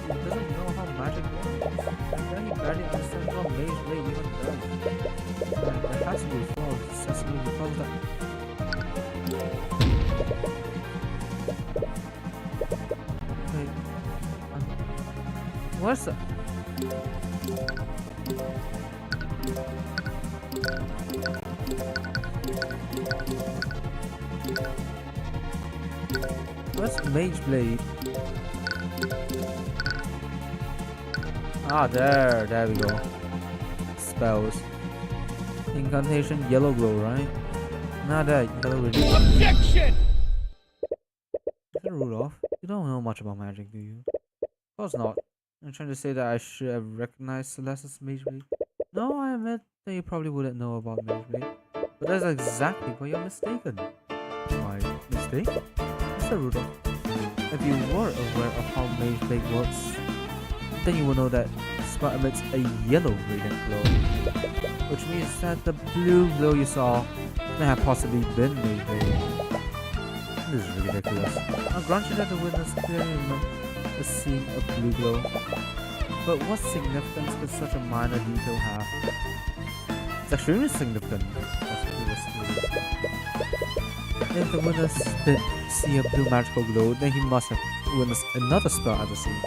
He doesn't know how magic works. And then he barely understands how Mage Blade even does. There has to be a flaw accessible because that. Wait. What's that? What's Mage Blade? There we go. Spells. Incantation, yellow glow, right? Now that you gotta really. Objection! Rudolph, you don't know much about magic, do you? Of course not. You're trying to say that I should have recognized Celeste's mage blade? No, I admit that you probably wouldn't know about mage blade. But that's exactly where you're mistaken. My mistake? Mr. Rudolph, if you were aware of how mage blade works, then you will know that the spell emits a yellow radiant glow, which means that the blue glow you saw may have possibly been mage blade. This is ridiculous. I'll grant you that the witness clearly remembers seeing a blue glow, but what significance could such a minor detail have? It's extremely significant. If the witness did see a blue magical glow, then he must have witnessed another spell at the scene.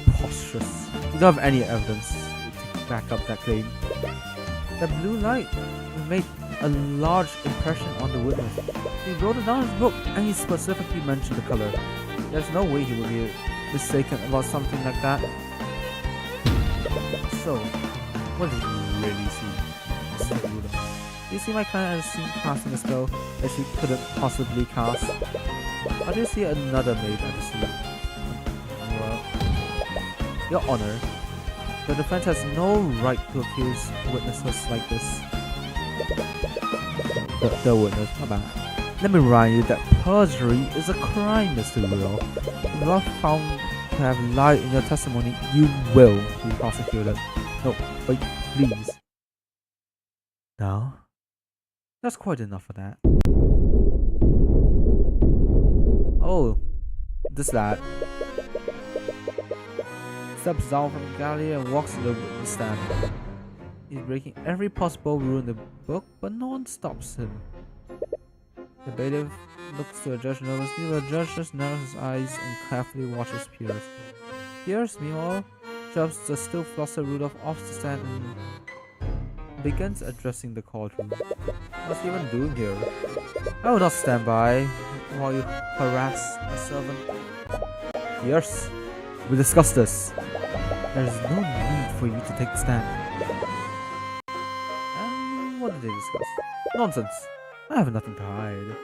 Preposterous. You don't have any evidence to back up that claim. The blue light made a large impression on the witness. He wrote it down in his book and he specifically mentioned the color. There's no way he would be mistaken about something like that. So, what did you really see? Do you see my client as seen casting a spell that she couldn't possibly cast? Or do you see another maid at the scene? Well, Your Honor, the defense has no right to accuse witnesses like this. The witness, my bad. Let me remind you that perjury is a crime, Mr. Rudolph. If you are found to have lied in your testimony, you will be prosecuted. No, wait, please. Now, that's quite enough of that. Oh, this lad steps down from the gallery and walks to the witness stand. He's breaking every possible rule in the book, but no one stops him. The bailiff looks to the judge nervously, but the judge just narrows his eyes and carefully watches Pierce. Pierce, meanwhile, shoves the still flustered Rudolph off the stand and begins addressing the courtroom. What's he even doing here? I will not stand by while you harass a servant. Pierce, we discussed this. There is no need for you to take the stand. And what did they discuss? Nonsense. I have nothing to hide.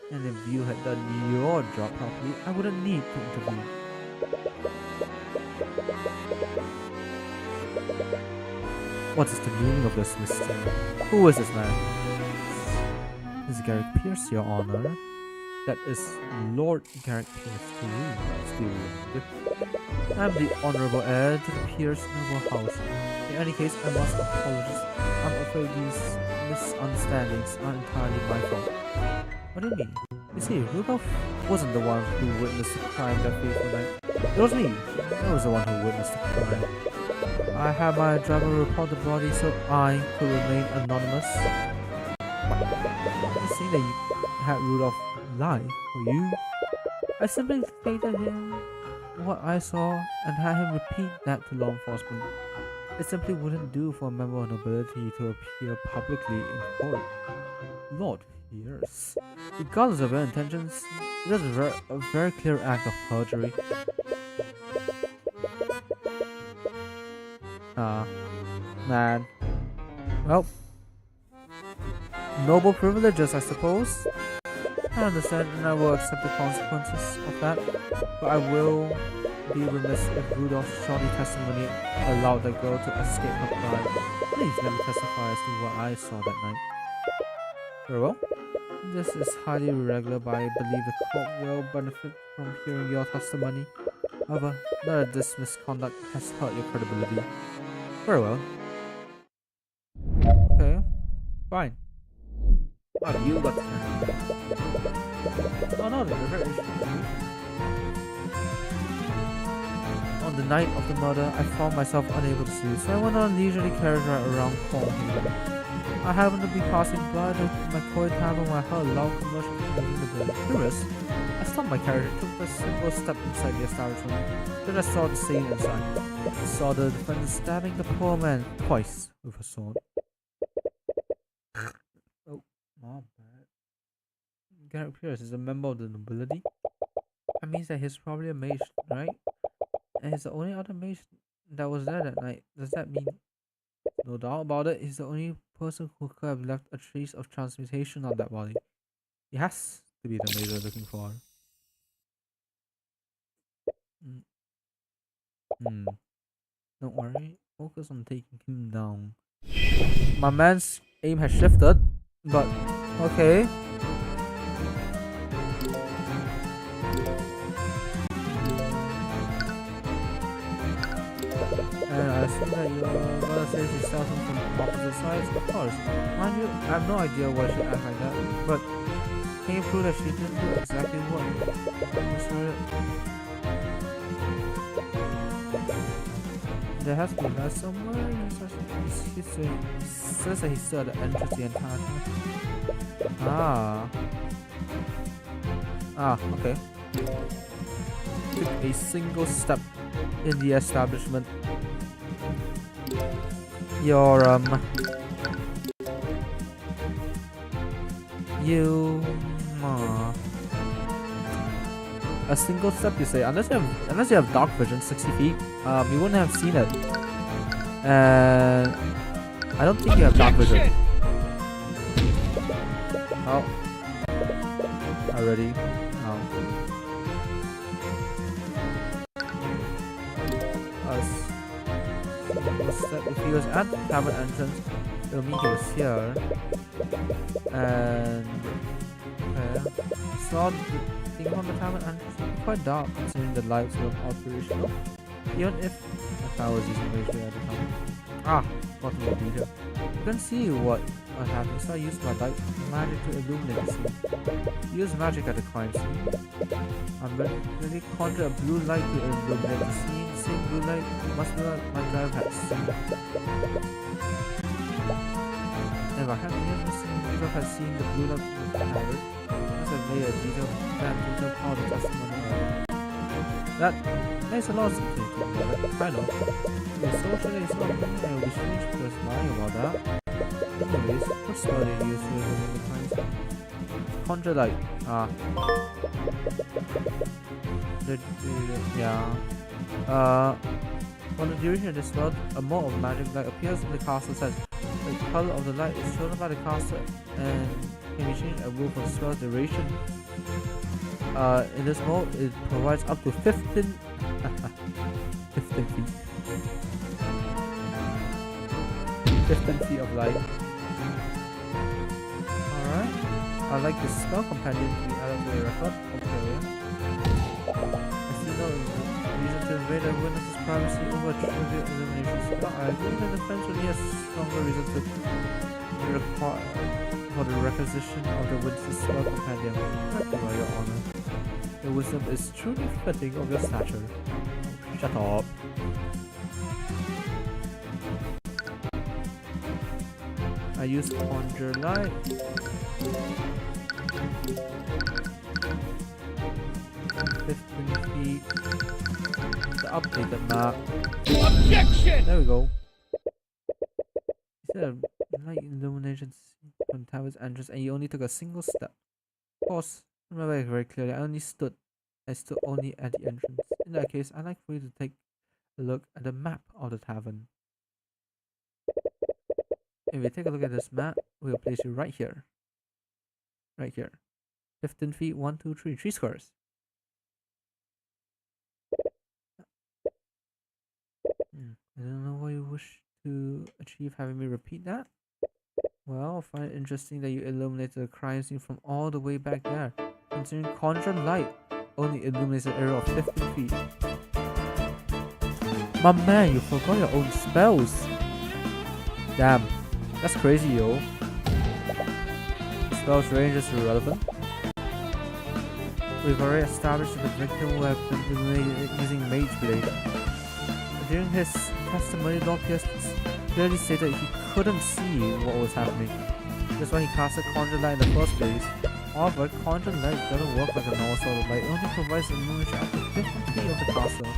And if you had done your job properly, I wouldn't need to intervene. What is the meaning of this mystery? Who is this man? This is Garrick Pierce, Your Honor. That is Lord Garrick Pierce to you, Steward. I am the honorable heir to the Pierce noble house. In any case, I must apologize. I'm afraid these misunderstandings are entirely my fault. What do you mean? You see, Rudolph wasn't the one who witnessed the crime that fateful night. It was me. I was the one who witnessed the crime. I had my driver report the body so I could remain anonymous. What? You saying that you had Rudolph lie for you? I simply stated him what I saw and had him repeat that to law enforcement. It simply wouldn't do for a member of nobility to appear publicly in court. Lord Pierce, regardless of your intentions, it is a very clear act of perjury. Man. Well, noble privileges, I suppose. I understand and I will accept the consequences of that, but I will be remiss if Rudolph's shoddy testimony allowed the girl to escape her crime. Please let me testify as to what I saw that night. Very well. This is highly irregular, but I believe the court will benefit from hearing your testimony. However, none of this misconduct has hurt your credibility. Very well. Okay, fine. What have you got to say? Oh no, they're very interesting. On the night of the murder, I found myself unable to sleep, so I went on a leisurely carriage ride around Cornhill. I happened to be passing by the McCoy Tavern when I heard a loud commotion in the building. Curious, I stopped my carriage and took a simple step inside the establishment. Then I saw the scene inside. I saw the defendant stabbing the poor man twice with a sword. Oh, my bad. Garrick Pierce is a member of the nobility. That means that he's probably a mage, right? And he's the only other mage that was there that night. Does that mean no doubt about it? He's the only person who could have left a trace of transmutation on that body. He has to be the maid we're looking for. Mm, Hmm. Don't worry. Focus on taking him down. My man's aim has shifted, but okay. And I assume that your brother says she sells him from opposite sides? Of course. Mind you, I have no idea why she acts like that, but can you prove that she didn't do exactly what there has to be light somewhere. He says that he stood at the entrance the entire time. Okay. Took a single step in the establishment. Your a single step, you say? Unless you have dark vision, 60 feet, you wouldn't have seen it. And I don't think you have dark vision. Oh, already. No. If he was at the tavern entrance, it would mean he was here. And saw the thing on the tavern entrance. It's quite dark considering the lights were operational. Even if I was using rage at the time. Bottom of the detail. You can see what happened, so I used my light magic to illuminate the scene. Use magic at the crime scene. I'm really conjure a blue light to illuminate the scene. Same blue light must be what my driver has seen. If I hadn't used the scene, you would have seen the blue light with the hammer. That's a very detailed part of the testimony. That makes a lot of sense to me, I know. It's socially so I will be strange because lying about that. Anyways, what spell do you use to illuminate the crime scene? Conjure light. On the duration of this spell, a mode of magic light appears in the caster says the color of the light is chosen by the caster and can be changed at will for the spell's duration. In this mode, it provides up to 15 feet. 15 feet of light. Alright. I'd like the spell companion to be added to the record. Okay. I see no reason to invade a witness's privacy over a trivial elimination spell. I agree that the defense would need a stronger reason to require for the requisition of the witness's spell companion. Thank you, Your Honor. Your wisdom is truly fitting of your stature. Shut up. I use Conjure Light. 15 feet. The updated map. Objection! There we go. Instead of light illumination from Tower's entrance, and you only took a single step. Of course, remember it very clearly. I stood only at the entrance. In that case, I'd like for you to take a look at the map of the tavern. If we take a look at this map, we'll place you right here. Right here. 15 feet, 1, 2, 3. 3 squares. I don't know what you wish to achieve having me repeat that. Well, I find it interesting that you illuminated the crime scene from all the way back there. Considering Conjure Light only illuminates an area of 15 feet. My man, you forgot your own spells. Damn. That's crazy, yo. The spell's range is irrelevant. We've already established that the victim will have been eliminated using Mage Blade. During his testimony, Lord Pierce clearly stated he couldn't see what was happening. That's why he casted Conjure Light in the first place. However, Conjure Light doesn't work like a normal sort of light. It only provides illumination up to 50 feet of the castle.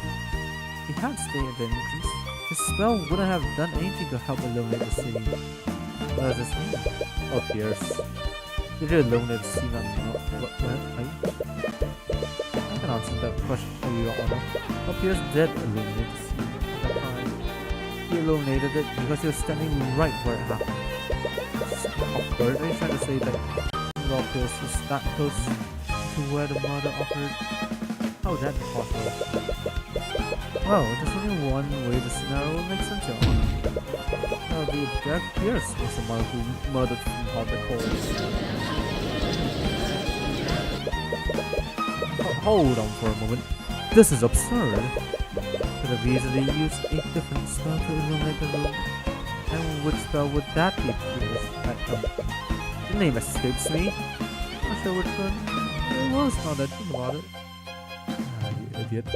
He can't stay at the entrance. His spell wouldn't have done anything to help illuminate the city. What does this mean? Oh, Pierce. Did you illuminate the scene or not? I can answer that question for you, Your Honor. Oh, Pierce did illuminate the scene at that time. he illuminated it because he was standing right where it happened. Cuthbert, are you trying to say that Lopez is that close to where the murder occurred? How would that be possible? Well, there's only one way the scenario will make sense, Your Honor. That would be if Jack Pierce was the one who murdered from Harvey Coles. Hold on for a moment. This is absurd. Could have easily used a different spell to illuminate the room. And which spell would that be, Pierce? The name escapes me. Not sure which one. It was now that I think about it. You idiot.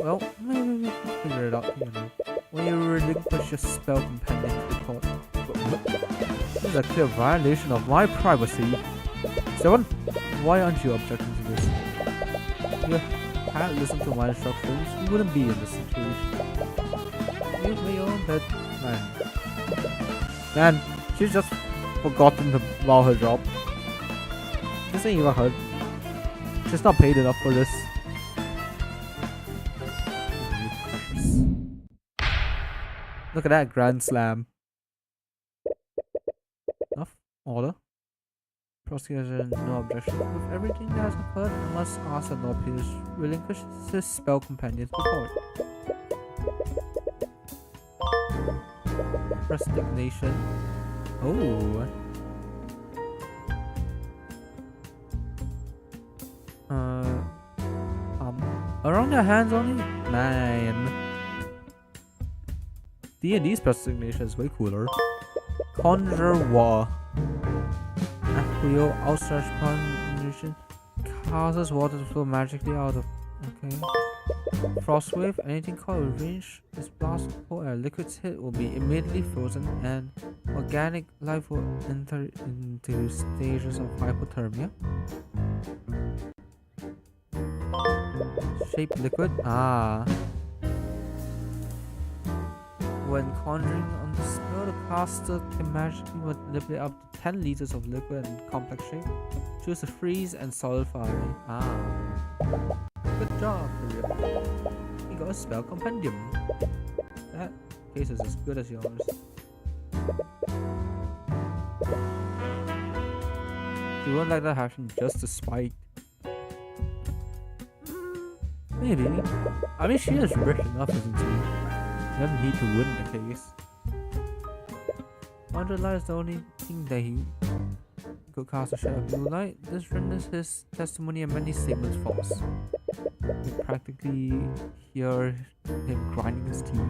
Well, maybe we can figure it out together. When you relinquish your spell companion to the court. This is a clear violation of my privacy. 7. Why aren't you objecting to this? If you had listened to my instructions, you wouldn't be in this situation. You made your own bed, man, she's just forgotten about her job. This ain't even her. She's not paid enough for this. Look at that grand slam. Enough. Order. Prosecutor no objection. With everything that has occurred, I must ask that Lord Peters relinquish his spell companion's report. Resignation. Oh. Around their hands only? Man. D&D's resignation is way cooler. Conjure War. Acquio outstretched conjuration causes water to flow magically out of. Okay. Frostwave. Anything caught with range is blasted before a liquid's hit will be immediately frozen and organic life will enter into stages of hypothermia. Shape liquid. When conjuring on the spell, the caster can magically manipulate up to 10 liters of liquid in complex shape. Choose a freeze and solidify. Good job, Tyrion. You got a spell compendium. That case is as good as yours. You won't like that happen just to spite. Maybe. I mean, she is rich enough, isn't she? She doesn't need to win the case. Underlight is the only thing that he could cast a share of blue light. This renders his testimony and many statements false. You practically hear him grinding his teeth.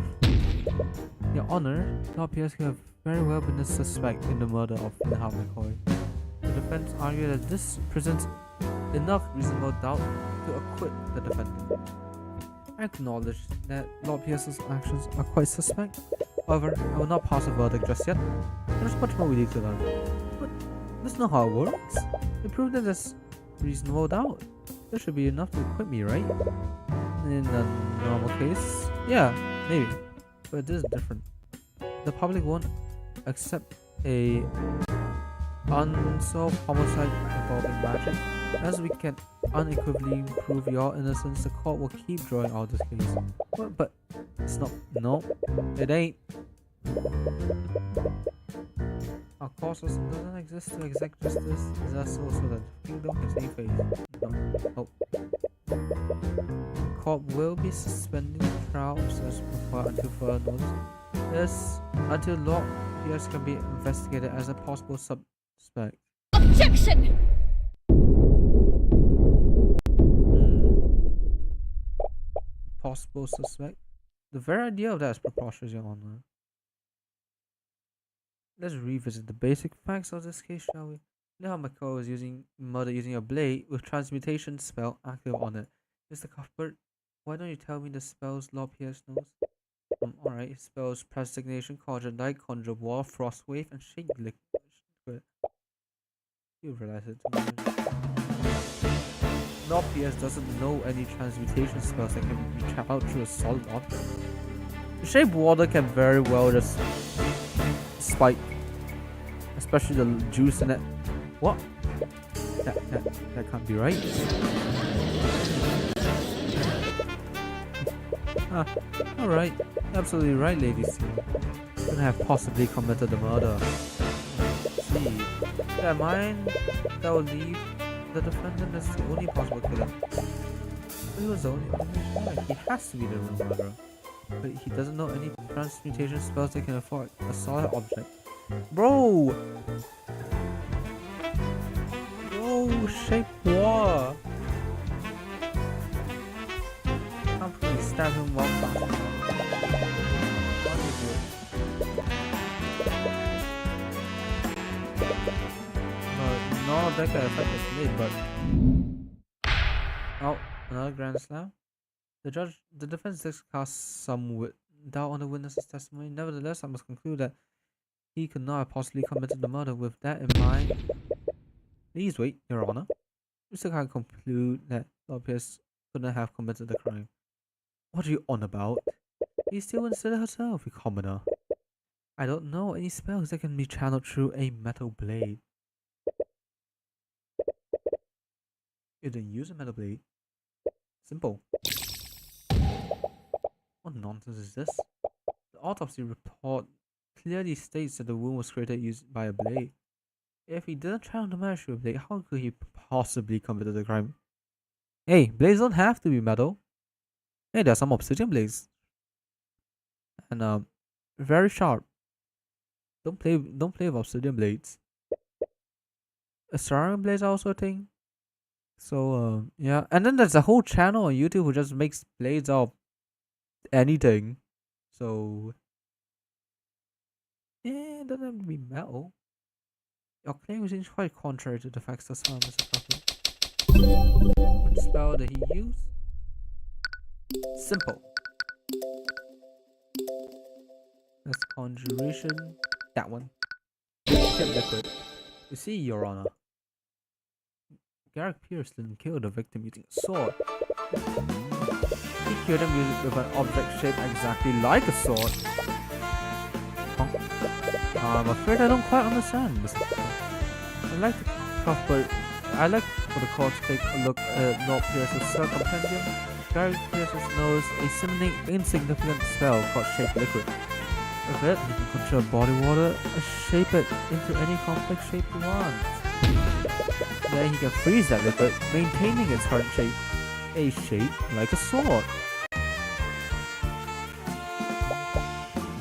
Your Honor, Lord Pierce could have very well been the suspect in the murder of Wilhelm McCoy. The defense argued that this presents enough reasonable doubt to acquit the defendant. I acknowledge that Lord Pierce's actions are quite suspect. However, I will not pass a verdict just yet. There's much more we need to learn. But that's not how it works. To prove that there's reasonable doubt, there should be enough to acquit me, right? In a normal case, yeah, maybe. But this is different. The public won't accept a unsolved homicide involving magic. As we can unequivocally prove your innocence, the court will keep drawing out this case. But it's not. No, it ain't. Our cause doesn't exist to exact justice. Is that so that the kingdom can save face? No. The court will be suspending the trial process until further notice. This until Lord Pierce can be investigated as a possible suspect. Objection! Possible suspect? The very idea of that is preposterous, Your Honor. Let's revisit the basic facts of this case, shall we? Wilhelm McCoy was murdered using a blade with transmutation spell active on it. Mr. Cuthbert, why don't you tell me the spells Lord Pierce knows? Alright, spells Prestigitation, Conjure Light, Conjure War, Frostwave, and Shake Liquid. You realize it. Lord Pierce doesn't know any transmutation spells that can be trapped through a solid object. The shape water can very well just spike, especially the juice in it. What? That can't be right. Ah, alright. Absolutely right, Lady C. Couldn't have possibly committed the murder. See, that mind that will leave the defendant as the only possible killer. But he was the only one who tried. He has to be the real murderer. But he doesn't know any transmutation spells that can afford a solid object. Bro! Bro, shape what? How can we stab him while bouncing around? What is it? No, that can affect his blade, but... Oh, another grand slam? The defense does cast some doubt on the witness's testimony. Nevertheless, I must conclude that he could not have possibly committed the murder. With that in mind, please wait, Your Honor. We still can't conclude that Lord Pierce couldn't have committed the crime. What are you on about? He still considered herself a commoner. I don't know any spells that can be channeled through a metal blade. You didn't use a metal blade? Simple. What nonsense is this? The autopsy report clearly states that the wound was created used by a blade. If he didn't channel the match with a blade, how could he possibly commit the crime? Hey, blades don't have to be metal. Hey, there are some obsidian blades. And very sharp. Don't play with obsidian blades. Ceramic blades are also a thing. So yeah. And then there's a whole channel on YouTube who just makes blades out of anything. So yeah, it doesn't have to be metal. Your claim seems quite contrary to the facts thus far, Mr. Cuthbert. What spell did he use? Simple. That's conjuration. That one. Shape liquid. You see, Your Honor. Garrick Pierce didn't kill the victim using a sword. He killed him with an object shaped exactly like a sword. Huh? I'm afraid I don't quite understand, Mr. I'd like for the court to take a look at Lord Pierce's circumpendium. Garrick Pierce knows a seemingly insignificant spell called Shape Liquid. With it, he can control body water and shape it into any complex shape he wants. Then he can freeze that liquid, maintaining its current shape. A shape like a sword.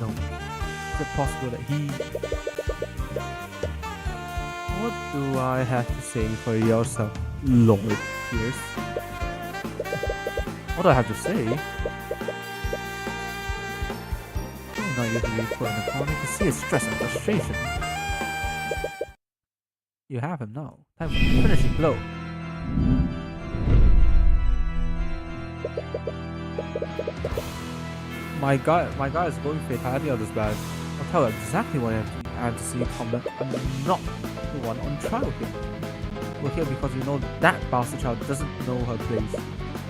No. Is it possible that he... What do I have to say for yourself, Lord Pierce? What do I have to say? I'm not usually put in a corner to see his stress and frustration. You have him now. Time for the finishing blow. My guy is going fatality on this bad. I'll tell you exactly what I have to see combat. I'm not the one on trial here. We're here because we know that bastard child doesn't know her place.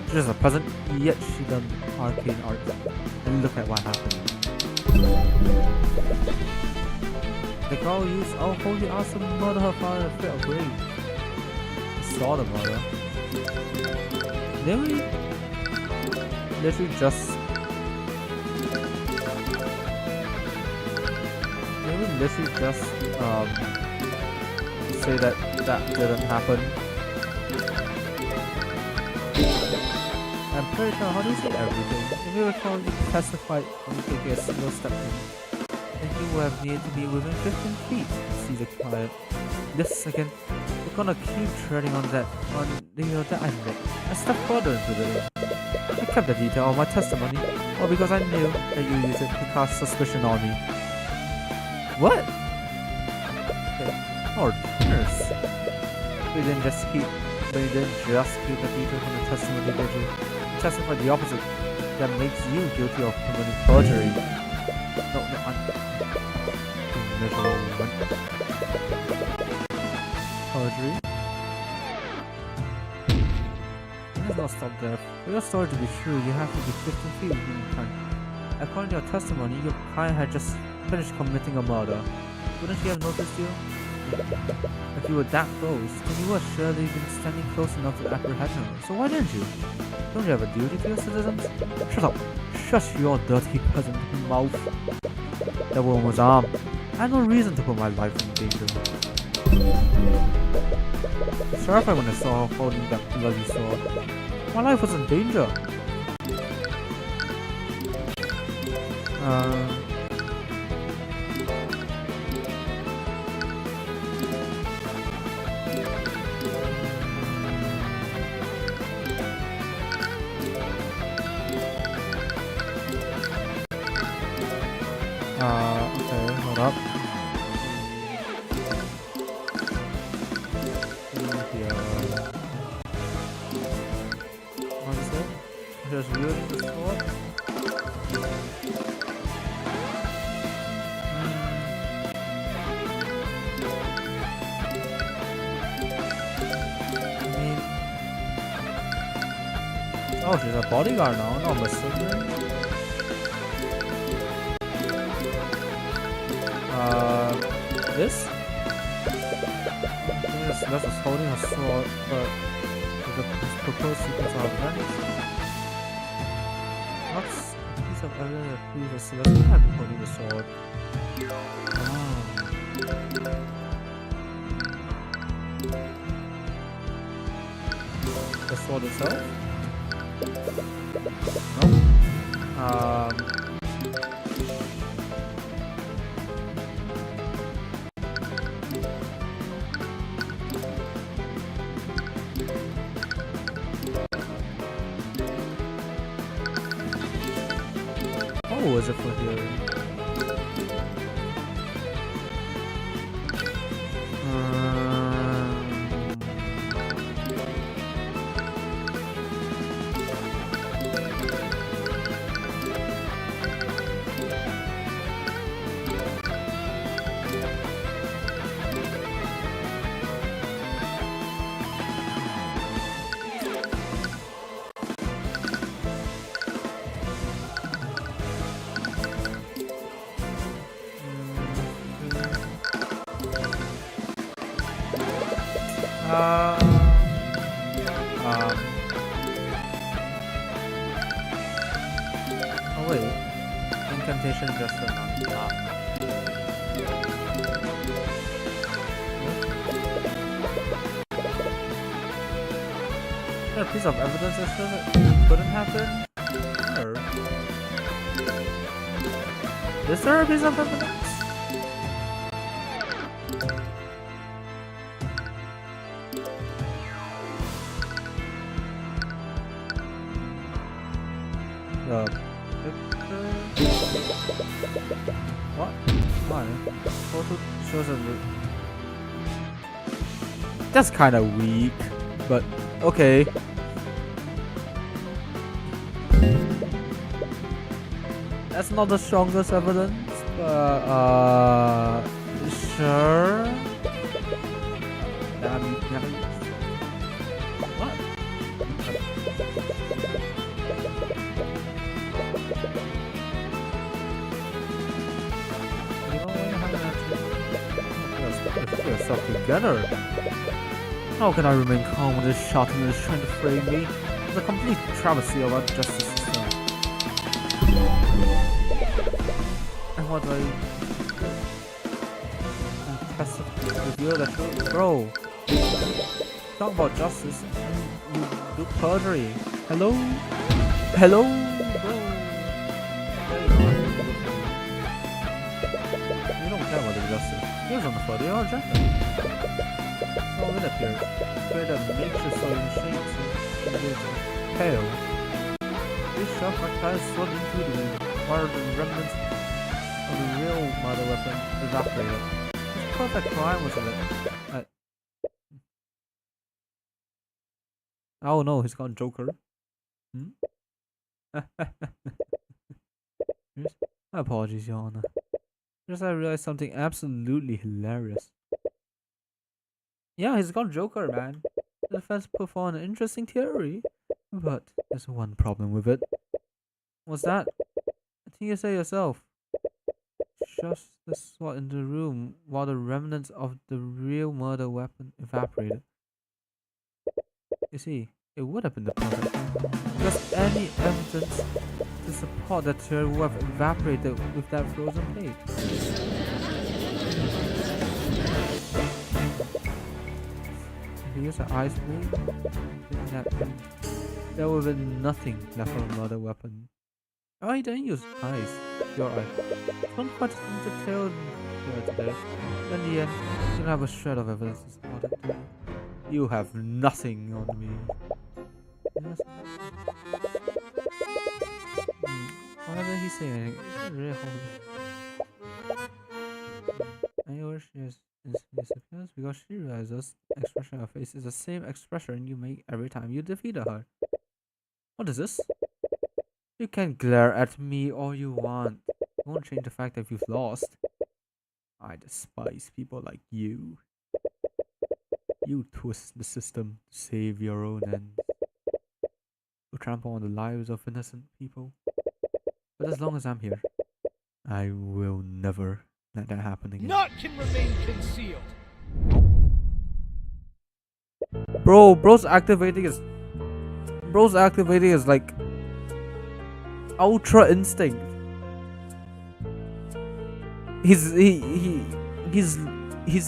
She's just a peasant, yet she done arcane art. And look at what happened. The girl used our holy arts to murder her father in a fit of rage. I saw the murder. Then we literally just say that didn't happen. I'm pretty sure how do you say everything? If you recall, you testified when you taking a single step in, and you will have needed to be within 15 feet to see the client. This second, we're gonna keep treading on that aspect. I stepped further into the I kept the detail of my testimony, or because I knew that you used it to cast suspicion on me. What? Lord Pierce. You didn't just keep the detail from the testimony, did you? You testified the opposite. That makes you guilty of committing perjury. No, I'm miserable woman. Perjury? Let's not stop there. For your story to be true, you have to be 15 feet within the time. According to your testimony, your client had just finished committing a murder. Wouldn't she have noticed you? If you were that close, then you would surely been standing close enough to apprehend her. So why didn't you? Don't you have a duty to your citizens? Shut up! Shush your dirty peasant mouth. That woman was armed. I had no reason to put my life in danger. I was terrified when I saw her holding that bloody sword. My life was in danger. Okay, hold up. Here. What is it? Just wielding the sword? I mean... Oh, she's a bodyguard now, not a mercenary. This? I think Celeste was holding a sword, but with the proposed sequence of events. What's a piece of evidence that proves that Celeste would have been holding the sword? The sword itself? No. What was it for here? Oh wait, incantation just for non. Is there a piece of evidence that says it couldn't happen? Or is there a piece of evidence? What? Why? Photo shows a... That's kind of weak, but okay. That's not the strongest evidence, but sure. What? Get yourself together. How can I remain calm when this shotgun is trying to frame me? It's a complete travesty of our justice system. And what do I test with you that you, bro? Talk about justice and you do perjury. Hello? Hello, bro? You don't care about the justice. Here's on the photo, you're objective. So it appears. Where the nature so in shapes and pale. This shot like that is slid into the room, while the remnants of the real murder weapon evaporated. This perfect crime was it. Oh no, he's gone Joker. My apologies, Your Honor. Just I realized something absolutely hilarious. Yeah, he's gone Joker, man. The defense put forward an interesting theory, but there's one problem with it. What's that? I think you say yourself. Just the sword in the room while the remnants of the real murder weapon evaporated. You see, it would have been the perfect time, because any evidence to support that turret would have evaporated with that frozen plate. If you use an ice blade, there would have been nothing left from another weapon. Oh, he didn't use ice. You're right. Don't quite detailed here today. In the end, you don't have a shred of evidence to support it. You have nothing on me. Yes. Why did he say anything? It's really hard. I wish she is disappears because she realizes the expression on her face is the same expression you make every time you defeated her. What is this? You can glare at me all you want. It won't change the fact that you've lost. I despise people like you. You twist the system to save your own ends. You trample on the lives of innocent people. But as long as I'm here, I will never let that happen again. Naught can remain concealed. Bro's activating is like ultra instinct. He's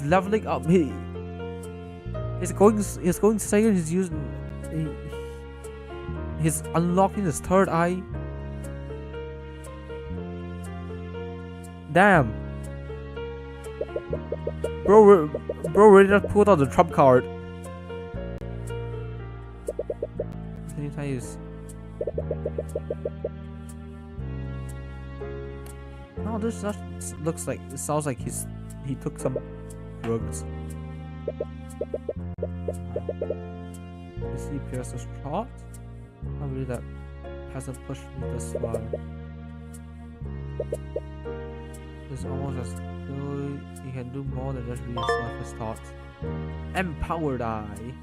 leveling up. He's going second. He's unlocking his third eye. Damn. Bro really just pulled out the trump card. Sanitize. No, this just looks like, it sounds like he took some drugs. You see Pierce's shot? Probably that hasn't pushed me this far. It's almost as though he can do more than just read his thoughts. Empowered Eye.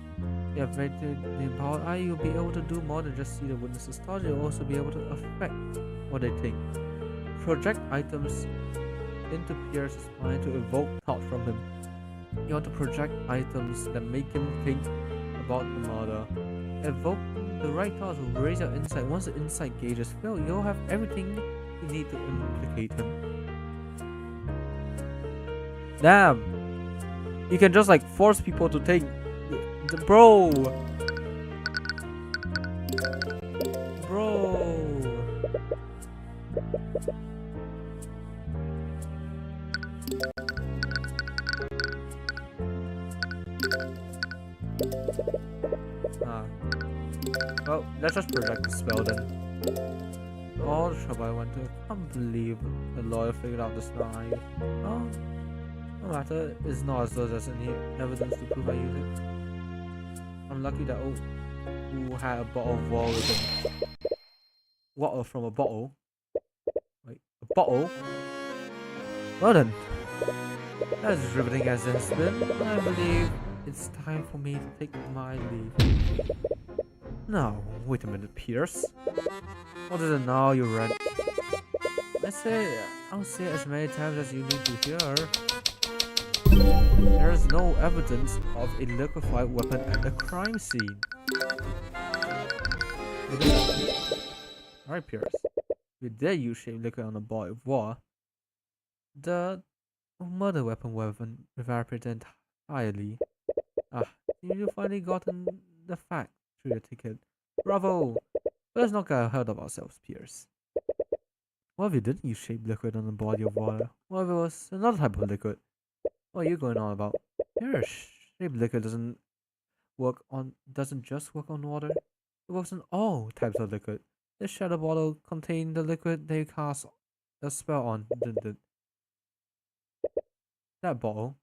If you have read the Empowered Eye, you'll be able to do more than just see the witness's thoughts. You'll also be able to affect what they think. Project items into Pierce's mind to evoke thoughts from him. You want to project items that make him think about the murder. Evoke the right thoughts will raise your insight. Once the insight gauge is filled, you'll have everything you need to implicate him. Damn! You can just like force people to take the bro. Well, let's just project the spell then. All the trouble I went to. I can't believe the lawyer figured out the spell I used. Oh, no matter, it's not as though there's any evidence to prove I used it. I'm lucky that who had a bottle of water with him. Water from a bottle? Wait, a bottle? Well then, as riveting as it's been, I believe it's time for me to take my leave. Now, wait a minute, Pierce. What is it now, you rat? I'll say it as many times as you need to hear. There is no evidence of a liquefied weapon at the crime scene. Alright, Pierce. If you dare use shaped liquid on a body of water, the murder weapon evaporated entirely. You finally gotten the fact through your ticket. Bravo! But let's not get ahead of ourselves, Pierce. What if you didn't use shaped liquid on a body of water? What if it was another type of liquid? What are you going on about? Pierce, shaped liquid doesn't just work on water. It works on all types of liquid. This shadow bottle contained the liquid they cast the spell on, didn't it? That bottle.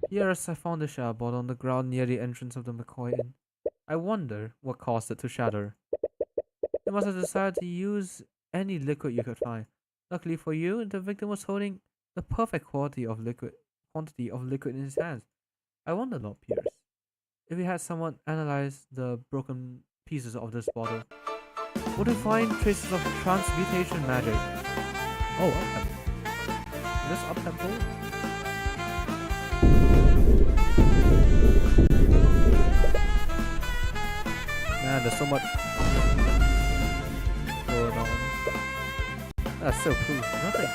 Yes, I found the shadow bottle on the ground near the entrance of the McCoy Inn. I wonder what caused it to shatter. You must have decided to use any liquid you could find. Luckily for you, the victim was holding the perfect quantity of liquid in his hands. I wonder, Lord Pierce, if we had someone analyze the broken pieces of this bottle, would we find traces of transmutation magic? Oh, up-tempo. Is this up-tempo? Man, there's so much going on. That still proves nothing.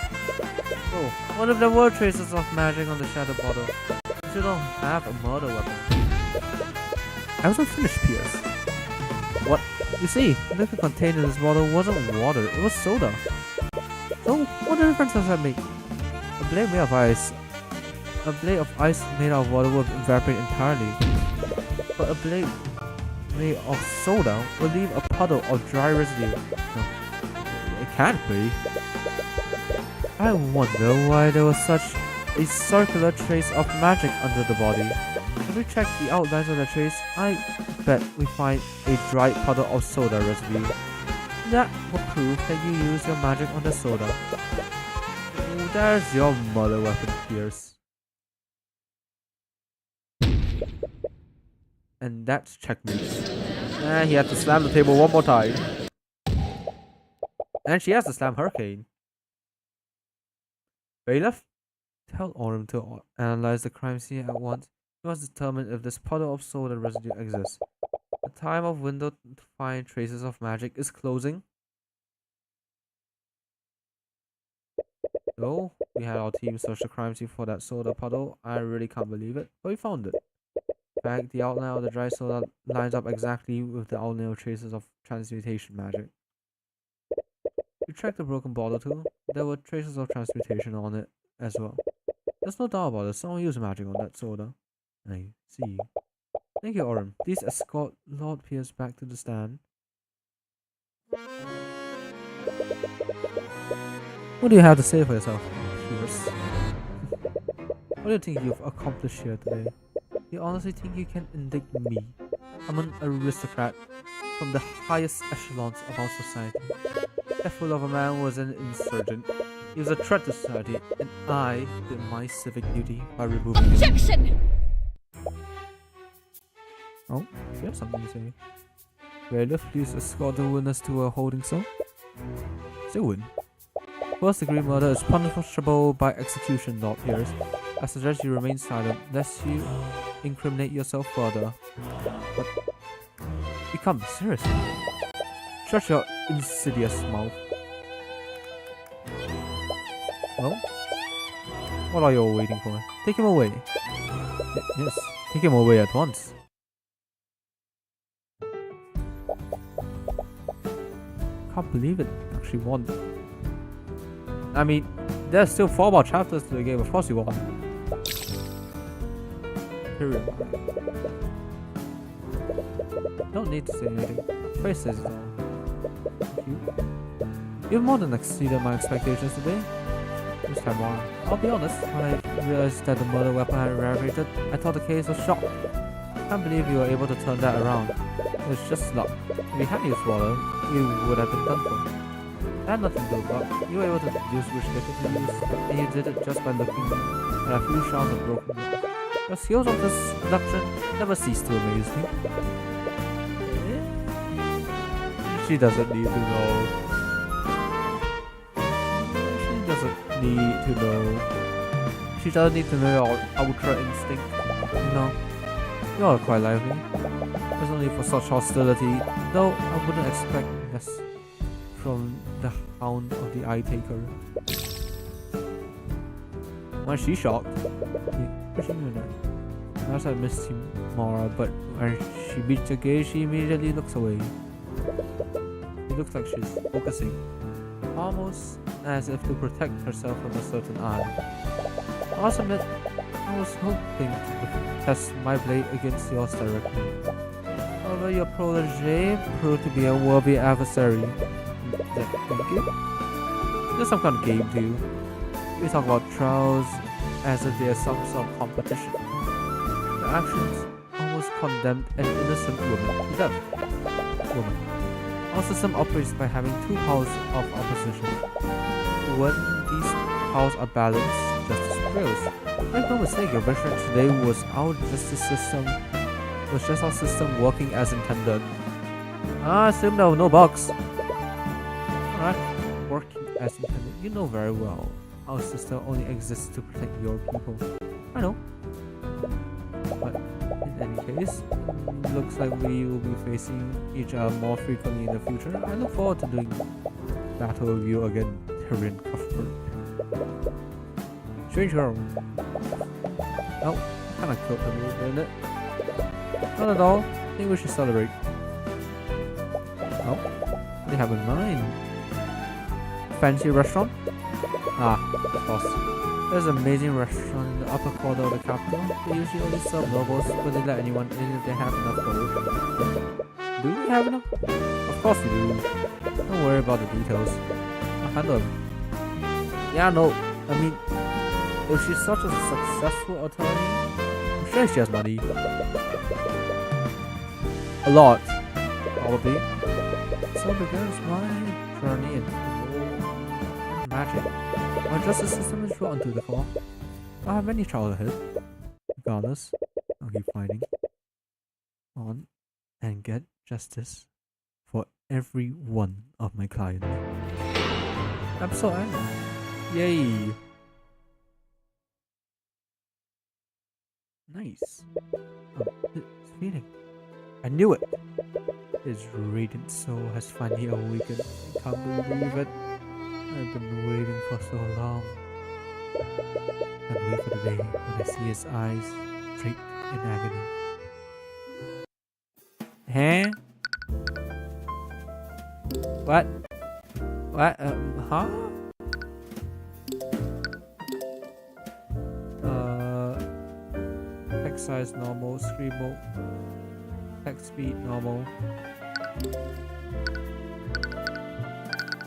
Oh, what if there were traces of magic on the shadow bottle? You don't have a murder weapon. I wasn't finished, Pierce. What? You see, the liquid contained in this bottle wasn't water, it was soda. So, what difference does that make? A blade made of ice. A blade of ice made out of water would evaporate entirely. But a blade made of soda will leave a puddle of dry residue. No, it can't be. I wonder why there was such a circular trace of magic under the body. If we check the outlines of the trace, I bet we find a dry puddle of soda residue. That will prove that you used your magic on the soda. Oh, there's your murder weapon, Pierce. And that's checkmate. And he had to slam the table one more time. And she has to slam Hurricane. Bailiff? Tell Orem to analyze the crime scene at once. We must determine if this puddle of soda residue exists. The time of window to find traces of magic is closing. So, we had our team search the crime scene for that soda puddle. I really can't believe it, but we found it. In fact, the outline of the dry soda lines up exactly with the outline of traces of transmutation magic. We checked the broken bottle too. There were traces of transmutation on it as well. There's no doubt about it, someone used magic on that soda. I see. Thank you, Orem. Please escort Lord Pierce back to the stand. What do you have to say for yourself, Pierce? What do you think you've accomplished here today? Do you honestly think you can indict me? I'm an aristocrat from the highest echelons of our society. That fool of a man was an insurgent. He was a threat to society, and I did my civic duty by removing him. Objection! Oh, you have something to say. Bailiff, please escort the witness to a holding cell. Zewin. First degree murder is punishable by execution, Lord Pierce. I suggest you remain silent, lest you incriminate yourself further. But you can't be serious. Shut your insidious mouth. Well, what are you all waiting for? Take him away. Yes, take him away at once. Can't believe it. Actually won. I mean, there's still 4 more chapters to the game. Of course you won. Tyrion. Don't need to say anything. Face says it all. Thank you. You've more than exceeded my expectations today. This time on. I'll be honest, when I realized that the murder weapon had eradicated, I thought the case was shot. I can't believe you were able to turn that around. It's just luck. If you hadn't used water, you would have been done for. It had nothing to do with luck. You were able to deduce which liquid to use, and you did it just by looking at a few shards of broken glass. Your skills of deduction never cease to amaze me. She doesn't need to know. She doesn't need to know. She doesn't need to know your ultra instinct. No. You're quite lively. There's no need for such hostility, though I wouldn't expect less from the Hound of the Eye Taker. Why is she shocked? What she doing that? Perhaps I missed Mara, but when she meets the gaze, she immediately looks away. It looks like she's focusing, almost as if to protect herself from a certain eye. I must admit, I was hoping to test my blade against yours directly. However, your protege proved to be a worthy adversary. Thank you. There's some kind of game too. We talk about trials as if they are some sort of competition. Your actions almost condemned an innocent woman to death. Woman. Our system operates by having 2 powers of opposition. When these powers are balanced, justice prevails. Make no mistake, your version today was our justice system. Was just our system working as intended. I assume there were no bugs. Alright, working as intended. You know very well our system only exists to protect your people. I know. But in any case, looks like we will be facing each other more frequently in the future. I look forward to doing battle with you again, Tyrion Cuthbert. Strange girl. Oh, kinda killed the mood, didn't it? Not at all. I think we should celebrate. Oh, what do you have in mind? Fancy restaurant? Ah, of course. There's an amazing restaurant in the upper corner of the capital. They usually only serve nobles, but they let anyone in if they have enough gold. Do we have enough? Of course we do. Don't worry about the details. I'll handle them. Yeah, no. I mean, if she's such a successful attorney, I'm sure she has money. A lot, probably. So begins my journey into magic. My justice system is rotten to the core. I have many trials ahead. Regardless, I'll keep fighting on and get justice for every one of my clients. I'm so angry. Yay! Nice. Oh, it's feeling. I knew it! His radiant soul has finally awakened. I can't believe it. I've been waiting for so long. Can't wait for the day when I see his eyes draped in agony. Huh? What? What? Huh? Text size normal, screen mode, text speed normal.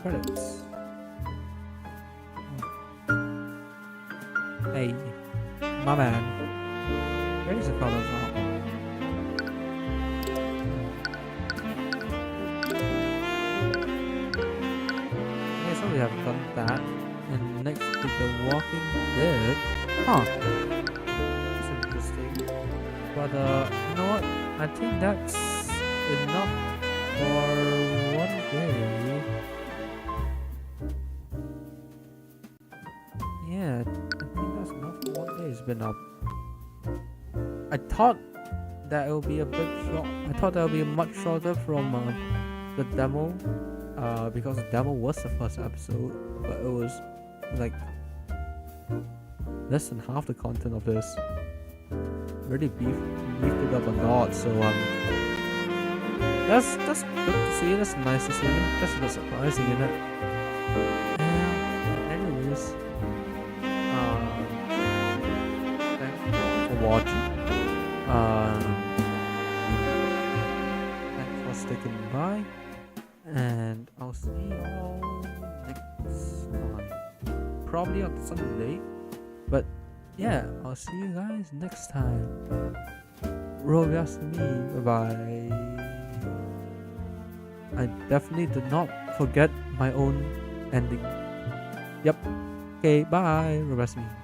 Credits. Hey, my man. Where is the colors now? Okay, so we have done that. And next to the Walking Dead. Huh. That's interesting. But you know what? I think that's enough for one day. Yeah, I think that's enough for one day. It's been up. I thought that it would be a bit short. I thought that would be much shorter from the demo. Because the demo was the first episode, but it was like less than half the content of this. Really beefed it up a lot, so that's good to see. That's nice to see. That's a bit surprising, isn't it? Anyways, thanks for watching. Thanks for sticking by, and I'll see you all next time. Probably on Sunday, but yeah, I'll see you guys next time. Robenahymoone, bye bye. I definitely did not forget my own ending. Yep. Okay, bye, Robenahymoone.